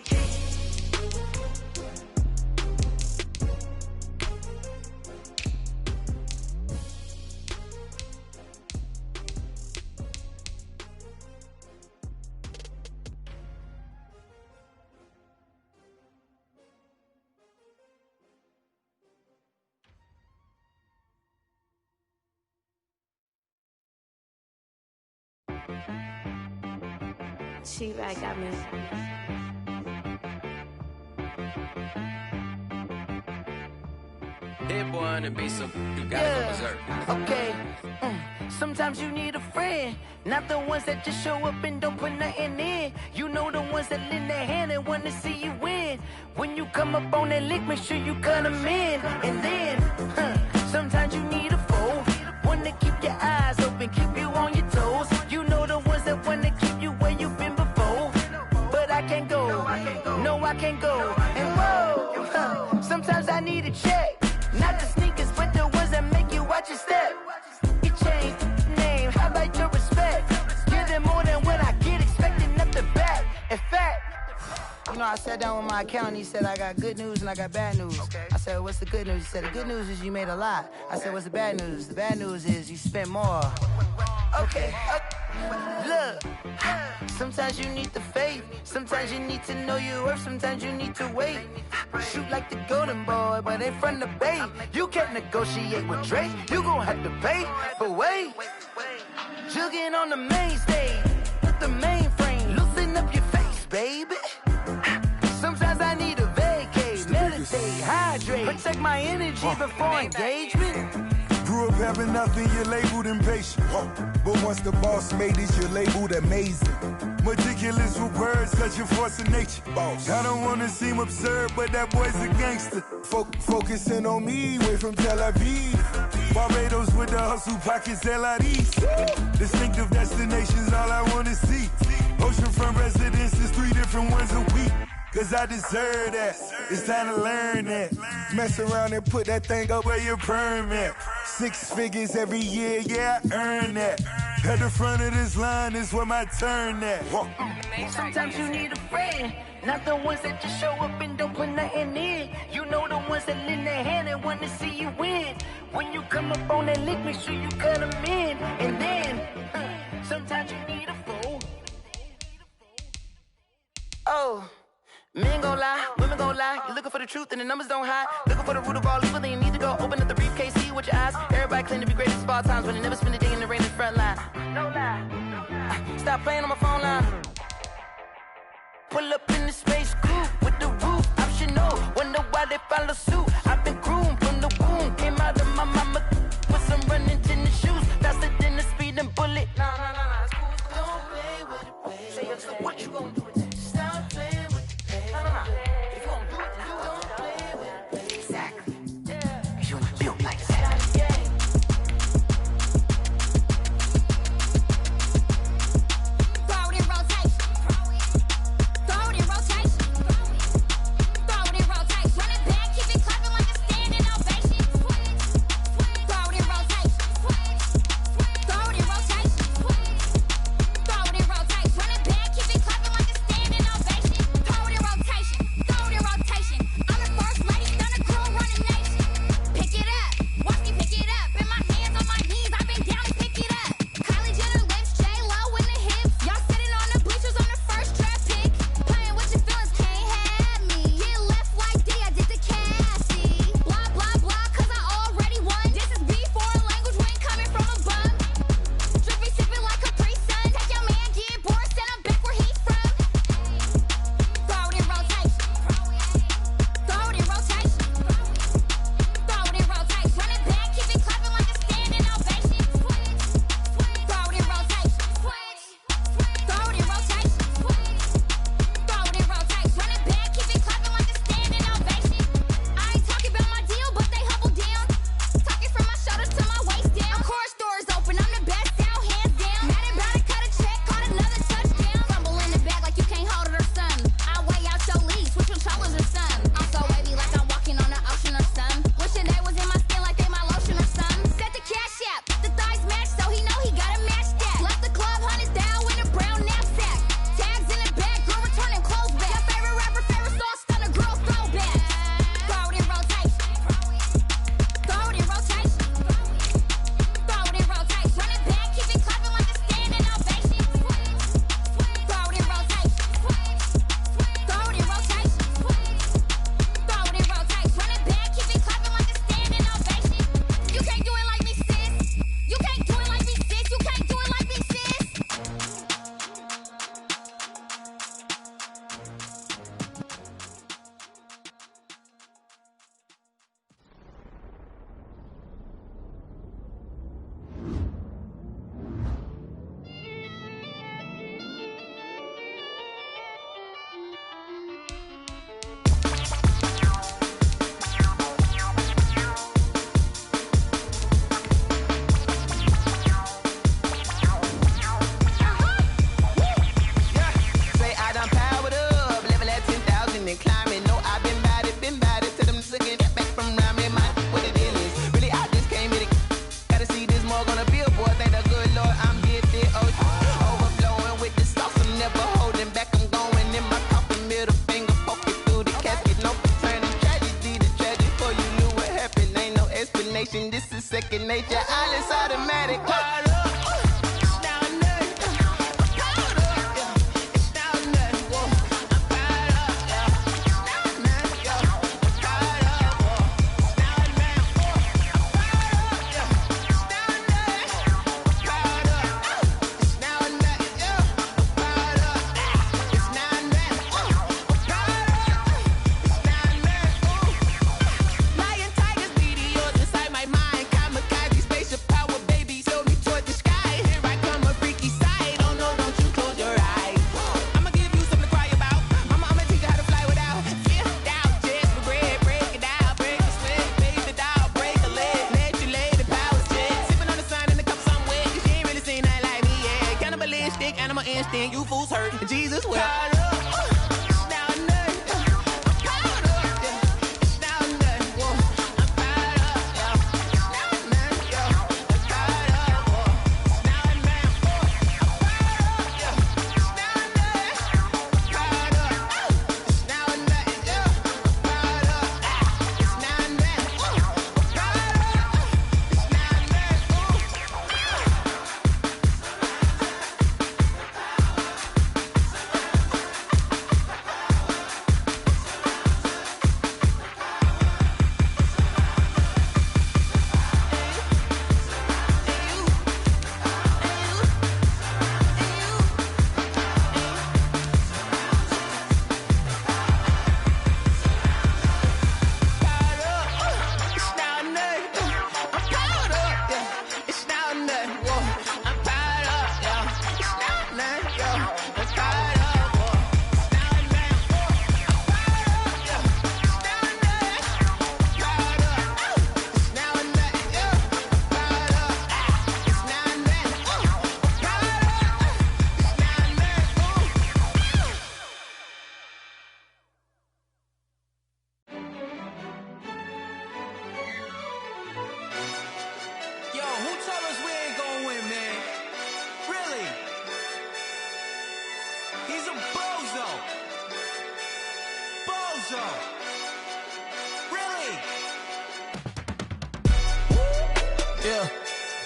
She-Rag got me. Hit boy on the beat, so you gotta go berserk. Okay. Sometimes you need a friend, not the ones that just show up and don't put nothing in. You know the ones that lend their hand and wanna see you win. When you come up on that lick, make sure you cut them in. And then, sometimes you need a foe, one to keep your eyes open, keep you on your toes. You know the ones that wanna keep you where you've been before. But I can't go, no I can't go. And whoa, sometimes I need a check. Not the sneakers, but the ones that make you watch your step. You changed the name, highlight your respect. Give them more than what I get, expecting up the back. In fact, you know, I sat down with my accountant, he said I got good news and I got bad news. Okay. I said, what's the good news? He said, the good news is you made a lot. I said, what's the bad news? The bad news is you spent more. Okay. Look, sometimes you need the faith, sometimes you need to know your worth, sometimes you need to wait. Shoot like the golden boy, but ain't from the bay. You can't negotiate with Drake, you gon' have to pay. But wait, jugging on the main stage, with the mainframe, loosen up your face, baby. Sometimes I need a vacate, meditate, hydrate, protect my energy before engagement. Grew up having nothing, you're labeled impatient. But once the boss made it, you're labeled amazing. Meticulous with words, such a force of nature. I don't wanna seem absurd, but that boy's a gangster. Focusing on me, way from Tel Aviv. Barbados with the hustle pockets, LIDs. Distinctive destinations, all I wanna see. Oceanfront residences, 3 different ones a week. cause I deserve that. It's time to learn that. Mess around and put that thing up where your permit. 6 figures every year, yeah, I earn that. At the front of this line is where my turn at. Sometimes you need a friend, not the ones that just show up and don't put nothing in. You know the ones that lend their hand and want to see you win. When you come up on that lick, make sure you cut them in. And then, sometimes you need a fool. Oh, men gon' lie, women gon' lie. You're looking for the truth and the numbers don't hide. Looking for the root of all evil, then you need to go open up the briefcase, see with your eyes. Everybody claim to be greatest of all times, but they never spend a day in the rain in the front line. No lie. Stop playing on my phone line. Pull up in the space coupe with the roof optional. Wonder why they follow suit. I've been groomed from the womb. Came out of my mama with some running tennis shoes. Faster than the speeding bullet. Nah, it's cool. Don't play with it, baby. Say so what you gon' do with it? Stop playing with it, baby. Nah. If you gon' do it, then don't play with it, baby. Exactly. Yeah. Cause you don't feel like that. This is second nature, all is automatic. Animal instinct, you fools hurt. Jesus will. Now He's a bozo. Bozo. Really? Yeah.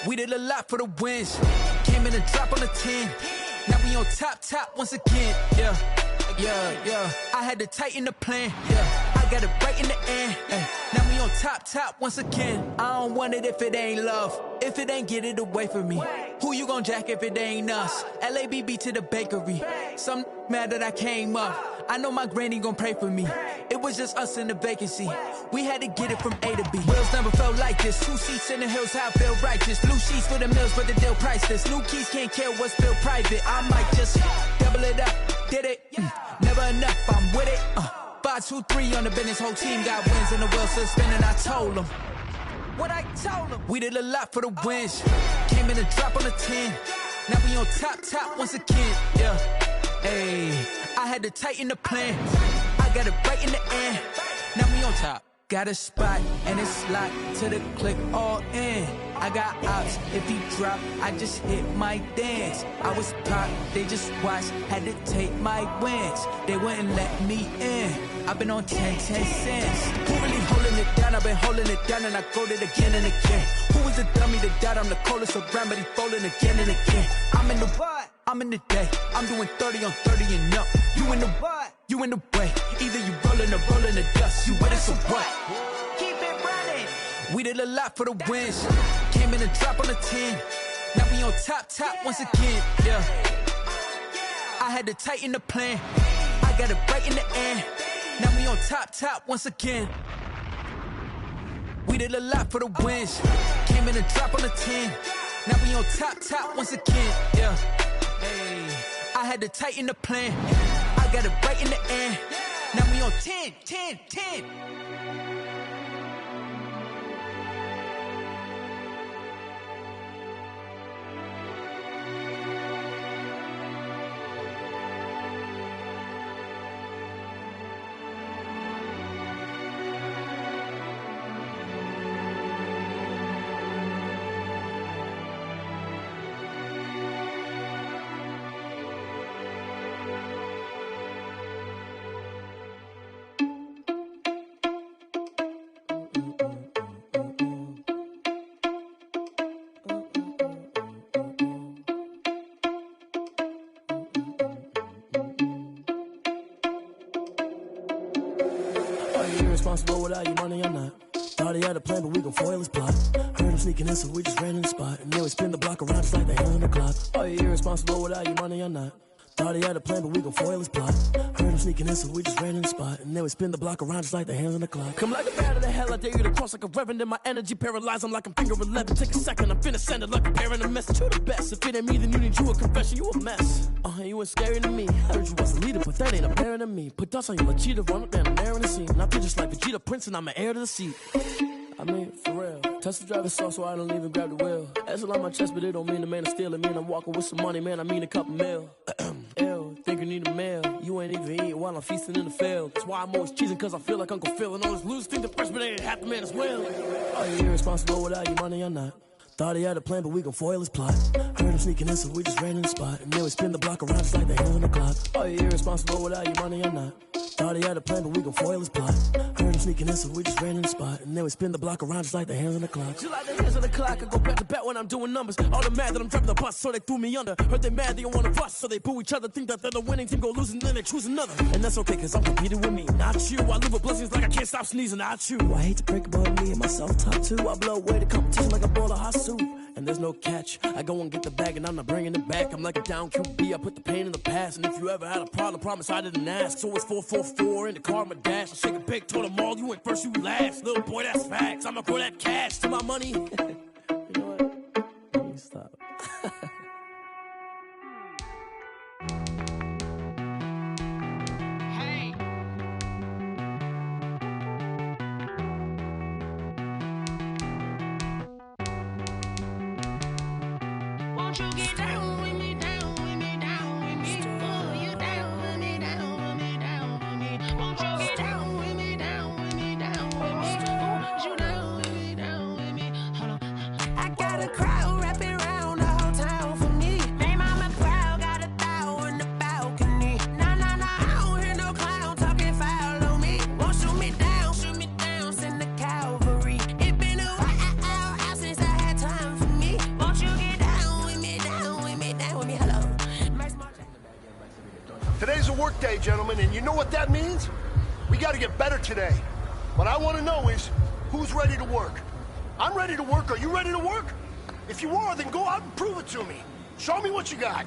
We did a lot for the wins. Came in a drop on the 10. Now we on top once again. Yeah. I had to tighten the plan. Yeah. I got it right in the end. Now we on top once again. I don't want it if it ain't love. If it ain't, get it away from me. Who you gon' jack if it ain't us? LABB to the bakery. Some mad that I came up. I know my granny gon' pray for me. It was just us in the vacancy. We had to get it from A to B. Wheels never felt like this. 2 seats in the hills, how I feel righteous. Blue sheets for the mills, but the deal priceless. New keys can't care what's still private. I might just double it up. Did it? Never enough, I'm with it. 5, 2, 3 on the business. Whole team got wins and the wheels still spinning. I told them what I told them. We did a lot for the wins. Came in a drop on the 10. Now we on top once again. Yeah. Hey, I had to tighten the plan. I got it right in the end. Now we on top. Got a spot and it's locked to the click all in. I got ops, if he drop, I just hit my dance. I was pop, they just watched, had to take my wins. They wouldn't let me in. I've been on 10 cents. Who really holding it down? I've been holding it down and I go it again and again. Who was the dummy that died? I'm the coldest around, but he folding again and again. I'm in the what? I'm in the day. I'm doing 30 on 30 and up. You in the what? You in the way. Either you rolling or rolling the dust. You with us or what? Keep it running. We did a lot for the wins. Came in a drop on the 10. Now we on top once again. Yeah. I had to tighten the plan. I got it right in the end. Now we on top once again. We did a lot for the wins. Came in a drop on the 10. Now we on top once again. Yeah. Hey, I had to tighten the plan. I got it right in the end. Now we on 10. Responsible without your money or not. Thought he had a plan, but we gon' foil his plot. Heard him sneaking in, so we just ran in the spot. And then we spin the block around just like the hands on the clock. Are you irresponsible without your money or not? Thought he had a plan, but we gon' foil his plot. Heard him sneaking in, so we just ran in the spot. And then we spin the block around just like the hands on the clock. Come like a bat of the hell, I dare you to cross like a reverend. And my energy paralyzed, I'm like I'm finger 11. Take a second, I'm finna send it like a parent a message. You the best, if it ain't me, then you need you a confession. You a mess, you ain't scary to me. Heard you was a leader, but that ain't apparent to me. Put dust on you, like cheetah, run up, man, I'm there in the scene. And I feel just like Vegeta Prince, and I'm an heir to the seat. I mean, for real. Touch the driver's soft so I don't even grab the wheel. That's on my chest, but it don't mean the man is stealing. Mean I'm walking with some money, man, I mean a couple mil. Ew, think you need a meal. You ain't even eating while I'm feasting in the field. That's why I'm always cheesing, cause I feel like Uncle Phil. And all those losers think the freshman ain't half the man as well. Are you irresponsible without your money or not? Thought he had a plan, but we gon' foil his plot. Heard him sneaking in, so we just ran in the spot. And then we spin the block around just like the hands on the clock. Are you irresponsible without your money or not? Thought he had a plan, but we gon' foil his plot. Heard him sneaking in, so we just ran in the spot. And then we spin the block around just like the hands on the clock. Just like the hands on the clock, I go back to back when I'm doing numbers. All the mad that I'm driving the bus, so they threw me under. Heard they mad, they don't wanna bust, so they boo each other. Think that they're the winning team, go losing, then they choose another. And that's okay, cause I'm competing with me, not you. I live with blessings like I can't stop sneezing, not you. I hate to break about me and myself top two. I blow away the competition like a bowl of hot soup. And there's no catch. I go and get the bag and I'm not bringing it back. I'm like a down QB, I put the pain in the past. And if you ever had a problem, promise I didn't ask. So it's 444 in the car, my dash. I shake a big, told them all, you ain't first, you last. Little boy, that's facts. I'ma grow that cash to my money. You know what? Let me stop. Crowd wrapping around the whole town for me. Made mama proud, got a thou in the balcony. Today's a work day, gentlemen, and you know what that means? We gotta get better today. What I want to know is, who's ready to work? I'm ready to work. Are you ready to work? If you are, then go out and prove it to me. Show me what you got.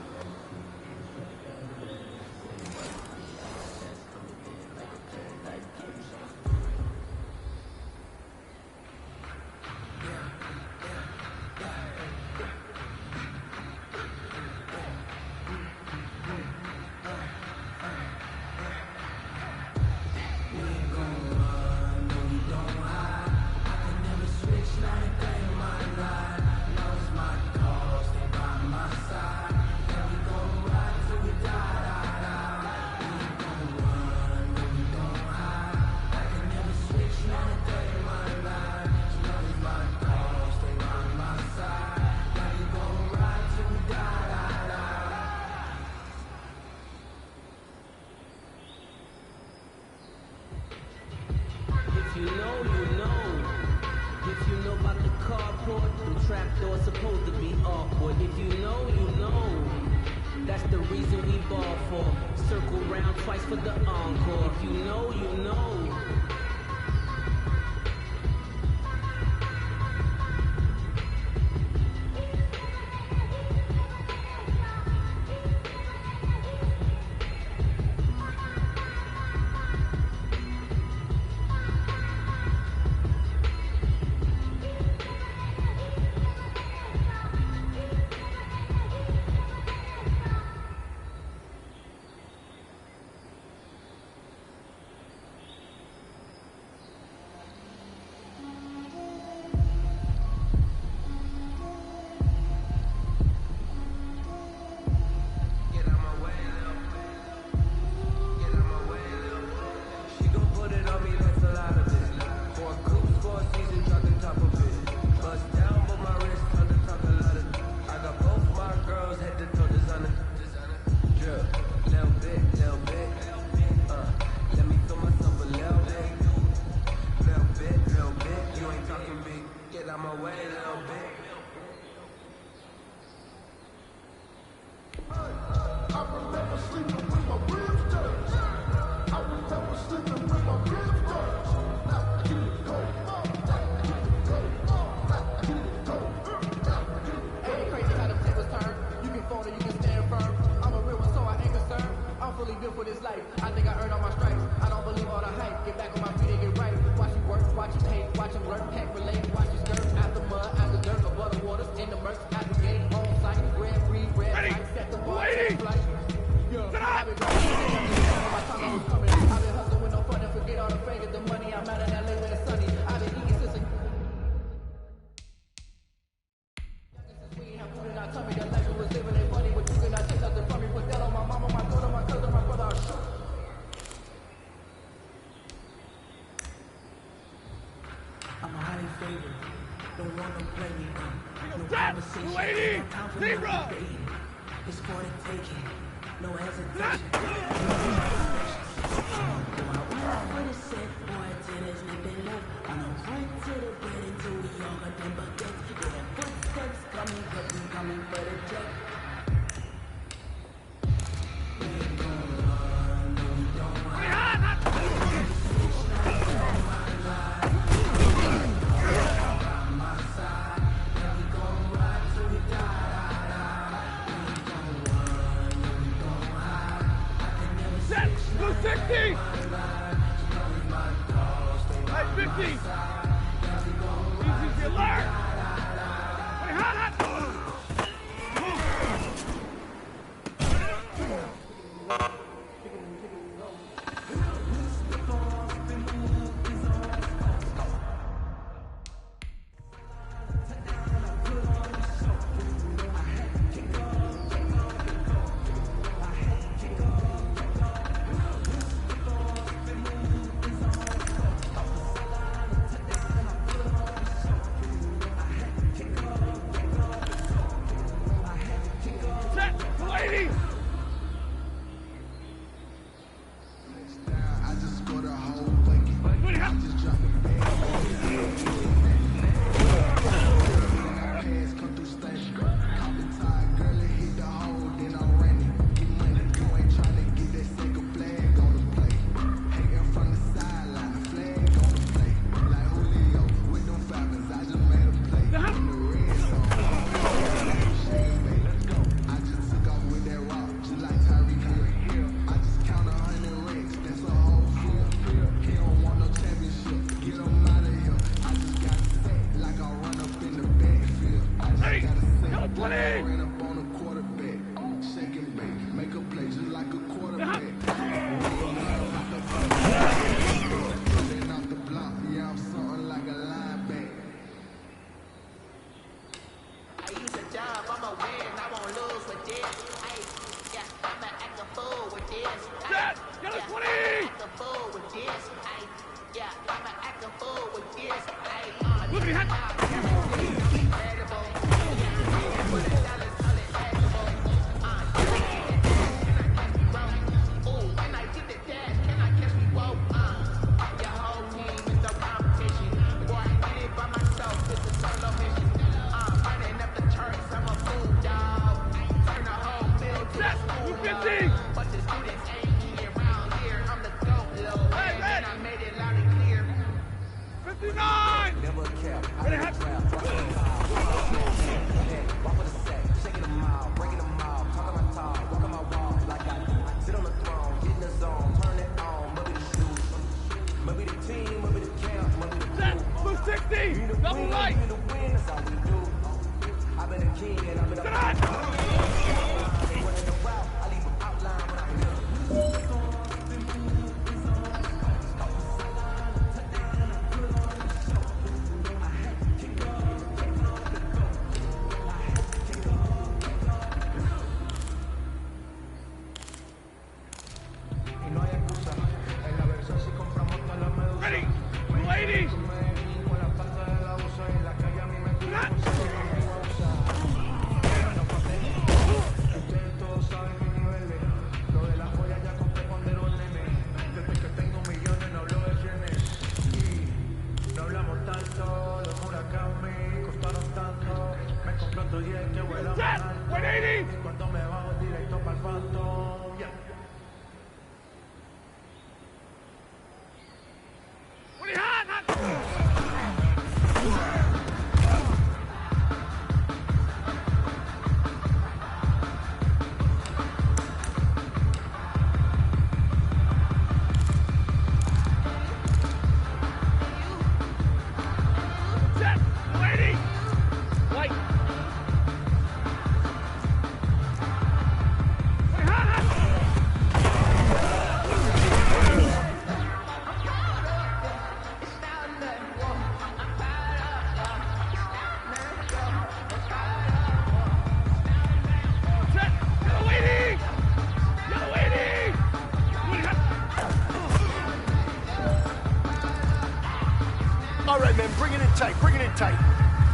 All right, man, bring it in tight, bring it in tight.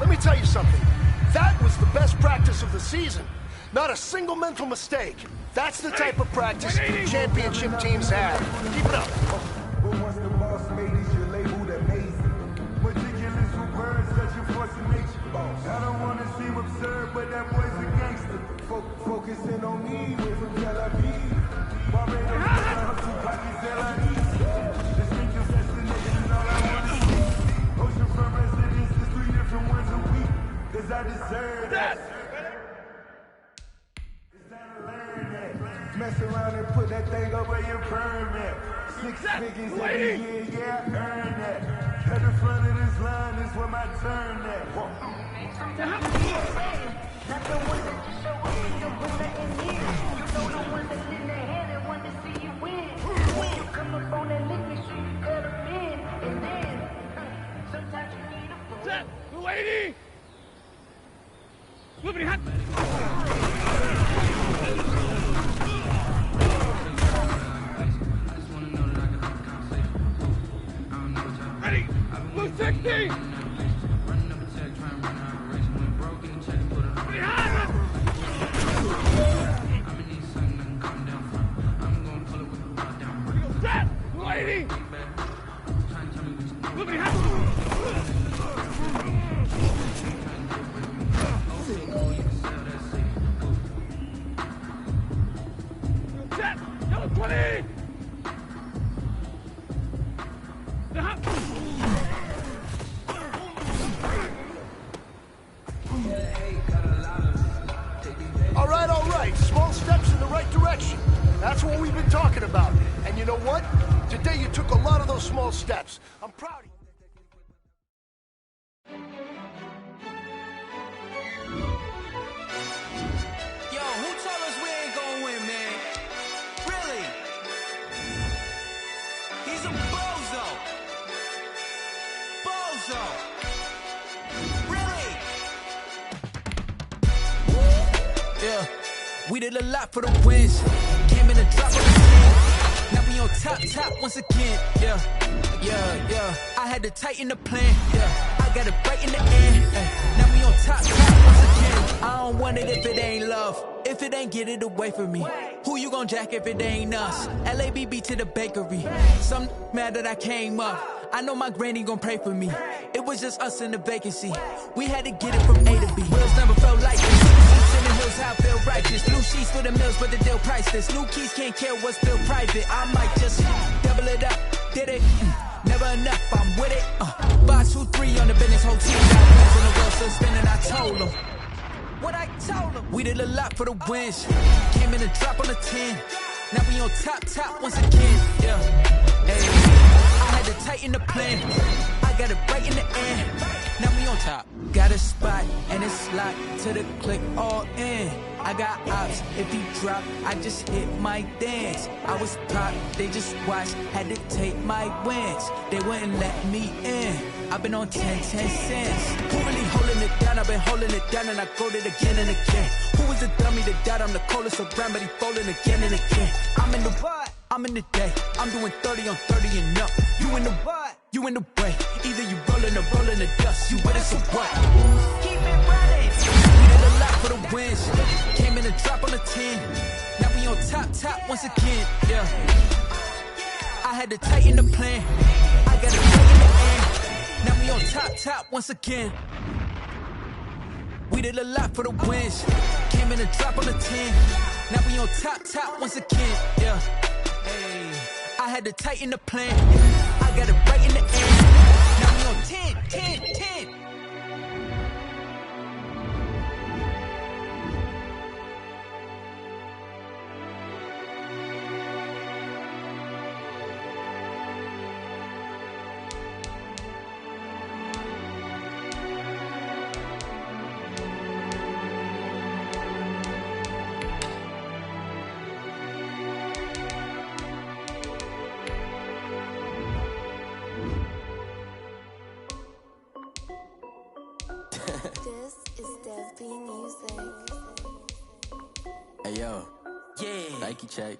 Let me tell you something. That was the best practice of the season. Not a single mental mistake. That's the type of practice championship teams have. Keep it up. But once the boss made it, you're labeled amazing. Meticulous with words, such a force of nature. I don't want to seem absurd, but that boy's a gangster. Focusing on me, way from Tel Aviv. Barbados, two pockets, LIE. Distinctive destination, all I want to see. Oceanfront residence is 3 different ones a week. Cause I deserve that. It's time to learn that. Mess around and put that thing over your permit. 6 figures every year, yeah, I earned that. At the front of this line is where my turn at. Not the one that just show up and don't put nothing in. You know the one that lend their hand and want to see you win. When you come up on that lick, make sure you cut them in. And then, sometimes you need a fool. Set! The lady! Moving hot! Ready! Blue 60! Lady! Moving hot! Set! Yellow 20! The hop! All right. Small steps in the right direction. That's what we've been talking about. And you know what? Today you took a lot of those small steps. I'm proud of you. Yo, who told us we ain't gonna win, man? We did a lot for the wins. Came in a drop on the 10. Now we on top once again. Yeah. I had to tighten the plan. Yeah, I got it right in the end. Now we on top once again. I don't want it if it ain't love. If it ain't, get it away from me. Who you gon' jack if it ain't us? LABB to the bakery. Some mad that I came up. I know my granny gon' pray for me. It was just us in the vacancy. We had to get it from A to B. Wheels never felt like this. Sheets in the hills, how I feel righteous. Blue sheets for the mills, but the deal priceless. New keys can't care what's still private. I might just double it up. Did it? Never enough, I'm with it. 5, 2, 3 on the business. Whole team got wins in the world still spinning. I told them what I told them. We did a lot for the wins. Came in a drop on the 10. Now we on top once again. Yeah. Hey. I had to tighten the plan. I got it right in the end. Now we on top. Got a spot and it's locked to the click all in. I got ops. If he drop, I just hit my dance. I was pop, they just watched. Had to take my wins. They wouldn't let me in. I've been on 10 cents. Who really holding it down? I've been holding it down and I go it again and again. Who was the dummy that died? I'm the coldest around, but he folding again and again. I'm in the what? I'm in the day. I'm doing 30 on 30 and up. You in the what? You in the way. Either you rolling or rolling the dust. You with us or what? Keep it running. We did a lot for the wins. Came in a drop on the 10. Now we on top once again. Yeah. I had to tighten the plan. I got it right in the end. Now we on top once again. We did a lot for the wins. Came in a drop on the 10. Now we on top once again. Yeah. Hey. I had to tighten the plan. I got it right in the end. Now we on 10. This is Dev B Music. Hey yo, yeah. Nike check.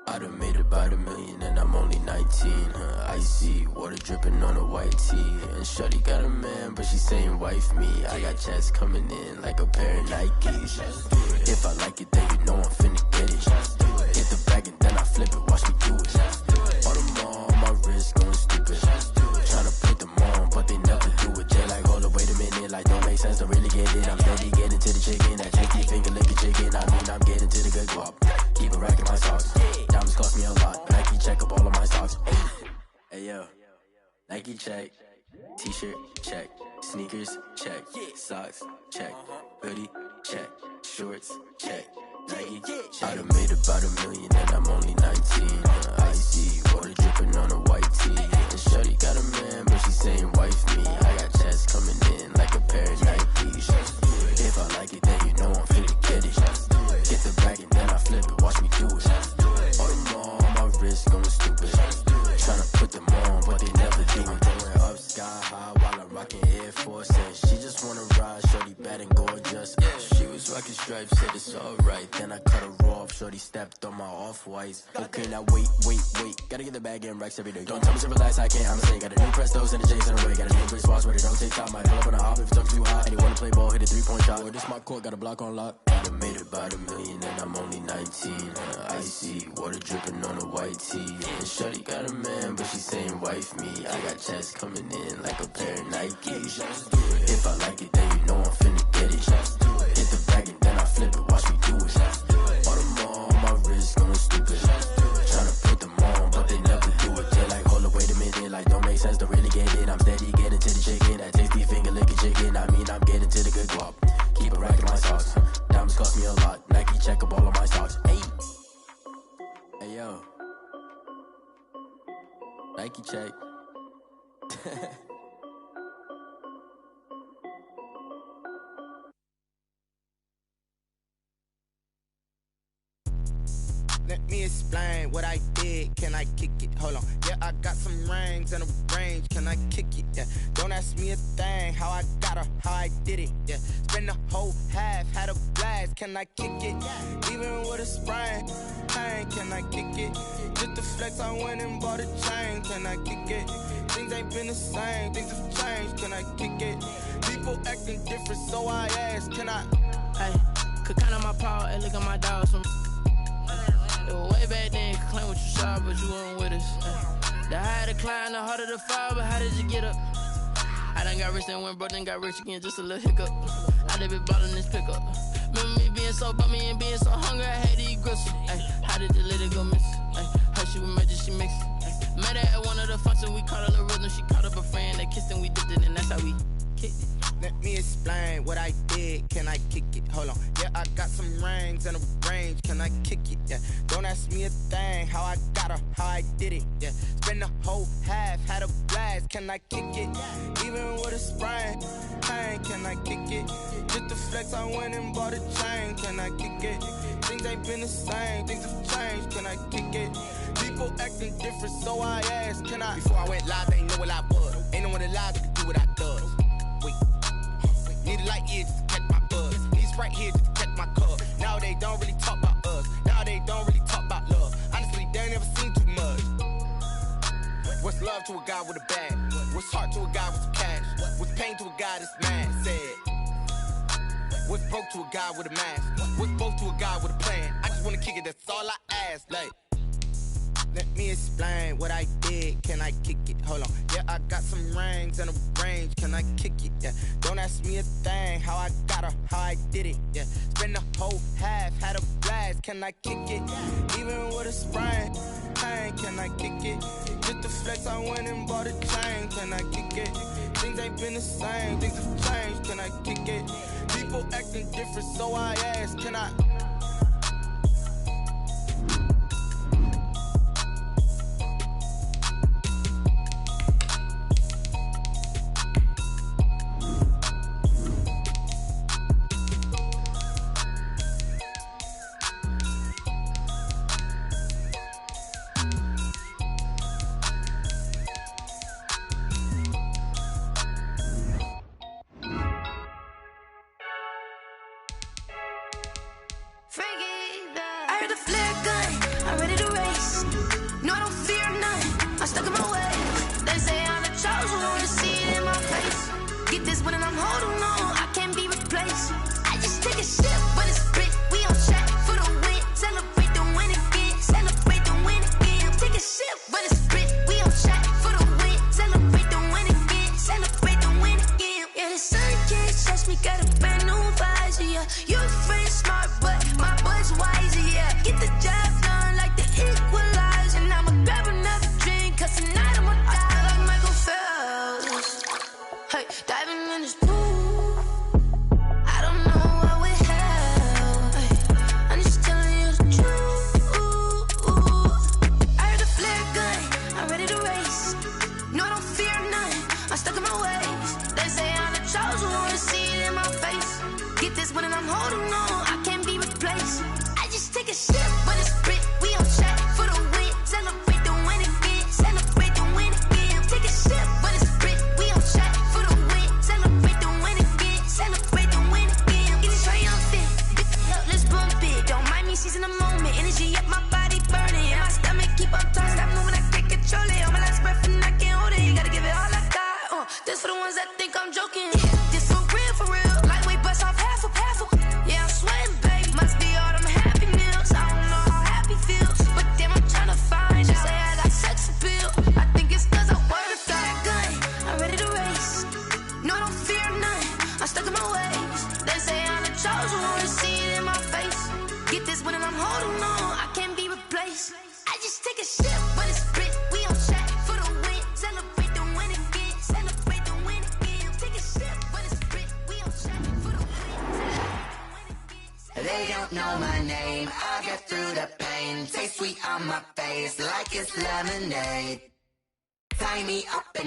I done made about $1 million and I'm only 19. Icy water dripping on a white tee. And shorty got a man, but she saying wife me. I got checks coming in like a pair of Nikes. If I like it, then you know I'm finna get it. Hit the bag and then I flip it, watch me do it. All the more on my wrist going stupid. Tryna put them on, but they never do it. They like, hold up, wait a minute, like don't make sense, don't really get it. I'm steady getting to the chicken, that tasty finger licking chicken. I mean, I'm getting to the good guap. Keep it racking my socks. Diamonds cost me a lot. Nike check up all of my socks. Hey yo, Nike check. T-shirt check. Sneakers check. Socks check. Hoodie check. Shorts check. Nike. I done made about $1 million and I'm only 19. Icy water dripping on a white tee. And shorty got a man, but she saying wife me. I got checks coming in like a pair of Nikes. If I like it, then you know I'm finna get it. Get the bag and then I flip it, watch me do it. All the more on my wrist going stupid. Tryna put them on, but they never do it. Going up sky high while I'm rocking Air Force. And she just wanna ride, shorty bad and gorgeous. She was rocking stripes, said it's alright. Then I cut her off, shorty stepped on my off-whites. Okay, now wait. Gotta get the bag and racks every day. Don't tell me to relax, I can't, I'm saying. Got a new Prestos and a J's in a way. Got a new Bridge spots where they don't take time. Might pull up on a hop if it's up too hot. And you wanna play ball, hit a 3-point shot. With this my court, got a block on lock. I done made about $1 million and I'm only 19. Icy water dripping on a white tee. And shorty got a man, but she saying wife me. I got checks coming in like a pair of Nikes. If I like it, then you know I'm finna get it. Hit the bag and then I flip it, watch me do it. All the more on my wrist going stupid. Tryna put them on, but they never do it. They like, hold up, wait a minute, like don't make sense, don't really get it. I'm steady getting to the chicken, that tasty finger licking chicken. I mean, I'm getting to the good guap. Keep it racking my socks. Diamonds cost me a lot. Nike check up all of my socks. Hey yo, Nike check. Let me explain what I did. Can I kick it? Hold on. Yeah, I got some rings and a range. Can I kick it? Yeah. Don't ask me a thing. How I got her, how I did it. Yeah. Spend the whole half, had a blast. Can I kick it? Even with a sprain, pain. Can I kick it? Just the flex, I went and bought a chain. Can I kick it? Things ain't been the same. Things have changed. Can I kick it? People acting different, so I ask. Can I? Hey, could count on my power and look at my dogs. Way back then, you could claim what you saw, but you weren't with us. The higher the climb, the harder the fall, but how did you get up? I done got rich and went broke, then got rich again, just a little hiccup. I done been ballin' this pickup. Remember me being so bummy and being so hungry, I had to eat gristle. Ay, how did you let it go miss? Ay, how she was magic, she mixed. Met her at one of the functions, we caught a little rhythm, she caught up a friend, they kissed and we dipped it, and that's how we kicked it. Let me explain what I did. Can I kick it? Hold on. Yeah, I got some rings and a range. Can I kick it? Yeah. Don't ask me a thing. How I got her, how I did it. Yeah. Spend the whole half, had a blast. Can I kick it? Even with a sprain, pain. Can I kick it? Just the flex, I went and bought a chain. Can I kick it? Things ain't been the same. Things have changed. Can I kick it? People acting different, so I asked. Can I? Before I went live, they ain't know what I was. Ain't no one alive that could do what I does. Wait. Need a light here just to catch my buzz. Need Sprite here just to catch my cup. Now they don't really talk about us. Now they don't really talk about love. Honestly, they ain't never seen too much. What's love to a guy with a bag? What's heart to a guy with some cash? What's pain to a guy that's mad? Said. What's broke to a guy with a mask? What's both to a guy with a plan? I just wanna kick it, that's all I ask. Like, let me explain what I did. Can I kick it? Hold on. Yeah, I got some rings and a range. Can I kick it? Yeah. Don't ask me a thing. How I got her, how I did it. Yeah. Spend the whole half, had a blast. Can I kick it? Even with a sprain, pain. Can I kick it? Just the flex, I went and bought a chain. Can I kick it? Things ain't been the same. Things have changed. Can I kick it? People acting different, so I ask. Can I?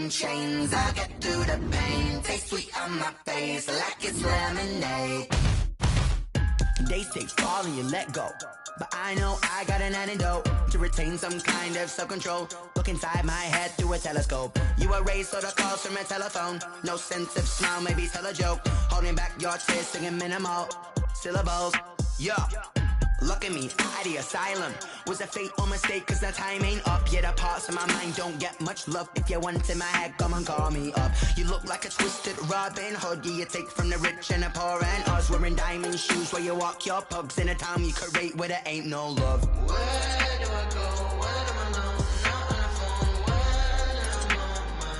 Chains, I get through the pain. Taste sweet on my face like it's lemonade. They say fall and you let go, but I know I got an antidote to retain some kind of self-control. Look inside my head through a telescope. You erase all the calls from a telephone. No sense of smile, maybe tell a joke. Holding back your tears, singing minimal syllables. Yeah. Look at me, out the asylum. Was a fate or mistake, cause the time ain't up. Yeah, the parts of my mind don't get much love. If you want in my head, come and call me up. You look like a twisted Robin Hood. Yeah, you take from the rich and the poor and us. Wearing diamond shoes where you walk your pugs in a town you create where there ain't no love. Where do I go? Where do I know? Not on the phone. Where do I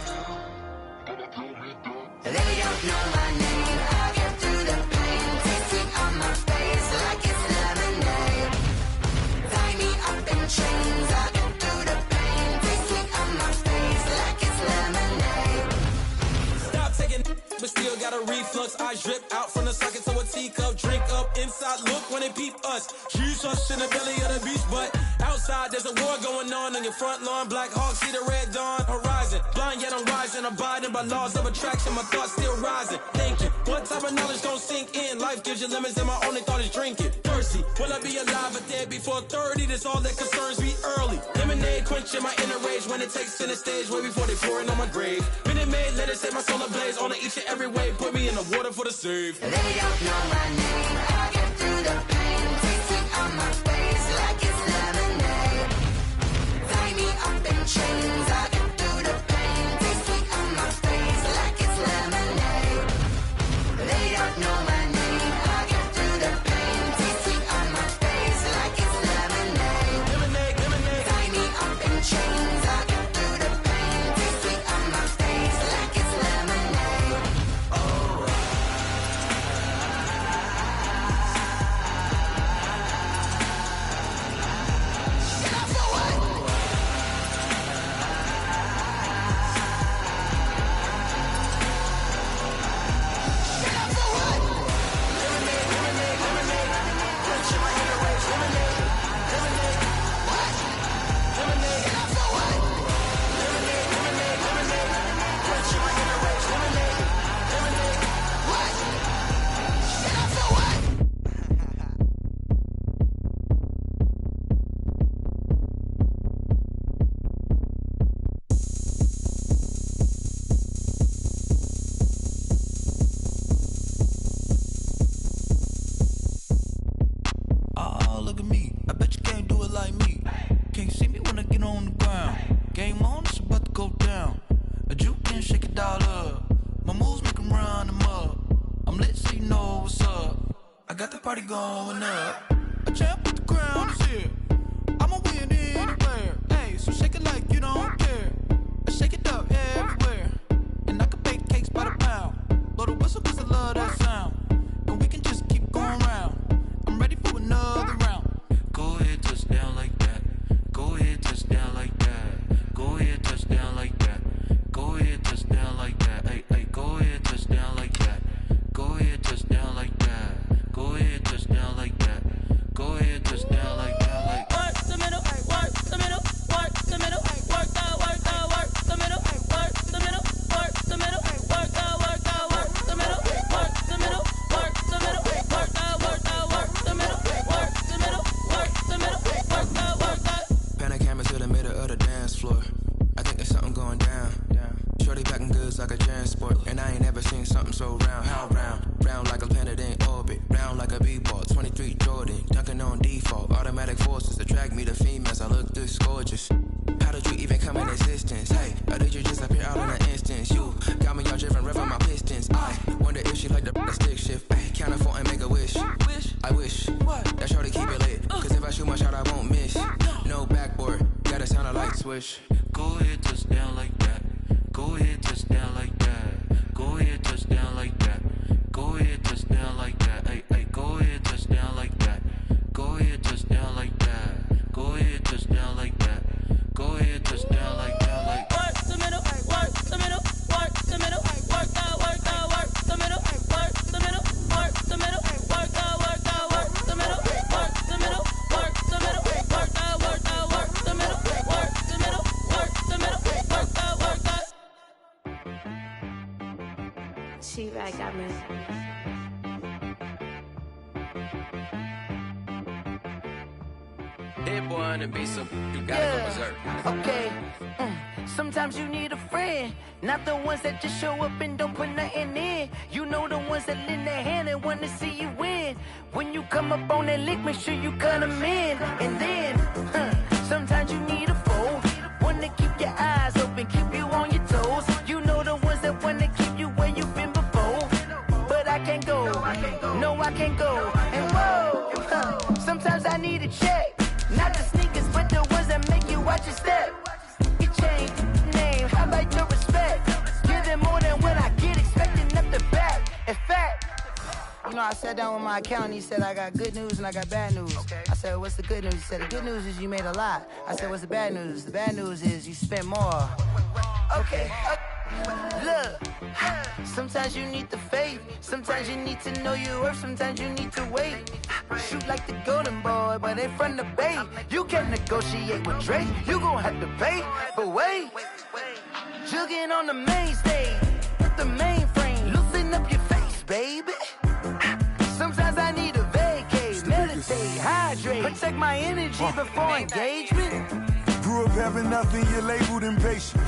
know? They don't know my name. I get through the pain. Taste it on my face like it's lemonade. Tie me up in chains. I get through the pain. Taste it on my face like it's lemonade. Stop taking, but still got a reflux. Eyes drip out from the socket to a teacup. Drink up inside, look when they peep us. Jesus in the belly of the beast, but outside there's a war going on your front lawn. Black Hawk, see the red dawn horizon. Blind yet I'm rising, abiding by laws of attraction. My thoughts still rising, thinking. What type of knowledge don't sink in? Life gives you limits and my only thought is drinking. Thirsty, will I be alive or dead before 30? That's all that concerns me early. Lemonade quenching my inner rage when it takes center stage way before they pour it on my grave. Minute Maid, let it set my soul ablaze. On each and every way, put me in the water for the save. They don't know my name. I get through the pain. Taste it on my face like it's lemonade. Tie me up in chains. I get through the pain. Taste it on my face like it's lemonade. They don't know my name. I get through the pain. Taste it on my face like it's lemonade. Lemonade, lemonade. Tie me up in chains. I get through the pain. Taste it on my face like it's lemonade. Oh. Oh, look at me. I bet you can't do it like me. Can't see me when I get on the ground. Game on, it's about to go down. A juke can shake it all up. My moves make 'em run them up. I'm lit so you know what's up. I got the party going up. A champ with the crown is here. I'ma win anywhere. Hey, so shake it like you don't care. I shake it up everywhere. And I can bake cakes by the pound. Blow the whistle 'cause I love that sound. And we can just keep going round. I'm ready for another round. Go ahead, touch down like that. Go ahead, touch down like that. Go ahead, touch down like that. Go ahead, touch down like that. Hey, hey, go ahead, touch down like that. Go ahead, touch down like that. Go ahead, touch down like that. Go ahead, touch down like that. Like work the middle, work the middle, work the middle, work the middle, work the middle, work the middle, work the middle, work the middle, work the middle, work the middle, work the middle, work the middle, work the. Pan a camera to the middle of the dance floor. I think there's something going down. Shorty packing goods like a transport, and I ain't never seen something so round. How round? Round like a planet in orbit, round like a b-ball. 23 Jordan, dunking on default. Automatic forces attract me to females. I look this gorgeous. How did you even come in existence? Hey, or did you just appear out in an instance? You got me all driven, revving my pistons. I wonder if she like the stick shift. Ay, count a four and make a wish. I wish that shorty keep it lit. Cause if I shoot my shot, I won't miss. No backboard, gotta sound a light swish. go ahead, touch down like that. Go ahead, touch down like that. Go ahead, touch down like that. Go ahead, touch down like that. Hey, hey, go ahead, touch down like that. Go ahead, touch down like that. Go ahead, touch down like that. Go ahead, touch down like that. Like work the middle, work the middle, work the middle, work the middle, work the middle, work the middle, work the middle, work the middle, work the middle, work the middle, work the middle, work the middle, work the. She back got me. wanna be so, you gotta go berserk. Okay. Sometimes you need a friend, not the ones that just show up and don't put nothing in. You know the ones that lend their hand and want to see you win. When you come up on that lick, make sure you cut them in. And then, sometimes you need a foe, one to keep your eyes open, keep you on your toes. You know the ones that want to keep you where you've been before. But I can't go, no I can't go. And whoa, sometimes I need a check, not the sneakers, but the ones that make you watch your step. Change name, how about your respect? Give them more than what I get, expecting up the back. In fact, you know, I sat down with my accountant, he said I got good news and I got bad news. I said, what's the good news? He said, the good news is you made a lot. I said, what's the bad news? The bad news is you spent more. Okay. Look, sometimes you need the faith, sometimes you need to know your worth, sometimes you need to wait. Shoot like the golden boy, but in front of the bay. You can't negotiate with Drake, you gon' have to pay. But wait, jugging on the main stage, with the mainframe, loosen up your face, baby. Sometimes I need a vacate, meditate, hydrate, protect my energy before engagement. Grew up having nothing, you're labeled impatient.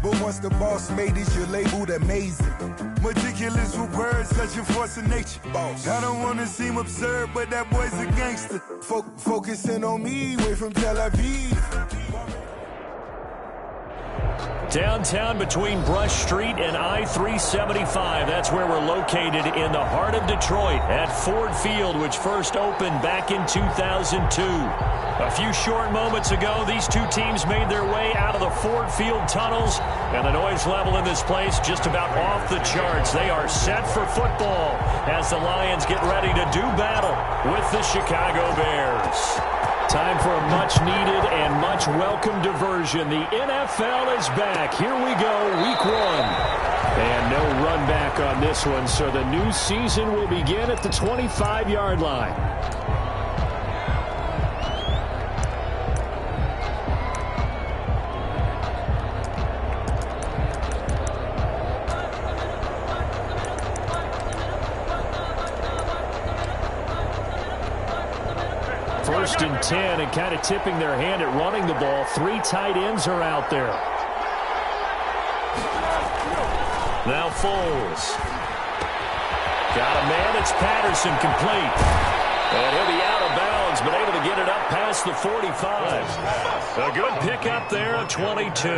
But once the boss made it, you're labeled amazing. Meticulous with words, such a force of nature. I don't wanna seem absurd, but that boy's a gangster. Focusing on me, way from Tel Aviv. Downtown between Brush Street and I-375. That's where we're located in the heart of Detroit at Ford Field, which first opened back in 2002. A few short moments ago, these two teams made their way out of the Ford Field tunnels, and the noise level in this place just about off the charts. They are set for football as the Lions get ready to do battle with the Chicago Bears. Time for a much-needed and much-welcome diversion. The NFL is back. Here we go, Week 1. And no run back on this one, so the new season will begin at the 25-yard line. First and 10, and kind of tipping their hand at running the ball. 3 tight ends are out there. Now Foles. Got a man, it's Patterson, complete. And he'll be out of bounds, but able to get it up past the 45. A good pickup there, 22.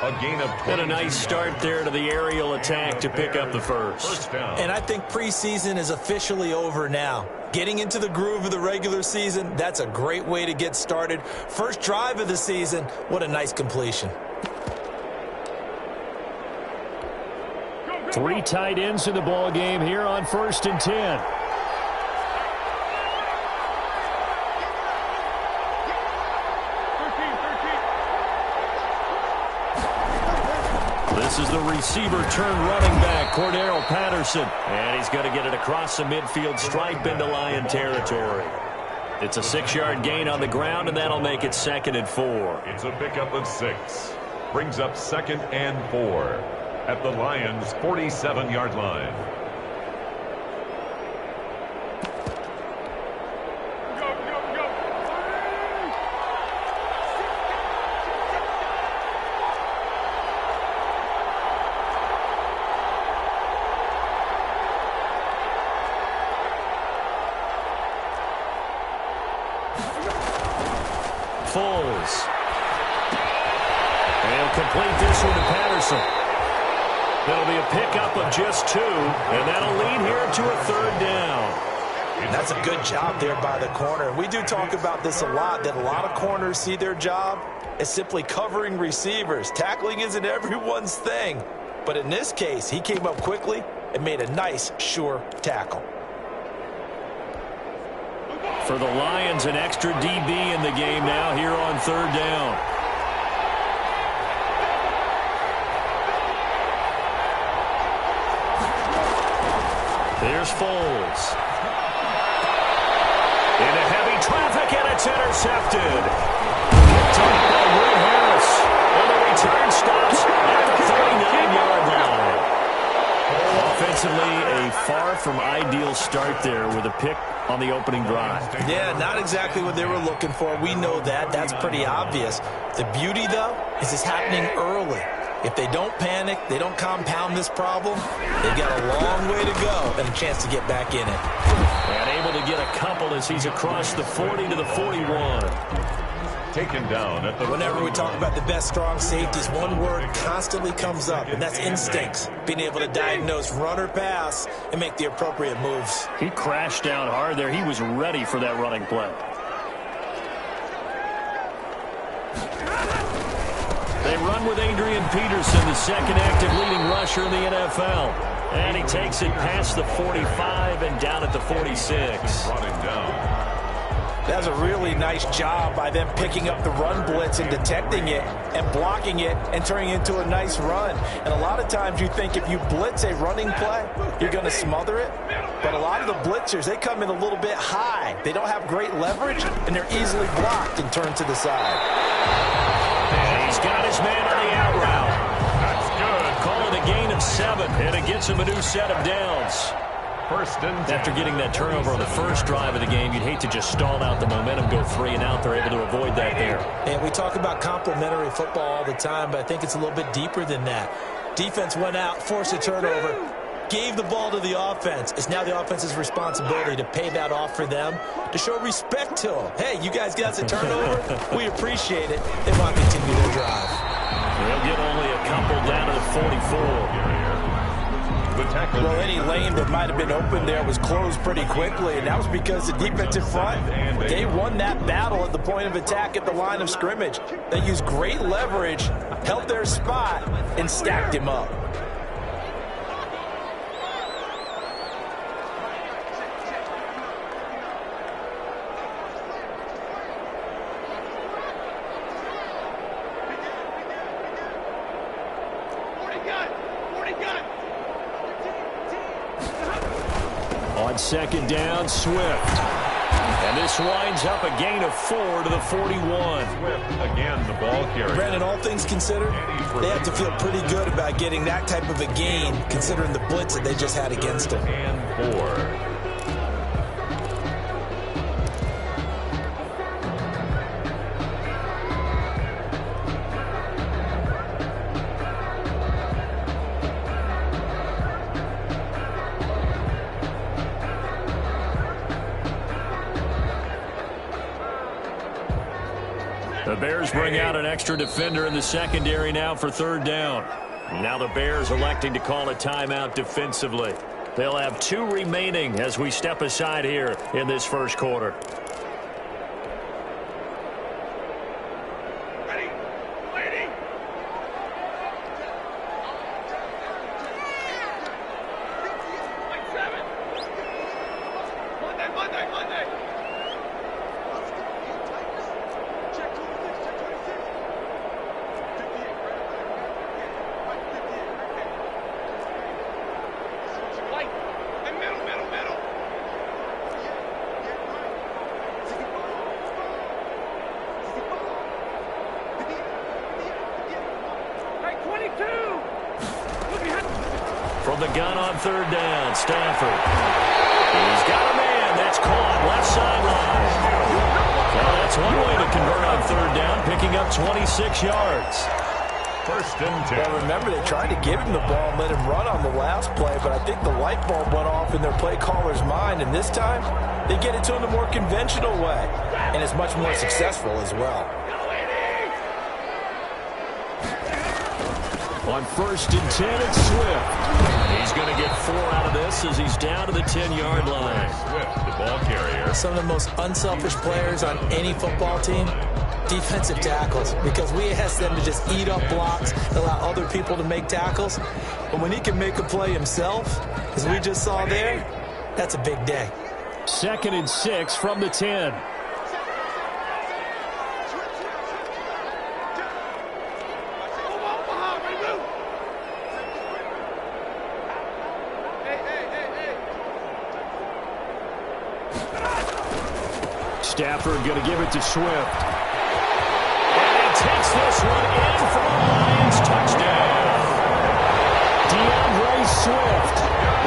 A gain of 20. And a nice start there to the aerial attack to pick up the first. And I think preseason is officially over now. Getting into the groove of the regular season, that's a great way to get started. First drive of the season, what a nice completion. 3 tight ends in the ball game here on 1st and 10. This is the receiver turn running back, Cordero Patterson. And he's going to get it across the midfield stripe into Lion territory. It's a 6-yard gain on the ground, and that'll make it 2nd and 4. It's a pickup of 6. Brings up 2nd and 4 at the Lions' 47-yard line. Foles. And complete this one to Patterson. That'll be a pickup of just 2, and that'll lead here to a 3rd down. That's a good job there by the corner. We do talk about this a lot, that a lot of corners see their job as simply covering receivers. Tackling isn't everyone's thing. But in this case, he came up quickly and made a nice, sure tackle. For the Lions, an extra DB in the game now here on 3rd down. There's Foles. Into heavy traffic, and it's intercepted. Picked up by Will Harris. And the return stops at the 39-yard line. Offensively, a far from ideal start there with a pick on the opening drive. Yeah, not exactly what they were looking for. We know that. That's pretty obvious. The beauty, though, is it's happening early. If they don't panic, they don't compound this problem, they've got a long way to go and a chance to get back in it. And able to get a couple as he's across the 40 to the 41. Taken down at the Whenever we talk about the best strong safeties, one word constantly comes up, and that's instincts. Being able to diagnose run or pass and make the appropriate moves. He crashed down hard there. He was ready for that running play. They run with Adrian Peterson, the second active leading rusher in the NFL. And he takes it past the 45 and down at the 46. Brought him down. That's a really nice job by them picking up the run blitz and detecting it and blocking it and turning it into a nice run. And a lot of times you think if you blitz a running play, you're going to smother it. But a lot of the blitzers, they come in a little bit high. They don't have great leverage, and they're easily blocked and turned to the side. And he's got his man on the out route. That's good. Calling a gain of 7, and it gets him a new set of downs. First and 10. After getting that turnover on the first drive of the game, you'd hate to just stall out the momentum, go 3 and out. They're able to avoid that there. And we talk about complementary football all the time, but I think it's a little bit deeper than that. Defense went out, forced a turnover, gave the ball to the offense. It's now the offense's responsibility to pay that off for them, to show respect to them. Hey, you guys got the turnover. We appreciate it. They want to continue their drive. They'll get only a couple down to the 44. Well, any lane that might have been open there was closed pretty quickly, and that was because the defensive front, they won that battle at the point of attack at the line of scrimmage. They used great leverage, held their spot, and stacked him up. On second down, Swift. And this winds up a gain of 4 to the 41. Swift, again, the ball carrier. Brandon, all things considered, they have to feel pretty good about getting that type of a gain, considering the blitz that they just had against them. And 4. The Bears bring out an extra defender in the secondary now for third down. Now the Bears electing to call a timeout defensively. They'll have 2 remaining as we step aside here in this first quarter. From the gun on third down, Stafford. He's got a man. That's caught. Left sideline. Well, that's one way to convert on third down, picking up 26 yards. First and 10. Well, remember, they tried to give him the ball and let him run on the last play, but I think the light bulb went off in their play caller's mind, and this time they get it to him the more conventional way, and it's much more successful as well. On first and 10, it's Swift. He's going to get 4 out of this as he's down to the 10-yard line. Swift, the ball carrier. Some of the most unselfish players on any football team, defensive tackles, because we ask them to just eat up blocks, allow other people to make tackles. But when he can make a play himself, as we just saw there, that's a big day. Second and 6 from the 10. Stafford going to give it to Swift. And he takes this one in for a Lions touchdown. DeAndre Swift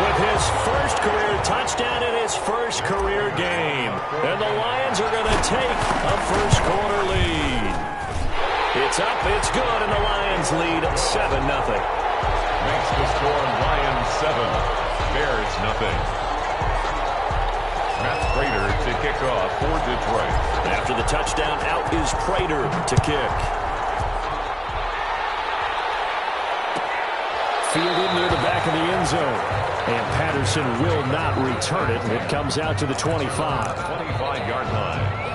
with his first career touchdown in his first career game. And the Lions are going to take a first-quarter lead. It's up, it's good, and the Lions lead 7-0. Makes the score Lions 7, Bears nothing. Matt Prater to kick off for Detroit. After the touchdown, out is Prater to kick. Fielded near the back of the end zone. And Patterson will not return it. It comes out to the 25. 25-yard line.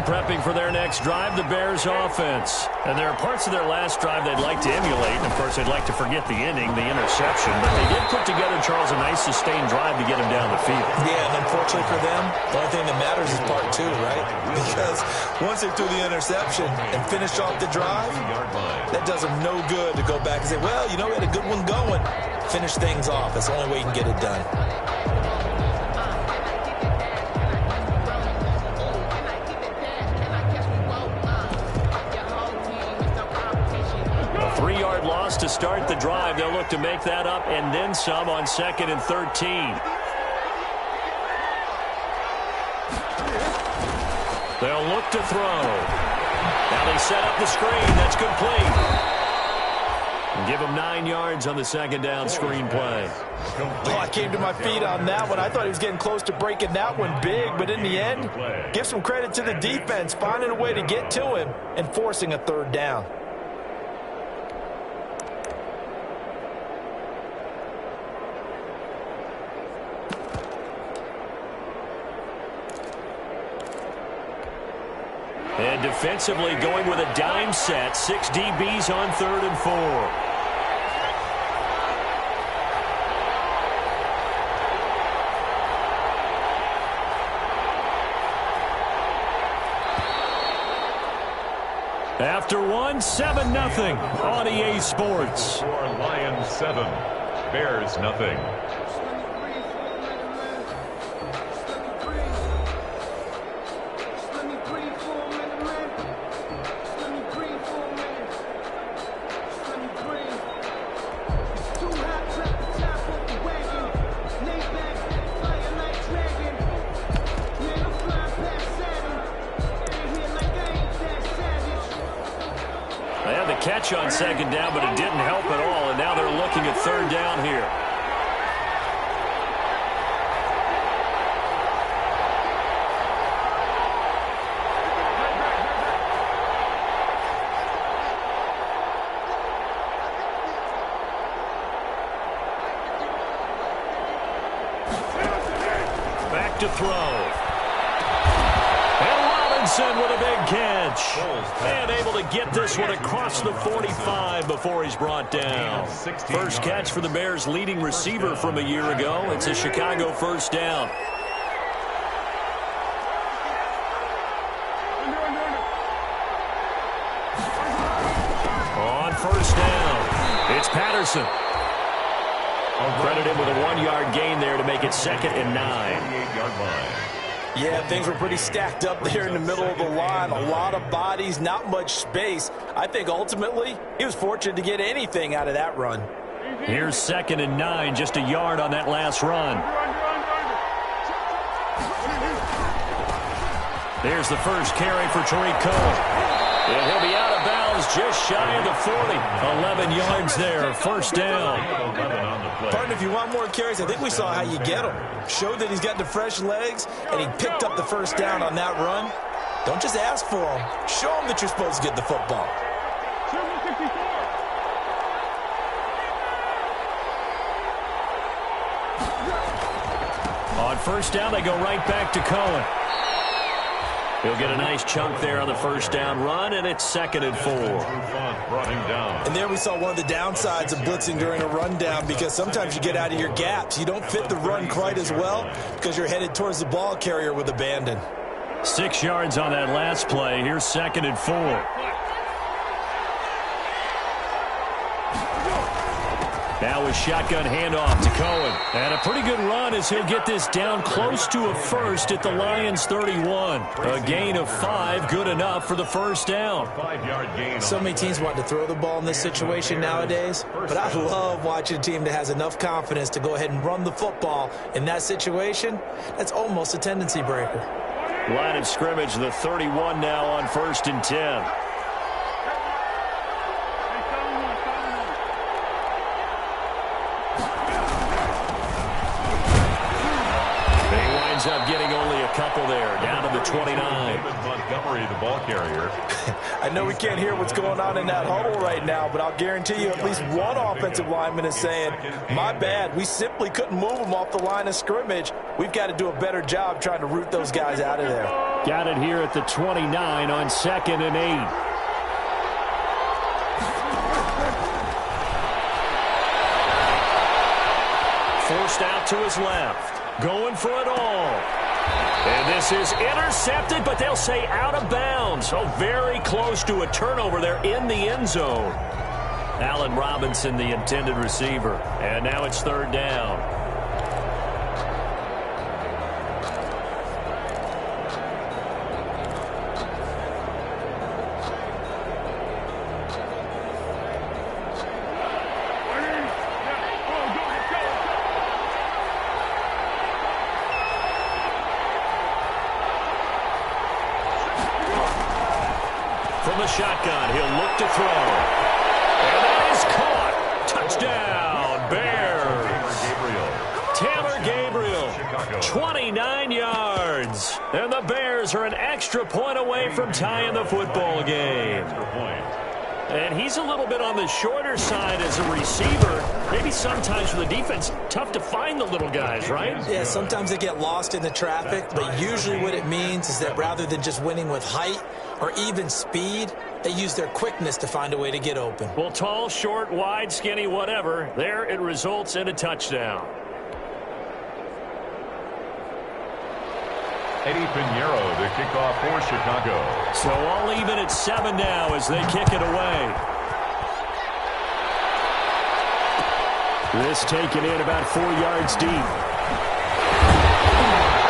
Prepping for their next drive, the Bears offense. And there are parts of their last drive they'd like to emulate. And, of course, they'd like to forget the ending, the interception. But they did put together, Charles, a nice sustained drive to get them down the field. Yeah, and unfortunately for them, the only thing that matters is part two, right? Because once they threw the interception and finished off the drive, that does them no good to go back and say, well, you know, we had a good one going. Finish things off. That's the only way you can get it done. To start the drive, they'll look to make that up and then some on 2nd and 13. They'll look to throw. Now they set up the screen. That's complete. Give him 9 yards on the second down screen play. Oh, I came to my feet on that one. I thought he was getting close to breaking that one big, but in the end, give some credit to the defense, finding a way to get to him and forcing a third down. And defensively going with a dime set. 6 DBs on 3rd and 4. After 1, 7-0 on EA Sports. For Lions 7, Bears nothing. Catch on 2nd down, but it didn't help at all, and now they're looking at 3rd down here. Back to throw. With a big catch. And able to get this one across the 45 before he's brought down. First catch for the Bears' leading receiver from a year ago. It's a Chicago first down. On first down, it's Patterson. Credited with a 1-yard gain there to make it 2nd and 9. 28-yard line. Yeah, things were pretty stacked up there in the middle of the line. A lot of bodies, not much space. I think ultimately he was fortunate to get anything out of that run. Here's 2nd and 9, just a yard on that last run. There's the first carry for Tariq Cohen. And he'll be out of bounds just shy of the 40. 11 yards there, first down. Partner, if you want more carries, I think we saw how you get them. Showed that he's got the fresh legs, and he picked up the first down on that run. Don't just ask for them. Show them that you're supposed to get the football. On first down, they go right back to Cohen. He'll get a nice chunk there on the first down run, and it's 2nd and 4. Brought him down. And there we saw one of the downsides of blitzing during a rundown, because sometimes you get out of your gaps. You don't fit the run quite as well because you're headed towards the ball carrier with abandon. 6 yards on that last play. Here's 2nd and 4. Now a shotgun handoff to Cohen. And a pretty good run as he'll get this down close to a first at the Lions 31. A gain of 5, good enough for the first down. 5-yard gain. So many teams want to throw the ball in this situation nowadays, but I love watching a team that has enough confidence to go ahead and run the football. In that situation, that's almost a tendency breaker. Line of scrimmage, the 31 now on 1st and 10. Up getting only a couple there, down to the 29. Montgomery, the ball carrier. I know we can't hear what's going on in that huddle right now, but I'll guarantee you at least one offensive lineman is saying, my bad, we simply couldn't move them off the line of scrimmage. We've got to do a better job trying to root those guys out of there. Got it here at the 29 on 2nd and 8. Forced out to his left. Going for it all. And this is intercepted, but they'll say out of bounds. So very close to a turnover there in the end zone. Allen Robinson, the intended receiver. And now it's 3rd down. Shotgun, he'll look to throw. And that is caught. Touchdown, Bears. Taylor Gabriel, 29 yards. And the Bears are an extra point away from tying the football game. And he's a little bit on the shorter side as a receiver. Maybe sometimes for the defense, tough to find the little guys, right? Yeah, sometimes they get lost in the traffic, but usually what it means is that rather than just winning with height or even speed, they use their quickness to find a way to get open. Well, tall, short, wide, skinny, whatever, there it results in a touchdown. Eddie Pinheiro, the kickoff for Chicago. So all even at 7 now as they kick it away. This taken in about 4 yards deep.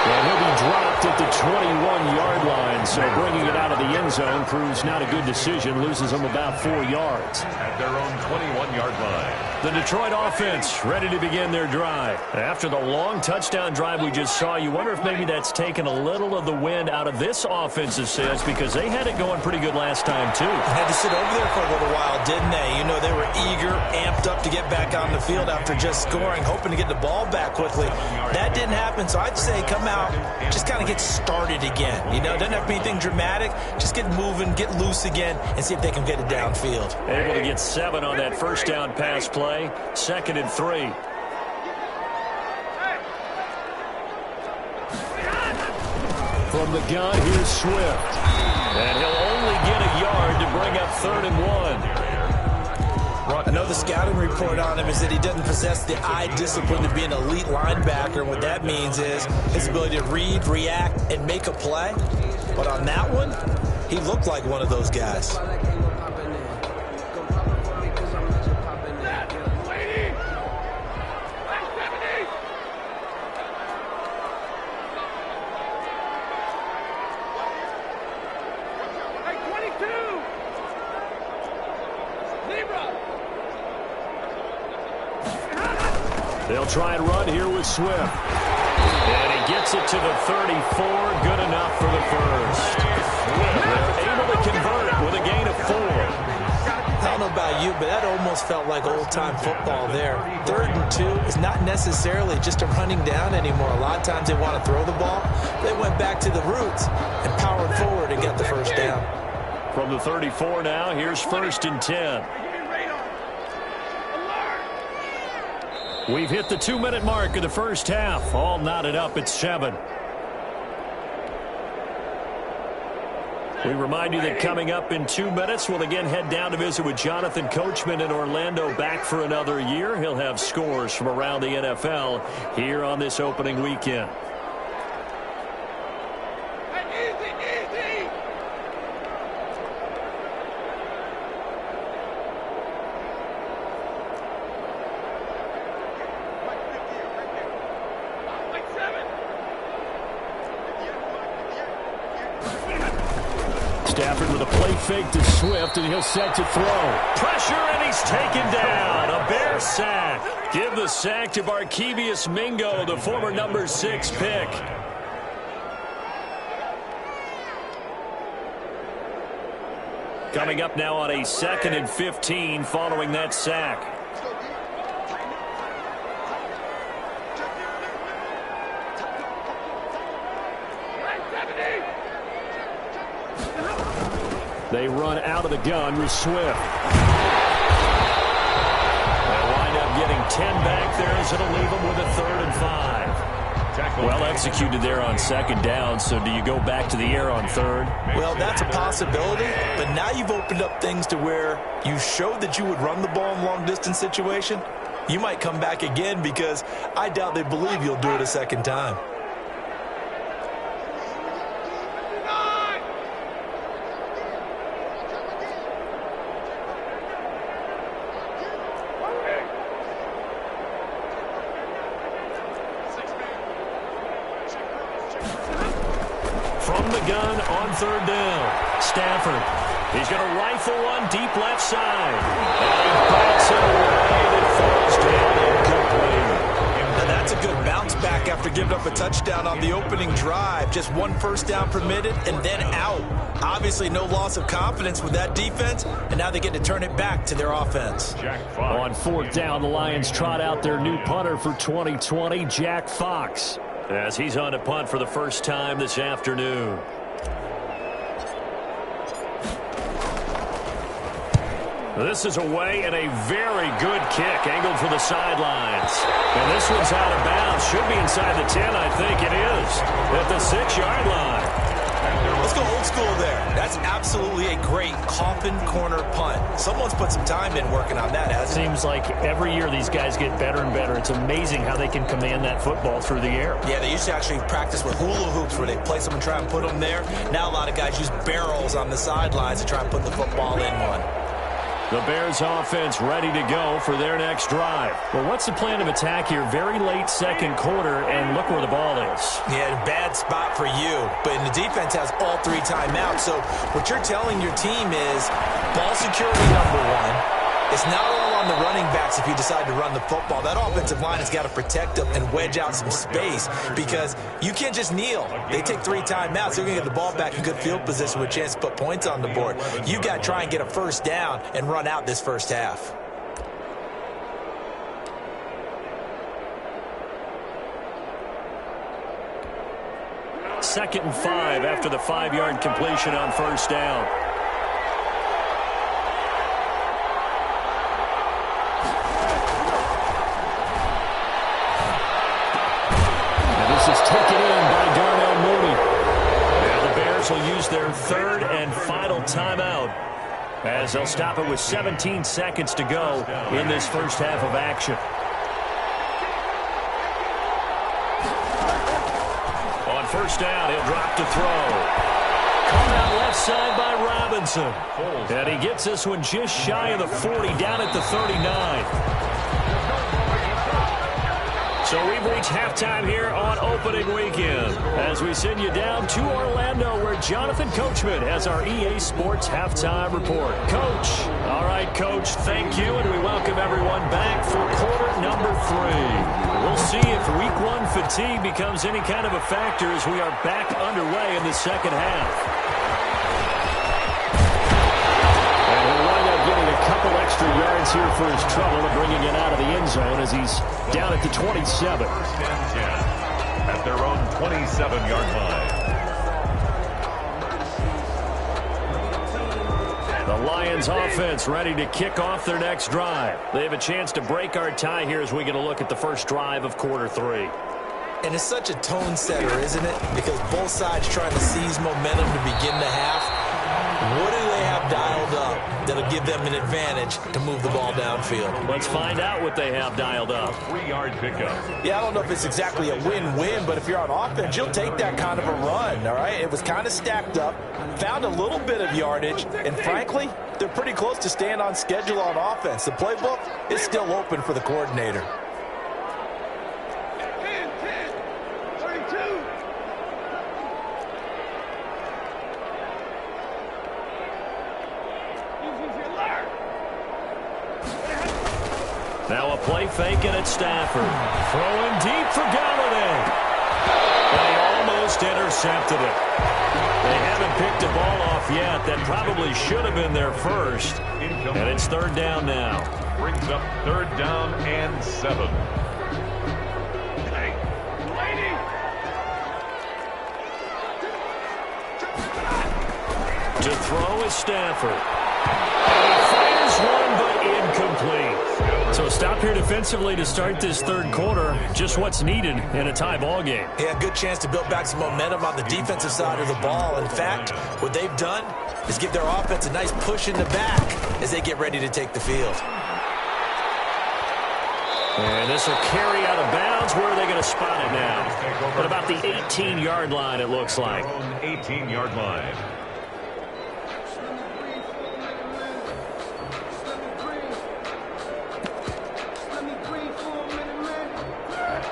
And he'll be dropped at the 21-yard line, so bringing it out of the end zone proves not a good decision, loses them about 4 yards. At their own 21-yard line. The Detroit offense ready to begin their drive. After the long touchdown drive we just saw, you wonder if maybe that's taken a little of the wind out of this offensive sense because they had it going pretty good last time, too. Had to sit over there for a little while, didn't they? You know, they were eager, amped up to get back on the field after just scoring, hoping to get the ball back quickly. That didn't happen, so I'd say come out, just kind of get started again. You know, doesn't have to be anything dramatic. Just get moving, get loose again, and see if they can get it downfield. Able to get 7 on that first down pass play. 2nd and 3. From the gun, here's Swift. And he'll only get a yard to bring up 3rd and 1. I know the scouting report on him is that he doesn't possess the eye discipline to be an elite linebacker. What that means is his ability to read, react, and make a play. But on that one, he looked like one of those guys. They'll try and run here with Swift. And he gets it to the 34. Good enough for the first. They're able to convert it with a gain of 4. I don't know about you, but that almost felt like old-time football there. 3rd and 2 is not necessarily just a running down anymore. A lot of times they want to throw the ball. They went back to the roots and powered forward and got the first down. From the 34 now, here's 1st and 10. We've hit the 2-minute mark of the first half. All knotted up at 7. We remind you that coming up in 2 minutes, we'll again head down to visit with Jonathan Coachman in Orlando, back for another year. He'll have scores from around the NFL here on this opening weekend. with a play fake to Swift, and he'll set to throw. Pressure, and he's taken down. A Bear sack. Give the sack to Barkevious Mingo, the former number 6 pick. Coming up now on a 2nd and 15 following that sack. They run out of the gun with Swift. They'll wind up getting 10 back there, as it'll leave them with a 3rd and 5. Well executed there on 2nd down, so do you go back to the air on 3rd? Well, that's a possibility, but now you've opened up things to where you showed that you would run the ball in long-distance situation. You might come back again, because I doubt they believe you'll do it a 2nd time. Gun on 3rd down. Stafford. He's going to rifle one deep left side. And he bats it away, and it falls down incomplete. Now that's a good bounce back after giving up a touchdown on the opening drive. Just 1 first down permitted and then out. Obviously no loss of confidence with that defense, and now they get to turn it back to their offense. On 4th down, the Lions trot out their new punter for 2020, Jack Fox, as he's on to punt for the first time this afternoon. This is away, and a very good kick, angled for the sidelines. And this one's out of bounds. Should be inside the 10, I think it is, at the 6-yard line. Let's go old school there. That's absolutely a great coffin corner punt. Someone's put some time in working on that, hasn't it? Seems like every year these guys get better and better. It's amazing how they can command that football through the air. Yeah, they used to actually practice with hula hoops where they place them and try and put them there. Now a lot of guys use barrels on the sidelines to try and put the football in one. The Bears offense ready to go for their next drive. Well, what's the plan of attack here? Very late 2nd quarter, and look where the ball is. Yeah, bad spot for you. But the defense has all 3 timeouts. So what you're telling your team is ball security number 1. It's not all on the running backs if you decide to run the football. That offensive line has got to protect them and wedge out some space, because you can't just kneel. They take 3 timeouts. They're going to get the ball back in good field position with a chance to put points on the board. You got to try and get a first down and run out this first half. Second and 5 after the 5-yard completion on first down. Taken in by Darnell Mooney. And the Bears will use their 3rd and final timeout, as they'll stop it with 17 seconds to go in this first half of action. On first down, he'll drop to throw. Caught out left side by Robinson. And he gets this one just shy of the 40, down at the 39. So we've reached halftime here on opening weekend, as we send you down to Orlando, where Jonathan Coachman has our EA Sports Halftime Report. Coach. All right, Coach, thank you, and we welcome everyone back for quarter number 3. We'll see if week 1 fatigue becomes any kind of a factor as we are back underway in the second half. A couple extra yards here for his trouble and bringing it out of the end zone as he's down at the 27. At their own 27-yard line. The Lions offense ready to kick off their next drive. They have a chance to break our tie here as we get a look at the first drive of quarter 3. And it's such a tone setter, isn't it? Because both sides trying to seize momentum to begin the half. What do they have dialed up that'll give them an advantage to move the ball downfield? Let's find out what they have dialed up. 3-yard pickup. Yeah, I don't know if it's exactly a win-win, but if you're on offense, you'll take that kind of a run, all right? It was kind of stacked up, found a little bit of yardage, and frankly, they're pretty close to staying on schedule on offense. The playbook is still open for the coordinator. 32. Now a play fake and it's Stafford. Throwing deep for Galladay. They almost intercepted it. They haven't picked a ball off yet. That probably should have been their first. And it's third down now. Brings up third down and 7. To throw is Stafford. And he fires one, but incomplete. So stop here defensively to start this third quarter. Just what's needed in a tie ball game. Yeah, good chance to build back some momentum on the defensive side of the ball. In fact, what they've done is give their offense a nice push in the back as they get ready to take the field. And this will carry out of bounds. Where are they going to spot it now? At about the 18-yard line, it looks like. 18-yard line.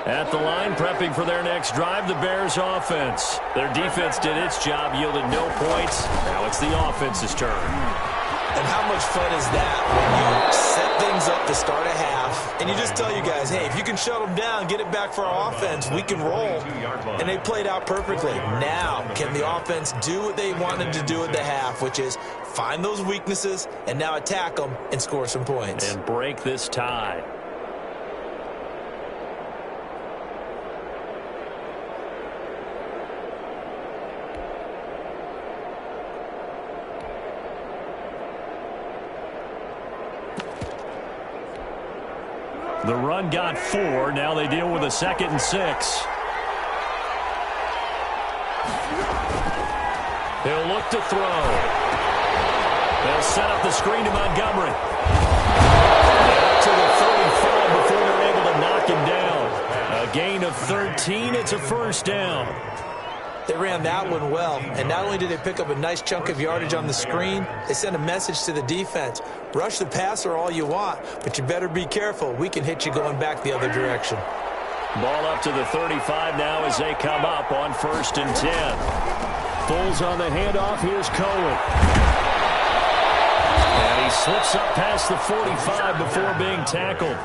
At the line, prepping for their next drive, the Bears offense. Their defense did its job, yielded no points. Now it's the offense's turn. And how much fun is that when you set things up to start a half, and you just tell you guys, hey, if you can shut them down, get it back for our offense, we can roll. And they played out perfectly. Now, can the offense do what they wanted to do at the half, which is find those weaknesses and now attack them and score some points. And break this tie. The run got 4. Now they deal with a 2nd and 6. He'll look to throw. They'll set up the screen to Montgomery. Up to the 35 before they're able to knock him down. A gain of 13. It's a first down. They ran that one well, and not only did they pick up a nice chunk of yardage on the screen, they sent a message to the defense. Rush the passer all you want, but you better be careful. We can hit you going back the other direction. Ball up to the 35 now as they come up on 1st and 10. Bulls on the handoff. Here's Cohen. And he slips up past the 45 before being tackled.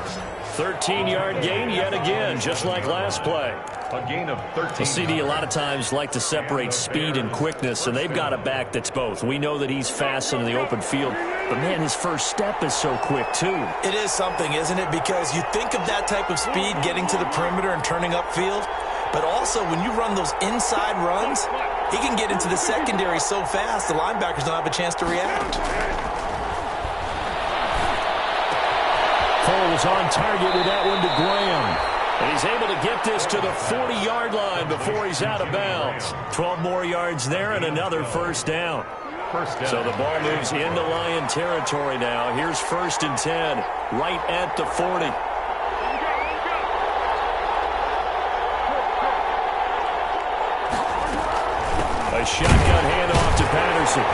13-yard gain yet again, just like last play. A gain of 13. The CD a lot of times like to separate speed and quickness, and they've got a back that's both. We know that he's fast in the open field, but, man, his first step is so quick, too. It is something, isn't it? Because you think of that type of speed getting to the perimeter and turning upfield, but also when you run those inside runs, he can get into the secondary so fast the linebackers don't have a chance to react. Cole was on target with that one to Graham. And he's able to get this to the 40-yard line before he's out of bounds. 12 more yards there and another first down. So the ball moves into Lion territory now. Here's 1st and 10, right at the 40. A shotgun handoff to Patterson.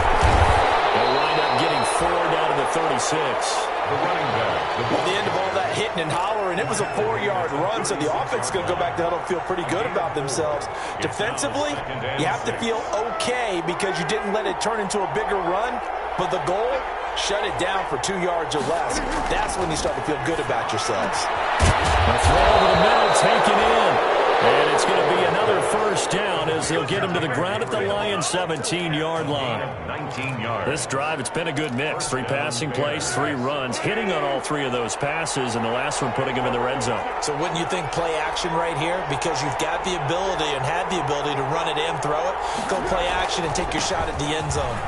They'll wind up getting 4 down to the 36. The running back. At the end of all that hitting and hollering, it was a 4-yard run, so the offense is going to go back to huddle and feel pretty good about themselves. Defensively, you have to feel okay because you didn't let it turn into a bigger run, but the goal, shut it down for 2 yards or less. That's when you start to feel good about yourselves. A throw over the middle, taken in. And it's going to be another first down as they'll get him to the ground at the Lions' 17-yard line. 19 yards. This drive, it's been a good mix. 3 passing plays, 3 runs, hitting on all 3 of those passes, and the last one putting him in the red zone. So wouldn't you think play action right here? Because you've got the ability and had the ability to run it in, throw it, go play action and take your shot at the end zone.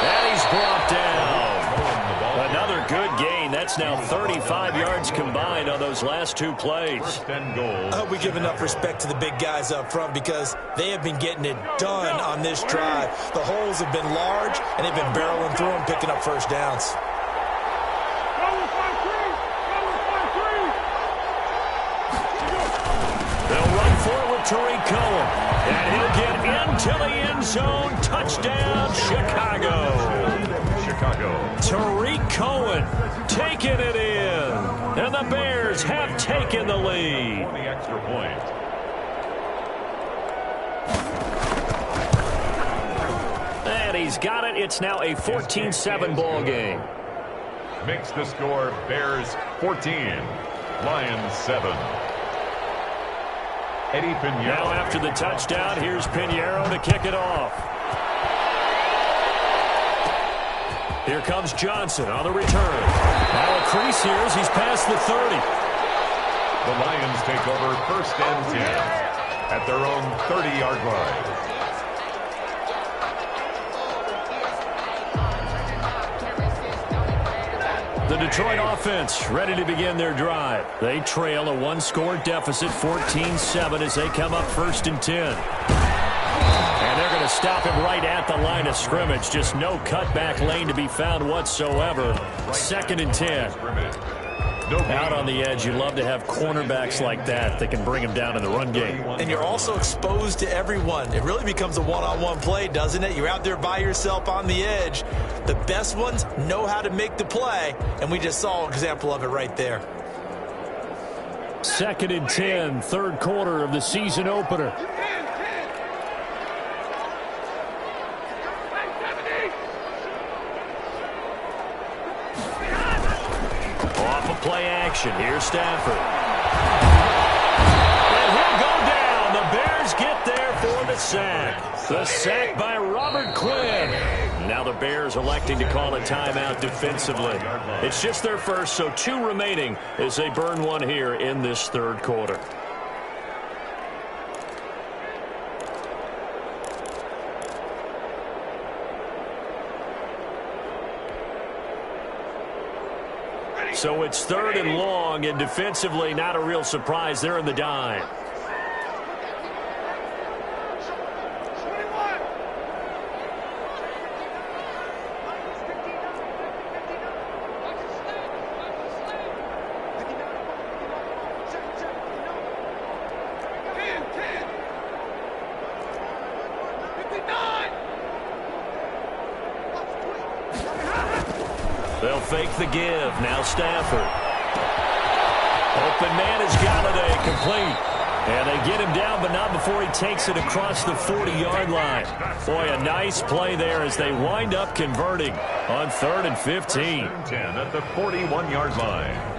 And he's brought down. Another good gain. That's now 35 yards combined on those last 2 plays. First and goal. I hope we give enough respect to the big guys up front because they have been getting it done on this drive. The holes have been large, and they've been barreling through them, picking up first downs. They'll run forward Tariq Cohen, and he'll get into the end zone. Touchdown, Chicago. Tariq Cohen taking it in, and the Bears have taken the lead. For the extra point. And he's got it. It's now a 14-7 ball game. makes the score Bears 14, Lions 7. Eddie Pinheiro. Now after the touchdown, here's Pinheiro to kick it off. Here comes Johnson on the return. Now a crease here as he's past the 30. The Lions take over 1st and 10 at their own 30-yard line. The Detroit offense ready to begin their drive. They trail a one-score deficit, 14-7, as they come up 1st and 10. And they're going to stop him right at the line of scrimmage. Just no cutback lane to be found whatsoever. 2nd and 10. Out on the edge, you love to have cornerbacks like that can bring him down in the run game. And you're also exposed to everyone. It really becomes a one-on-one play, doesn't it? You're out there by yourself on the edge. The best ones know how to make the play, and we just saw an example of it right there. 2nd and 10, 3rd quarter of the season opener. Play action. Here's Stafford. And he'll go down. The Bears get there for the sack. The sack by Robert Quinn. Now the Bears electing to call a timeout defensively. It's just their first, so 2 remaining as they burn one here in this 3rd quarter. So it's 3rd and long, and defensively not a real surprise. They're in the dime. They'll fake the give. Now Stafford. Open man is Galladay, complete. And they get him down, but not before he takes it across the 40-yard line. Boy, a nice play there as they wind up converting on 3rd and 15. 1st and 10 at the 41-yard line.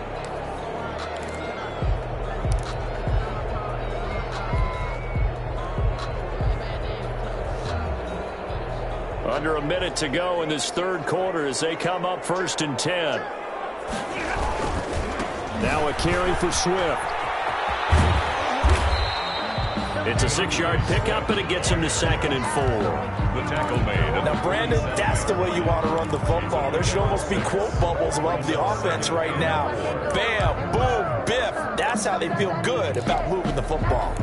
Under a minute to go in this 3rd quarter as they come up 1st and 10. Now a carry for Swift. It's a 6-yard pickup, and it gets him to 2nd and 4. The tackle made. Now, Brandon, that's the way you want to run the football. There should almost be quote bubbles above the offense right now. Bam, boom, biff. That's how they feel good about moving the football.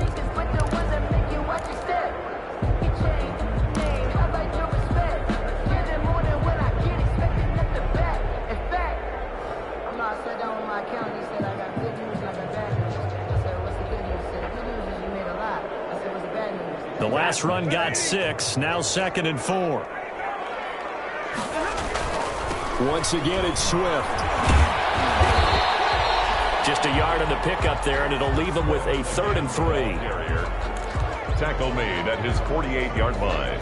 The last run got 6. Now 2nd and 4. Once again, it's Swift. Just a yard on the pickup there, and it'll leave him with a 3rd and 3. Tackle made at his 48-yard line.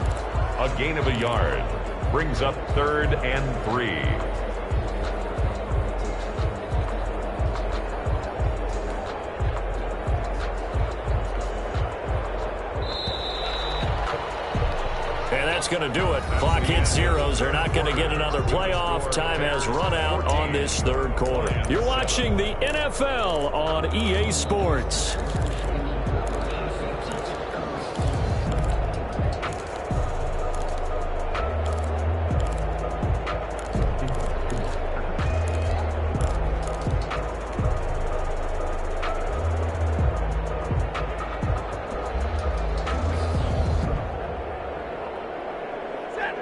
A gain of a yard. Brings up 3rd and 3. That's going to do it. Clock hits zeros. They're not going to get another playoff. Time has run out on this 3rd quarter. You're watching the NFL on EA Sports.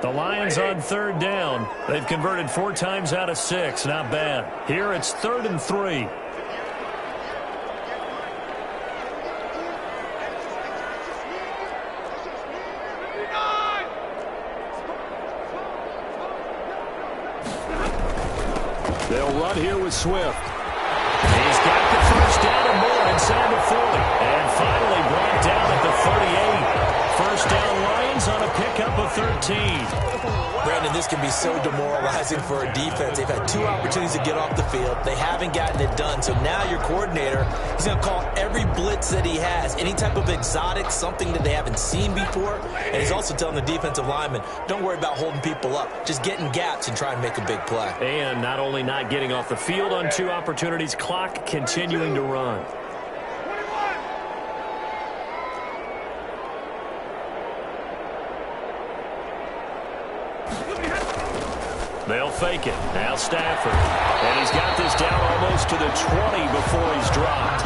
The Lions on 3rd down. They've converted 4 times out of 6. Not bad. Here it's 3rd and 3. They'll run here with Swift. He's got the 1st down and more inside the 40. And finally brought down at the 38. 1st down, Lions on a pick pickup of 13. Brandon, this can be so demoralizing for a defense. They've had 2 opportunities to get off the field. They haven't gotten it done. So now your coordinator, he's going to call every blitz that he has, any type of exotic, something that they haven't seen before. And he's also telling the defensive lineman, don't worry about holding people up. Just get in gaps and try and make a big play. And not only not getting off the field on 2 opportunities, clock continuing to run. They'll fake it. Now Stafford. And he's got this down almost to the 20 before he's dropped.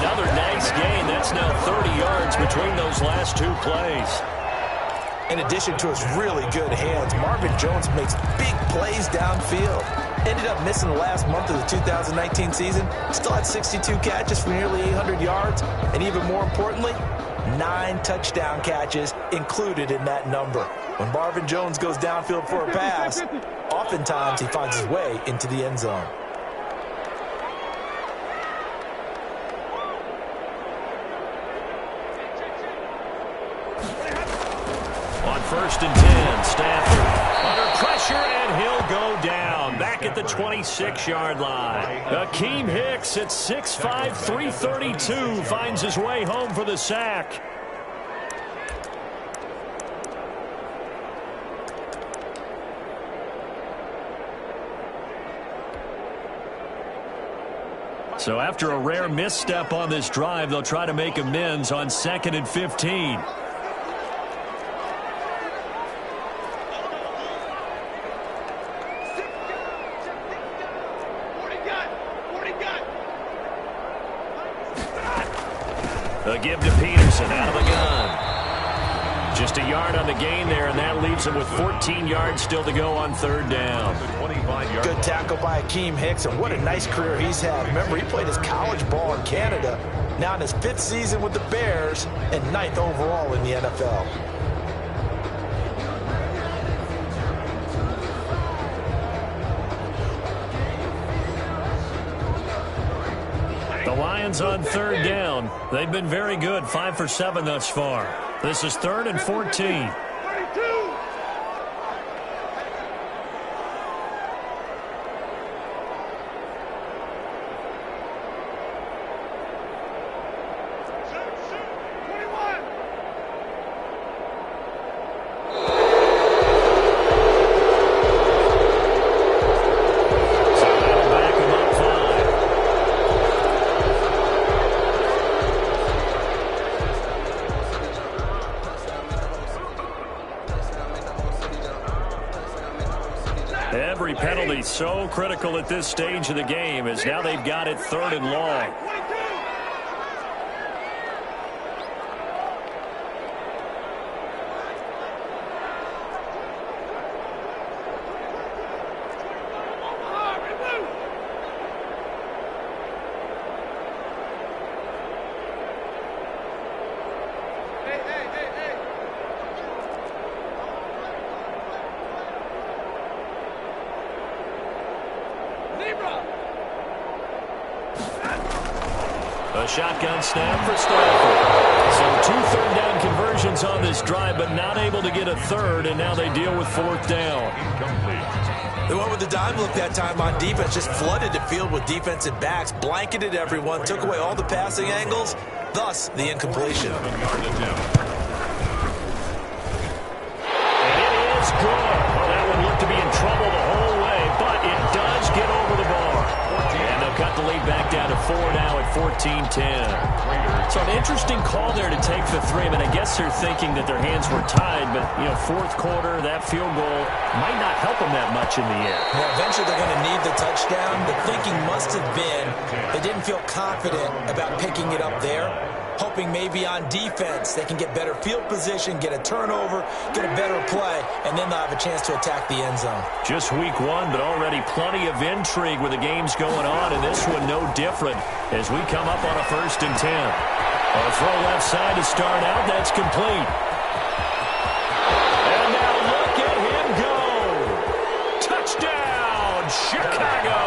Another nice gain. That's now 30 yards between those last 2 plays. In addition to his really good hands, Marvin Jones makes big plays downfield. Ended up missing the last month of the 2019 season. Still had 62 catches for nearly 800 yards. And even more importantly, 9 touchdown catches included in that number. When Marvin Jones goes downfield for a pass, oftentimes he finds his way into the end zone. On 1st and 10, Stafford under pressure, and he'll go down back at the 26-yard line. Akeem Hicks at 6'5", 332 finds his way home for the sack. So after a rare misstep on this drive, they'll try to make amends on 2nd and 15. A give to Peterson out of the gun. Just a yard on the gain there, and that leaves him with 14 yards still to go on 3rd down. Good tackle by Akeem Hicks, and what a nice career he's had. Remember, he played his college ball in Canada, now in his 5th season with the Bears, and 9th overall in the NFL. The Lions on 3rd down. They've been very good, 5 for 7 thus far. This is 3rd and 14. Every penalty so critical at this stage of the game, as now they've got it 3rd and long. A shotgun snap for Stafford. So 2 third down conversions on this drive, but not able to get a 3rd, and now they deal with 4th down. They went with the dime look that time on defense, just flooded the field with defensive backs, blanketed everyone, took away all the passing angles, thus the incompletion. And it is good. Well, that one looked to be in trouble the whole way, but it does get over the bar. And they'll cut the lead back down to 4 now at 14-10. So an interesting call there to take the 3. I mean, I guess they're thinking that their hands were tied, but, you know, 4th quarter, that field goal might not help them that much in the end. Well, eventually they're going to need the touchdown. The thinking must have been they didn't feel confident about picking it up there, hoping maybe on defense they can get better field position, get a turnover, get a better play, and then they'll have a chance to attack the end zone. Just week 1, but already plenty of intrigue with the games going on, and this one no different as we come up on a 1st and 10. A throw left side to start out. That's complete. And now look at him go. Touchdown, Chicago.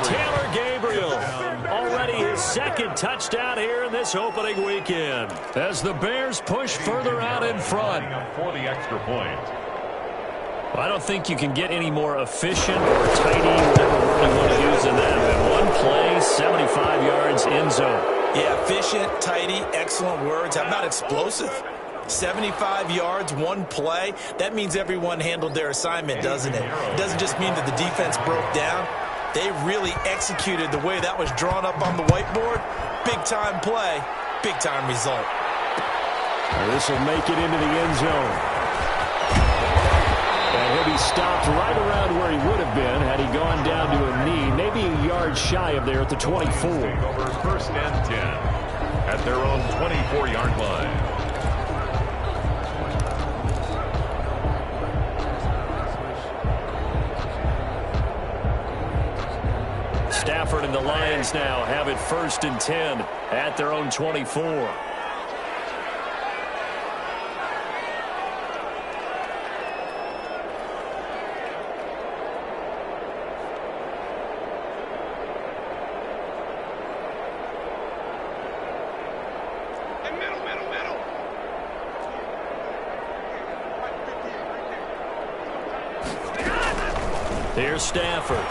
Taylor Gabriel. Already his 2nd touchdown here in this this opening weekend as the Bears push further out in front. For the extra point. I don't think you can get any more efficient or tidy, whatever word you want to use in that. In one play, 75 yards end zone. Yeah, efficient, tidy, excellent words. How about explosive? 75 yards, one play. That means everyone handled their assignment, doesn't it? It doesn't just mean that the defense broke down. They really executed the way that was drawn up on the whiteboard. Big-time play, big-time result. This will make it into the end zone. And he'll be stopped right around where he would have been had he gone down to a knee, maybe a yard shy of there at the 24. Over first and 10 at their own 24-yard line. Stafford and the Lions now have it first and 10 at their own 24. Here's Stafford.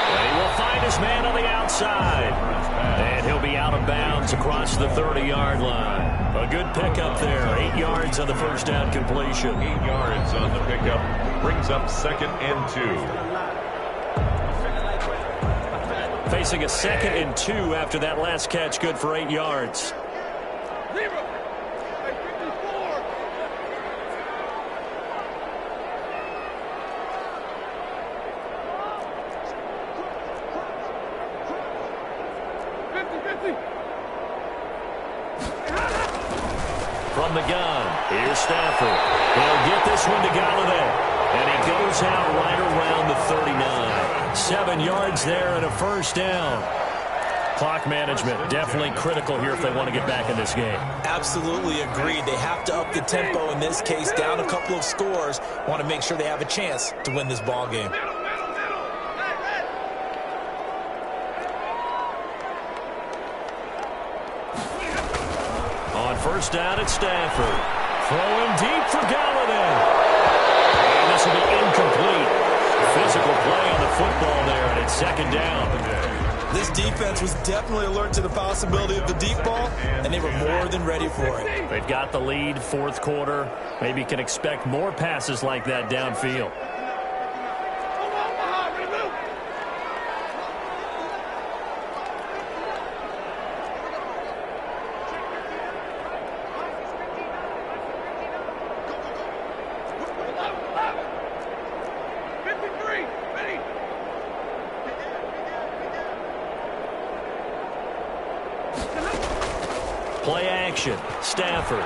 And he will find his man on the outside. And he'll be out of bounds across the 30-yard line. A good pickup there. 8 yards on the first down completion. 8 yards on the pickup. Brings up second and 2. Facing a second and 2 after that last catch. Good for 8 yards. From the gun, here's Stafford. He'll get this one to Galladay. And he goes out right around the 39. 7 yards there and a first down. Clock management definitely critical here if they want to get back in this game. Absolutely agreed. They have to up the tempo in this case, down a couple of scores. Want to make sure they have a chance to win this ball game. First down at Stafford. Throwing deep for Galladay. And this will be incomplete. Physical play on the football there, and it's second down. This defense was definitely alert to the possibility of the deep ball, and they were more than ready for it. They've got the lead, fourth quarter. Maybe can expect more passes like that downfield. Play action. Stafford.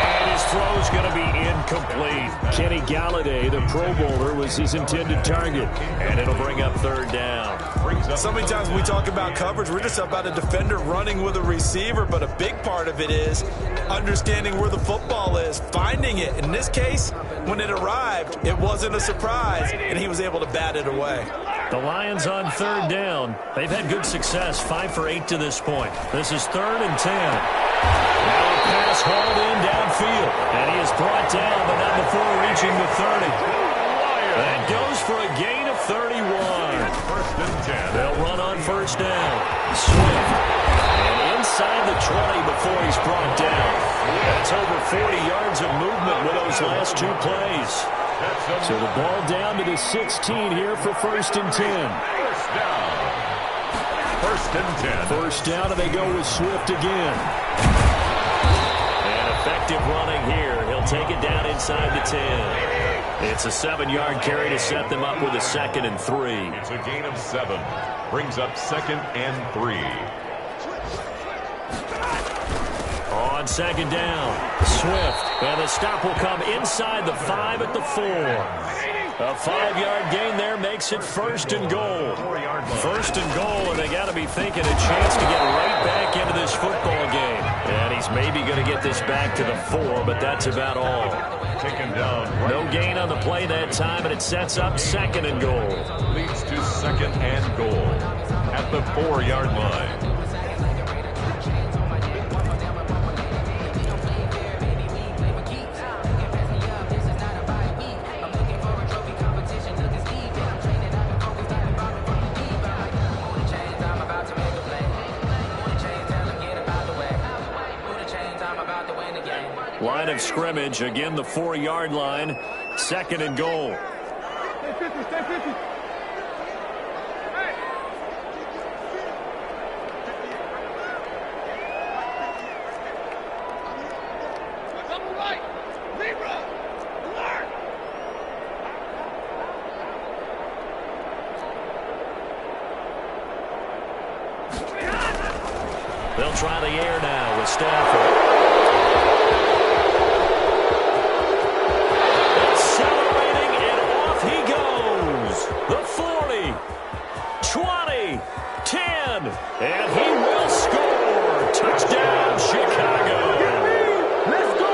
And his throw's going to be incomplete. Kenny Galladay, the Pro Bowler, was his intended target. And it'll bring up third down. So many times when we talk about coverage, we're just about a defender running with a receiver, but a big part of it is understanding where the football is, finding it. In this case, when it arrived, it wasn't a surprise, and he was able to bat it away. The Lions on third down. They've had good success, 5 for 8 to this point. This is 3rd and 10. Now a pass hauled in downfield, and he is brought down, but not before reaching the 30. And goes for a gain of 31. First and 10. They'll run on first down. Swift. And inside the 20 before he's brought down. That's over 40 yards of movement with those last 2 plays. So the ball down to the 16 here for first and 10. First down. First and 10. First down, and they go with Swift again. And effective running here. He'll take it down inside the 10. It's a 7-yard carry to set them up with a 2nd and 3. It's a gain of 7. Brings up 2nd and 3. On second down, Swift, and the stop will come inside the 5 at the 4. A 5-yard gain there makes it first and goal. First and goal, and they got to be thinking a chance to get right back into this football game. And he's maybe going to get this back to the 4, but that's about all. taken down. No gain on the play that time, and it sets up 2nd and goal. Leads to 2nd and goal at the 4-yard line. Line of scrimmage, again the 4-yard line, 2nd and goal. Stay 50, stay 50. Double right, Libra, alert. They'll try the air now with Stafford. The 40, 20, 10, and he will score. Touchdown, Chicago. Let's go,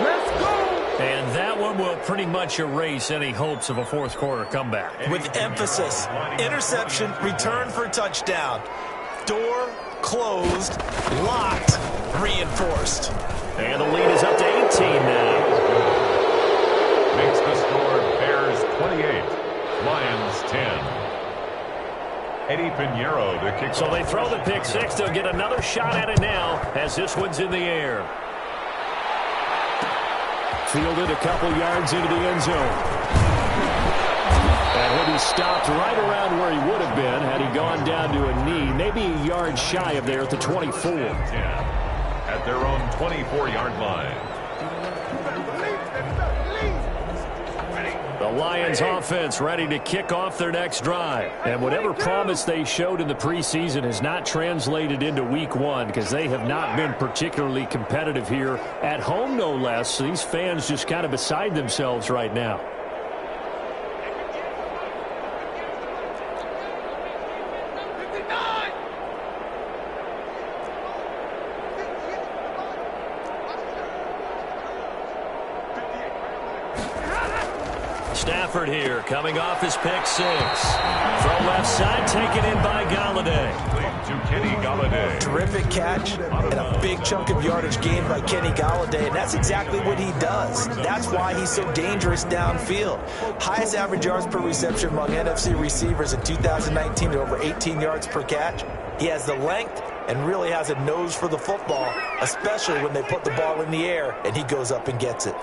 let's go. And that one will pretty much erase any hopes of a fourth quarter comeback. With emphasis, interception, return for touchdown. Door closed, locked, reinforced. And the lead is up to 18 now. Makes the score Bears 28. Lions 10. Eddie Pinheiro to kick. So they throw the pick six. They'll get another shot at it now as this one's in the air. Fielded a couple yards into the end zone. And when he stopped right around where he would have been had he gone down to a knee, maybe a yard shy of there at the 24. At their own 24-yard line. The Lions offense ready to kick off their next drive. And whatever promise they showed in the preseason has not translated into week one because they have not been particularly competitive here at home, no less. These fans just kind of beside themselves right now. Stafford here, coming off his pick six. From left side, taken in by Galladay. To Kenny Galladay. Terrific catch and a big chunk of yardage gained by Kenny Galladay, and that's exactly what he does. That's why he's so dangerous downfield. Highest average yards per reception among NFC receivers in 2019 at over 18 yards per catch. He has the length and really has a nose for the football, especially when they put the ball in the air and he goes up and gets it.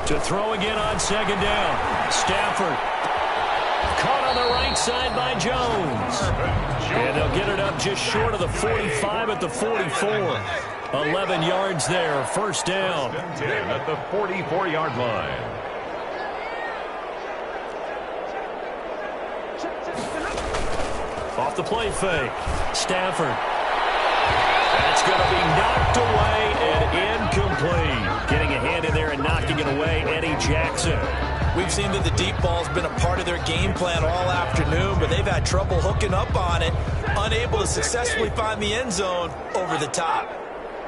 To throw again on second down. Stafford. Caught on the right side by Jones. And they'll get it up just short of the 45 at the 44. 11 yards there. First down. At the 44-yard line. Off the play fake. Stafford. That's going to be knocked away and incomplete. Getting a hand in there and knocking it away, Eddie Jackson. We've seen that the deep ball's been a part of their game plan all afternoon, but they've had trouble hooking up on it, unable to successfully find the end zone over the top.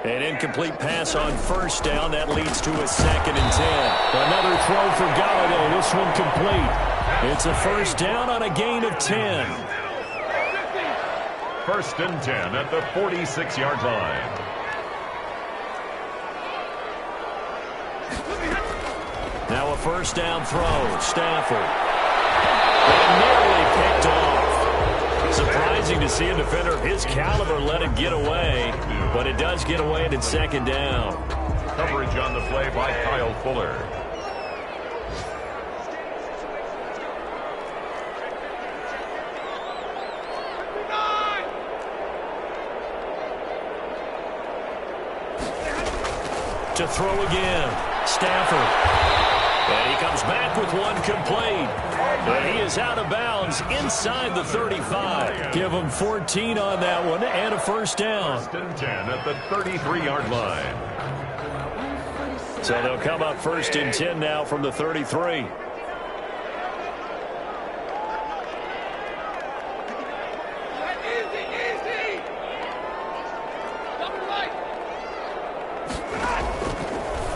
An incomplete pass on first down. That leads to a 2nd and 10. Another throw for Galladay. This one complete. It's a first down on a gain of 10. First and 10 at the 46-yard line. Now a first down throw. Stafford. And nearly picked off. Surprising to see a defender of his caliber let it get away, but it does get away and it's second down. Coverage on the play by Kyle Fuller. To throw again. Stafford. And he comes back with one complete. And he is out of bounds inside the 35. Give him 14 on that one and a first down. First and 10 at the 33-yard line. So they'll come up first and 10 now from the 33.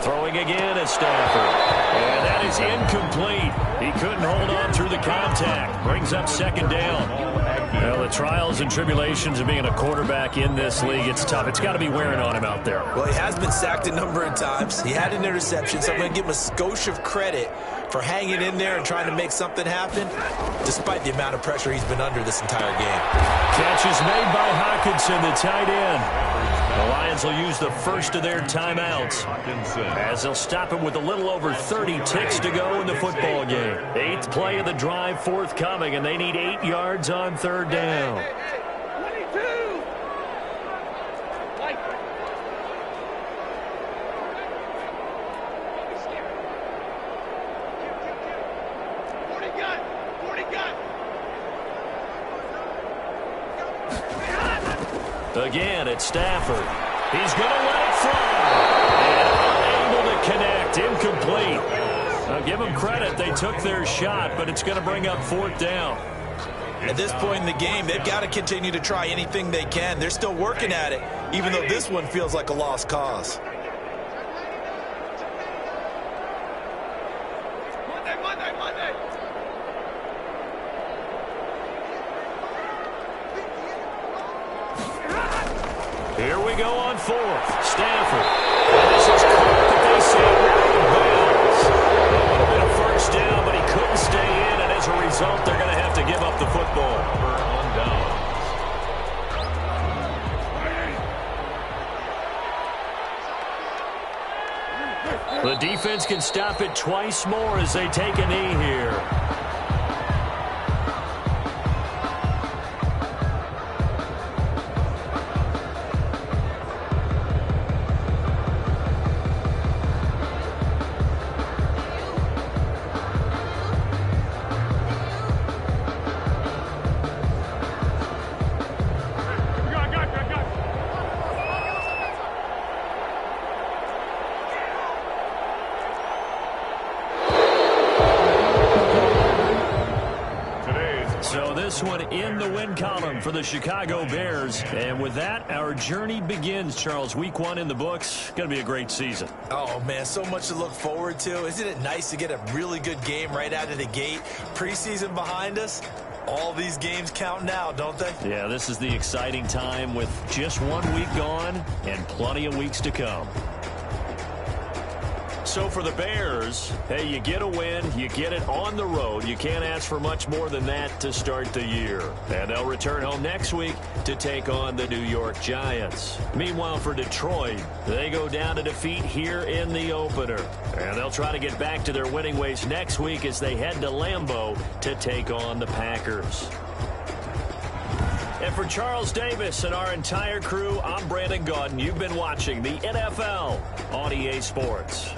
Throwing again at Stafford. And that is incomplete. He couldn't hold on through the contact. Brings up second down. Well, the trials and tribulations of being a quarterback in this league, it's tough. It's got to be wearing on him out there. Well, he has been sacked a number of times. He had an interception, so I'm going to give him a skosh of credit for hanging in there and trying to make something happen, despite the amount of pressure he's been under this entire game. Catch is made by Hawkinson, the tight end. The Lions will use the first of their timeouts as they'll stop him with a little over 30 ticks to go in the football game. 8th play of the drive forthcoming, and they need 8 yards on third down. Again, it's Stafford. He's going to let it fly. And unable to connect. Incomplete. I'll give them credit. They took their shot, but it's going to bring up fourth down. At this point in the game, they've got to continue to try anything they can. They're still working at it, even though this one feels like a lost cause. Here we go on fourth. Stafford. And this is caught, but they say out of bounds. A little bit of first down, but he couldn't stay in, and as a result, they're going to have to give up the football. On down. The defense can stop it twice more as they take a knee here. This one in the win column for the Chicago Bears. And with that, our journey begins, Charles. Week 1 in the books. Going to be a great season. Oh, man, so much to look forward to. Isn't it nice to get a really good game right out of the gate? Preseason behind us. All these games count now, don't they? Yeah, this is the exciting time with just 1 week gone and plenty of weeks to come. So for the Bears, hey, you get a win, you get it on the road. You can't ask for much more than that to start the year. And they'll return home next week to take on the New York Giants. Meanwhile, for Detroit, they go down to defeat here in the opener. And they'll try to get back to their winning ways next week as they head to Lambeau to take on the Packers. And for Charles Davis and our entire crew, I'm Brandon Gaudin. You've been watching the NFL on EA Sports.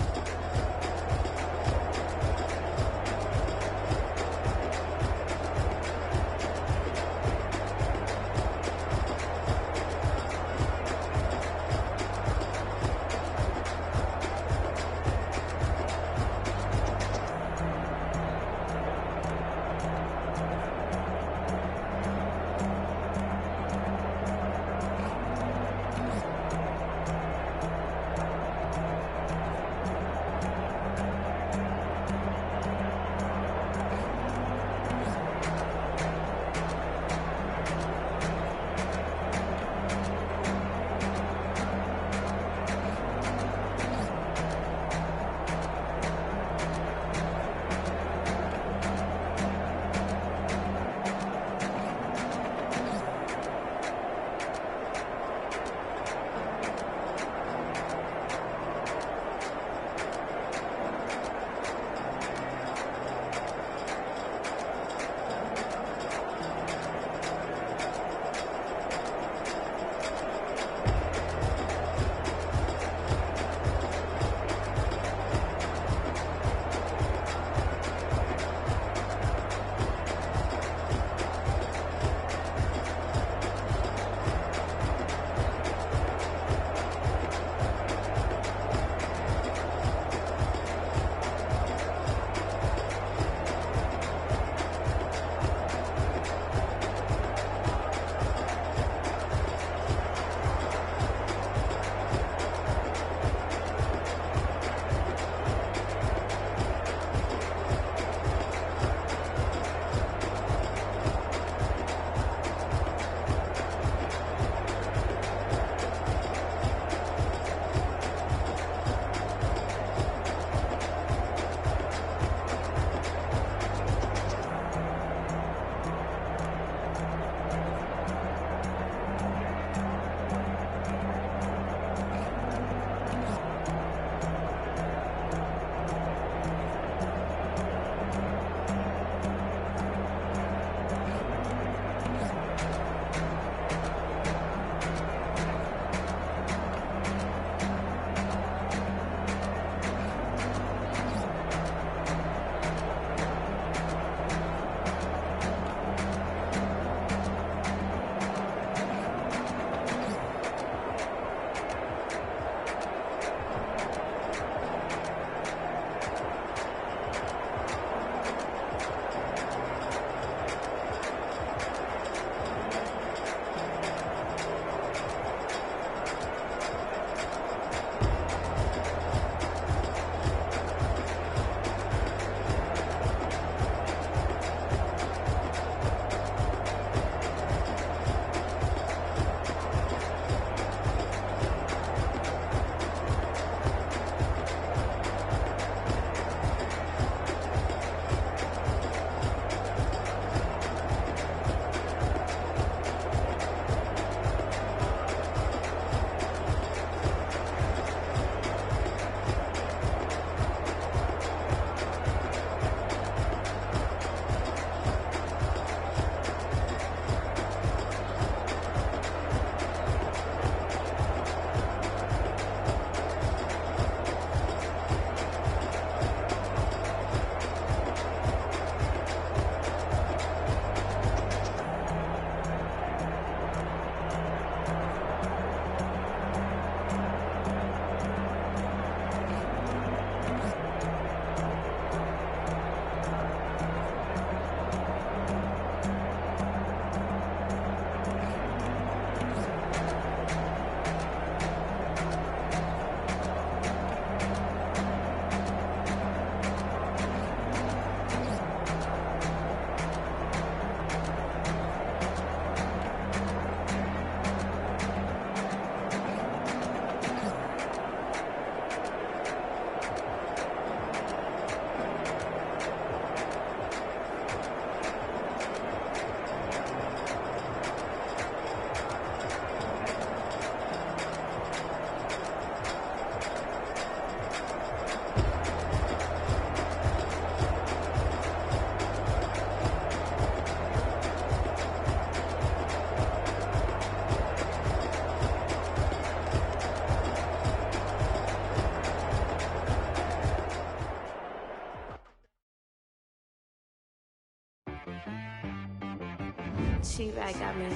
She-Rag got me.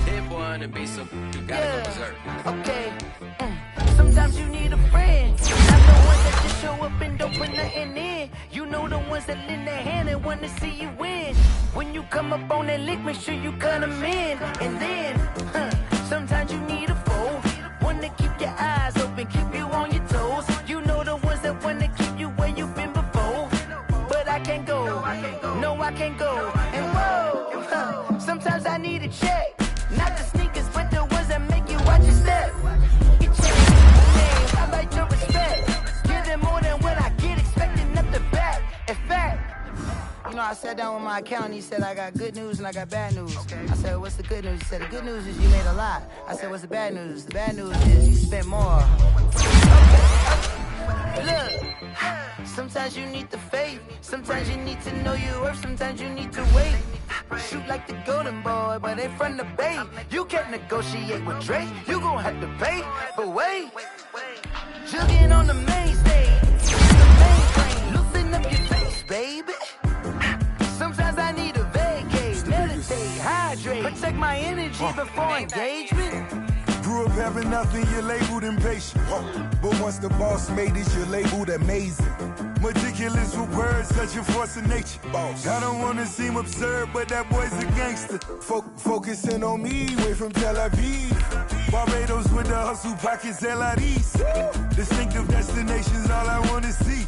Hit one and be so you gotta go berserk. Okay. Sometimes you need a friend. Not the ones that just show up and don't put nothing in. You know the ones that lend their hand and want to see you win. When you come up on that lick, make sure you cut them in. And then, sometimes you need a foe. One to keep your eyes open, keep you on your toes. You know the ones that want to keep you where you've been before. But I can't go. No, I can't go. And whoa, sometimes I need a check. Not the sneakers, but the ones that make you watch your step. You change your name, I like your respect. Give them more than what I get, expecting nothing back. In fact, you know, I sat down with my accountant. He said, I got good news and I got bad news. I said, what's the good news? He said, the good news is you made a lot. I said, what's the bad news? The bad news is you spent more. Look, sometimes you need the faith. Sometimes you need to know your worth. Sometimes you need to wait. Shoot like the golden boy, but they from the bay. You can't negotiate with Drake. You gon' have to pay. But wait, jugging on the main stage. The main train, loosen up your face, baby. Sometimes I need a vacate, meditate, hydrate, protect my energy before engagement. Grew up having nothing, you're labeled impatient. But once the boss made it, you're labeled amazing. Meticulous with words, such a force of nature. I don't wanna seem absurd, but that boy's a gangster. Focusing on me, way from Tel Aviv. Barbados with the hustle pockets, LIDs. Distinctive destinations, all I wanna see.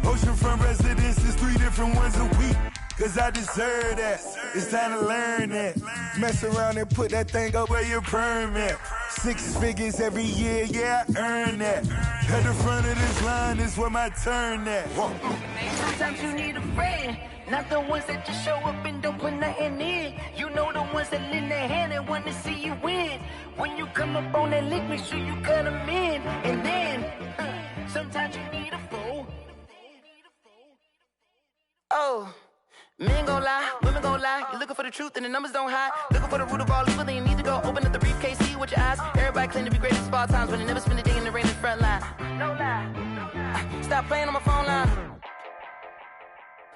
Oceanfront residences, 3 different ones a week. Cause I deserve that, it's time to learn that. Mess around and put that thing up where your permit. 6 figures every year, yeah, I earn that. At the front of this line is where my turn at. Sometimes you need a friend, not the ones that just show up and don't put nothing in. You know the ones that lend their hand and want to see you win. When you come up on that lick, make sure you cut them in. And then, sometimes you need a foe. Oh. Men gon' lie, women gon' lie. You're looking for the truth and the numbers don't hide. Looking for the root of all evil, then you need to go open up the briefcase, see with your eyes. Everybody claim to be greatest of all times, but they never spend a day in the rain in the front line. No lie. Stop playing on my phone line.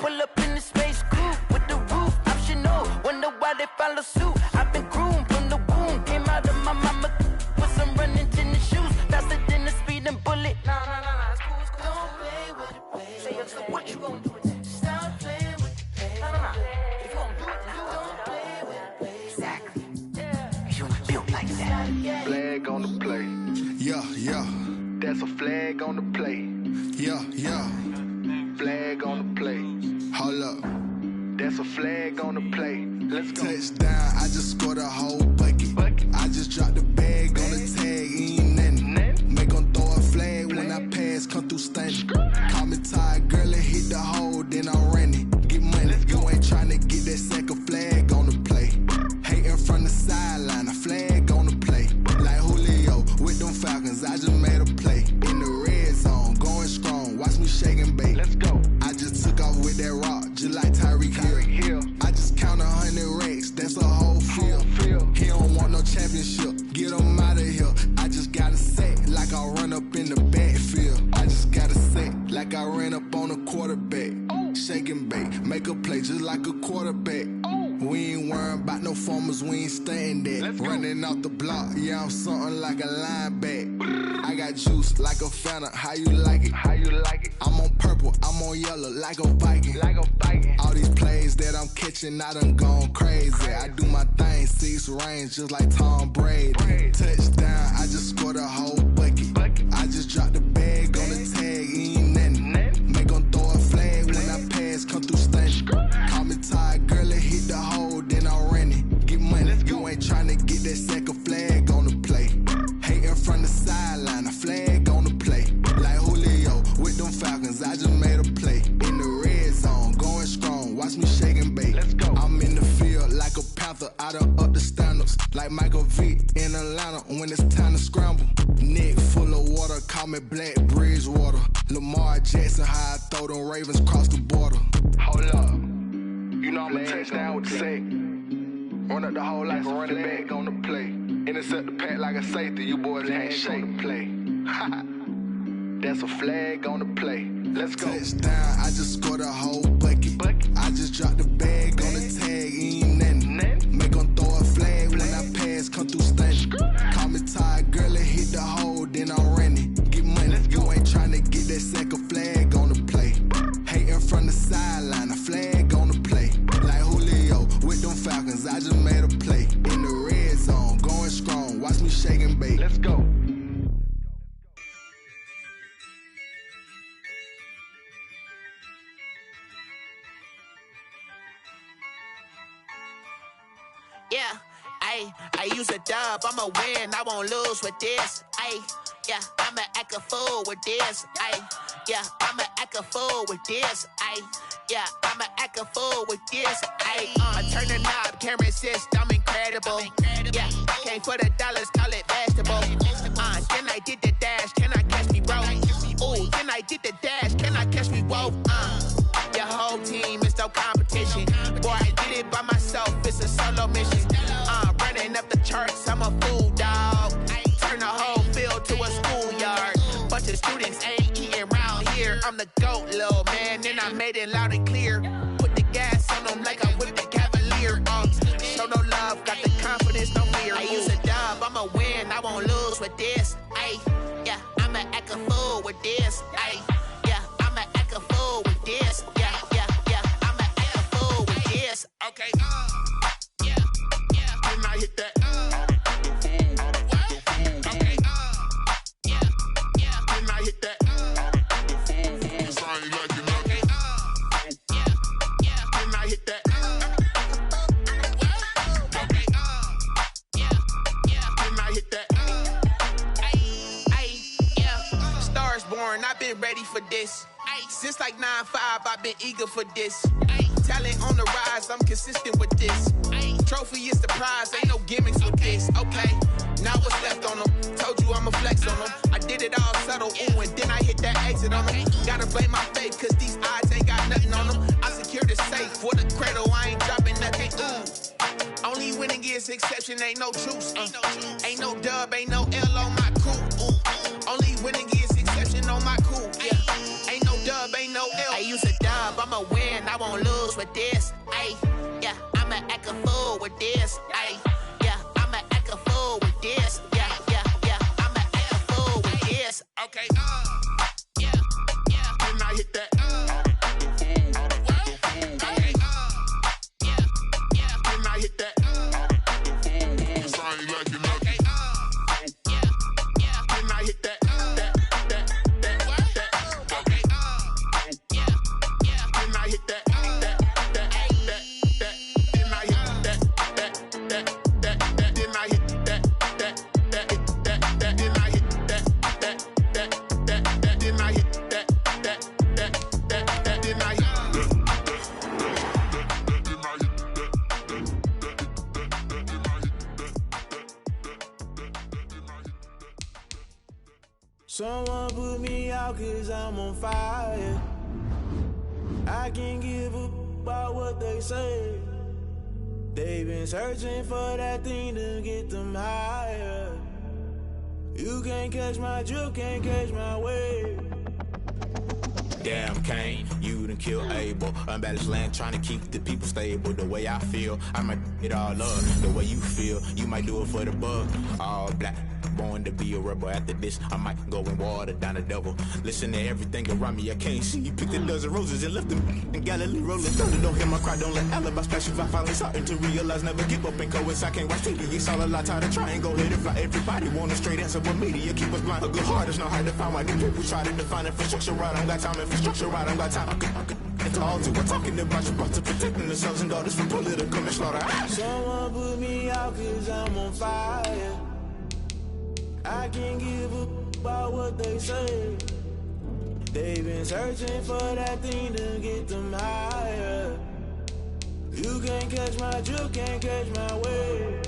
Pull up in the space coupe with the roof optional. Wonder why they follow suit. I've been groomed from the womb. Came out of my mama with some running tennis shoes. Faster than the speeding bullet. Nah, it's cool, it's cool. Don't play with it, baby. Say, so what you gon' do with that? Stop playing with it. If you gon' do it, then don't play with it, baby. Exactly. You ain't built like that. Flag on the play. Yeah. That's a flag on the play. Yeah. Flag on the play. Hold up. That's a flag on the play. Let's go. Touchdown, I just scored a whole bucket. I just dropped the bag on the tag, ain't nothing. Make 'em throw a flag when I pass, come through stunning. Call me tired, girl, and hit the hole, then I'm running. Get money, you ain't tryna get that second flag on the play. Hating from the sideline, a flag on the play. Like Julio with them Falcons, I just made a play. In the red zone, going strong, watch me shake and bake. Let's go. I just took off with that rock, just like Tyreek Hill. I just count 100 racks, that's a whole field. He don't want no championship, get him out of here. I just gotta set like I run up in the backfield. I just gotta set like I ran up on a quarterback. Shake and bake, make a play just like a quarterback. We ain't worrying about no formers, we ain't staying there. Running off the block, yeah, I'm something like a linebacker. I got juice like a Fanta, how you like it? I'm on purple, I'm on yellow like a Viking. All these plays that I'm catching, I done gone crazy. I do my thing, 6 range just like Tom Brady. Touchdown, I just scored a whole bucket. I just dropped the bag on the tag, ain't nothing. Make 'em throw a flag when I pass, come through stunning. Call me tired, girl, and hit the hole, then I'm running. Get money, you ain't tryna get that second flag on the play. Hating from the sideline, a flag on the play. Like Julio with them Falcons, I just made a play. In the red zone, going strong, watch me shake and bake. I'm in the field like a panther, I done up the standards. Like Michael Vick in Atlanta when it's time to scramble. Neck full of water, call me Black Bridgewater. Lamar Jackson, how I throw them Ravens cross the border. Hold up. You know I'm a touchdown with the sack. Run up the whole like a running back on the play. Intercept the pack like a safety, you boys can't shake the play. That's a flag on the play. Let's go. Touchdown, I just scored a whole bucket. I just dropped the bag on the tag, ain't nothing. Make 'em throw a flag when I pass, come through stunning. Call me tired, girl, it hit the hole, then I'm running. Get money, you ain't tryna get that second flag on the play. Hating from the sideline, a flag on the play. Like Julio with them Falcons, I just made a play. In the red zone, going strong, watch me shake and bake. Let's go. Yeah, I use a dub, I'ma win, I won't lose with this. Yeah, I'ma act a fool with this. Yeah, I'ma act a fool with this. Yeah, I'ma act a fool with this. I turn the knob, camera assist, I'm incredible. Yeah, came for the dollars, call it vegetable. Then I did the dash, can I catch me, bro? Ooh, then I did the dash, can I catch me, whoa? Your whole team is no competition. Boy, I did it by myself, it's a solo mission. Running up the charts, I'm a fool, dog. Turn the whole field to a schoolyard. Bunch of students ain't eating round here. I'm the GOAT, little man, and I made it loud and clear. Put the gas on them like I whipped the Cavalier. Show no love, got the confidence, no fear. I use a dub, I'ma win, I won't lose with this. Yeah, I'ma act a fool with this. Yeah, I'ma act a fool with this. Yeah, I'ma act a fool with this. Okay, yeah, and I hit that. Okay, yeah, and I hit that. It's only like you know. Okay, yeah, and I hit that. Okay, yeah, and I hit that. Yeah, stars born, I've been ready for this. Since like 9-5, I've been eager for this. Talent on the rise, I'm consistent with this. Trophy is the prize, ain't no gimmicks with this. Okay, now what's left on them? Told you I'ma flex on them. I did it all subtle, ooh, and then I hit that exit on them. Gotta blame my faith, cause these odds ain't got nothing on them. I secured the safe for the cradle, I ain't dropping nothing, ooh. Only winning is exception, ain't no truce. Ain't no dub, ain't no L on my crew. Only winning is exception on my crew. Yeah, ain't no dub, ain't no L. I use a dub, I'ma win, I won't lose with this. Yeah, I'ma act a fool with this. Yeah, I'ma act a fool with this. Yeah, I'ma act a fool with this. Okay, yeah, and I hit that. Okay, yeah, and I hit that. It's only like you know. Okay, yeah, and I hit that. Okay, yeah, and I hit that. Someone put me out cause I'm on fire. I can't give up about what they say. They've been searching for that thing to get them higher. You can't catch my drift, can't catch my wave. Damn, Kane, you done killed Abel. Unbalanced land, trying to keep the people stable. The way I feel, I might it all up. The way you feel, you might do it for the bug. All black, born to be a rebel. After this, I might go and water down the devil. Listen to everything around me, I can't see. Picked a dozen roses and left them in Galilee rolling. Thunder, don't hear my cry, don't let alibi splash. If I finally starting to realize, never give up and coast. I can't watch TV, it's all a lot, tired of trying, go let it fly. Everybody want a straight answer, but media keep us blind. A good heart is not hard to find. Why do people try to define infrastructure right? I don't got time, infrastructure right, I don't got time. I could all do. We're talking about you, about to protecting the sons and daughters from political and slaughter. Someone put me out cause I'm on fire. I can't give up about what they say. They've been searching for that thing to get them higher. You can't catch my drift, can't catch my wave.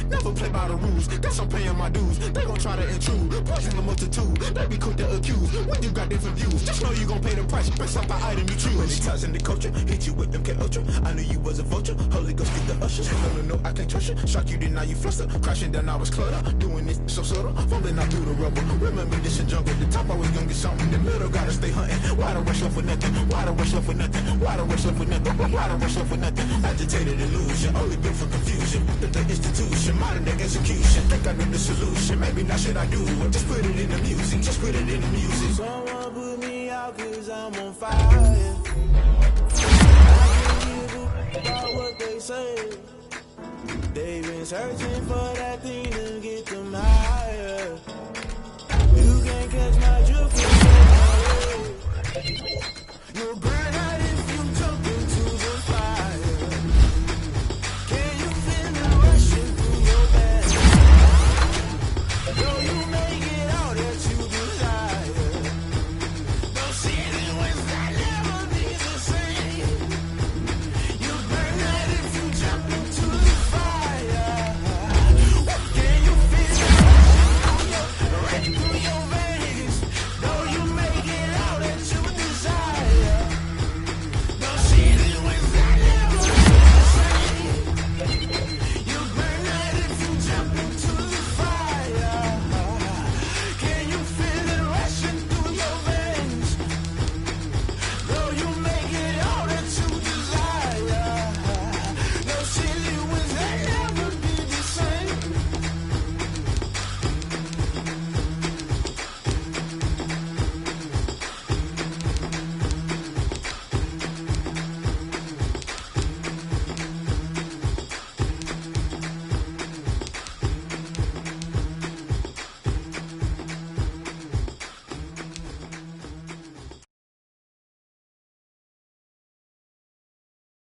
Never play by the rules. Guess I'm paying my dues. They gon' try to intrude. Poison the multitude. They be quick to accuse. When you got different views, just know you gon' pay the price based off the item you choose. Many times in the culture, hit you with MK Ultra. I knew you was a vulture. Holy Ghost get the usher. No, I can't trust you. Shock you, then now you fluster. Crashing down, I was clutter. Doing this so subtle. Fumbling out through the rubble. Remember this in jungle. The top always gonna get something. The middle gotta stay hunting. Why the rush left for nothing? Why the rush left for nothing? Why the rush left for nothing? Why the rush left for nothing? Agitated illusion. Only built for confusion. The institution. Modern day execution. Think I know the solution. Maybe not should I do it? Just put it in the music. Just put it in the music. Someone put me out cause I'm on fire. I can't give about what they say. They've been searching for that thing to get them higher. You can't catch my drift. You're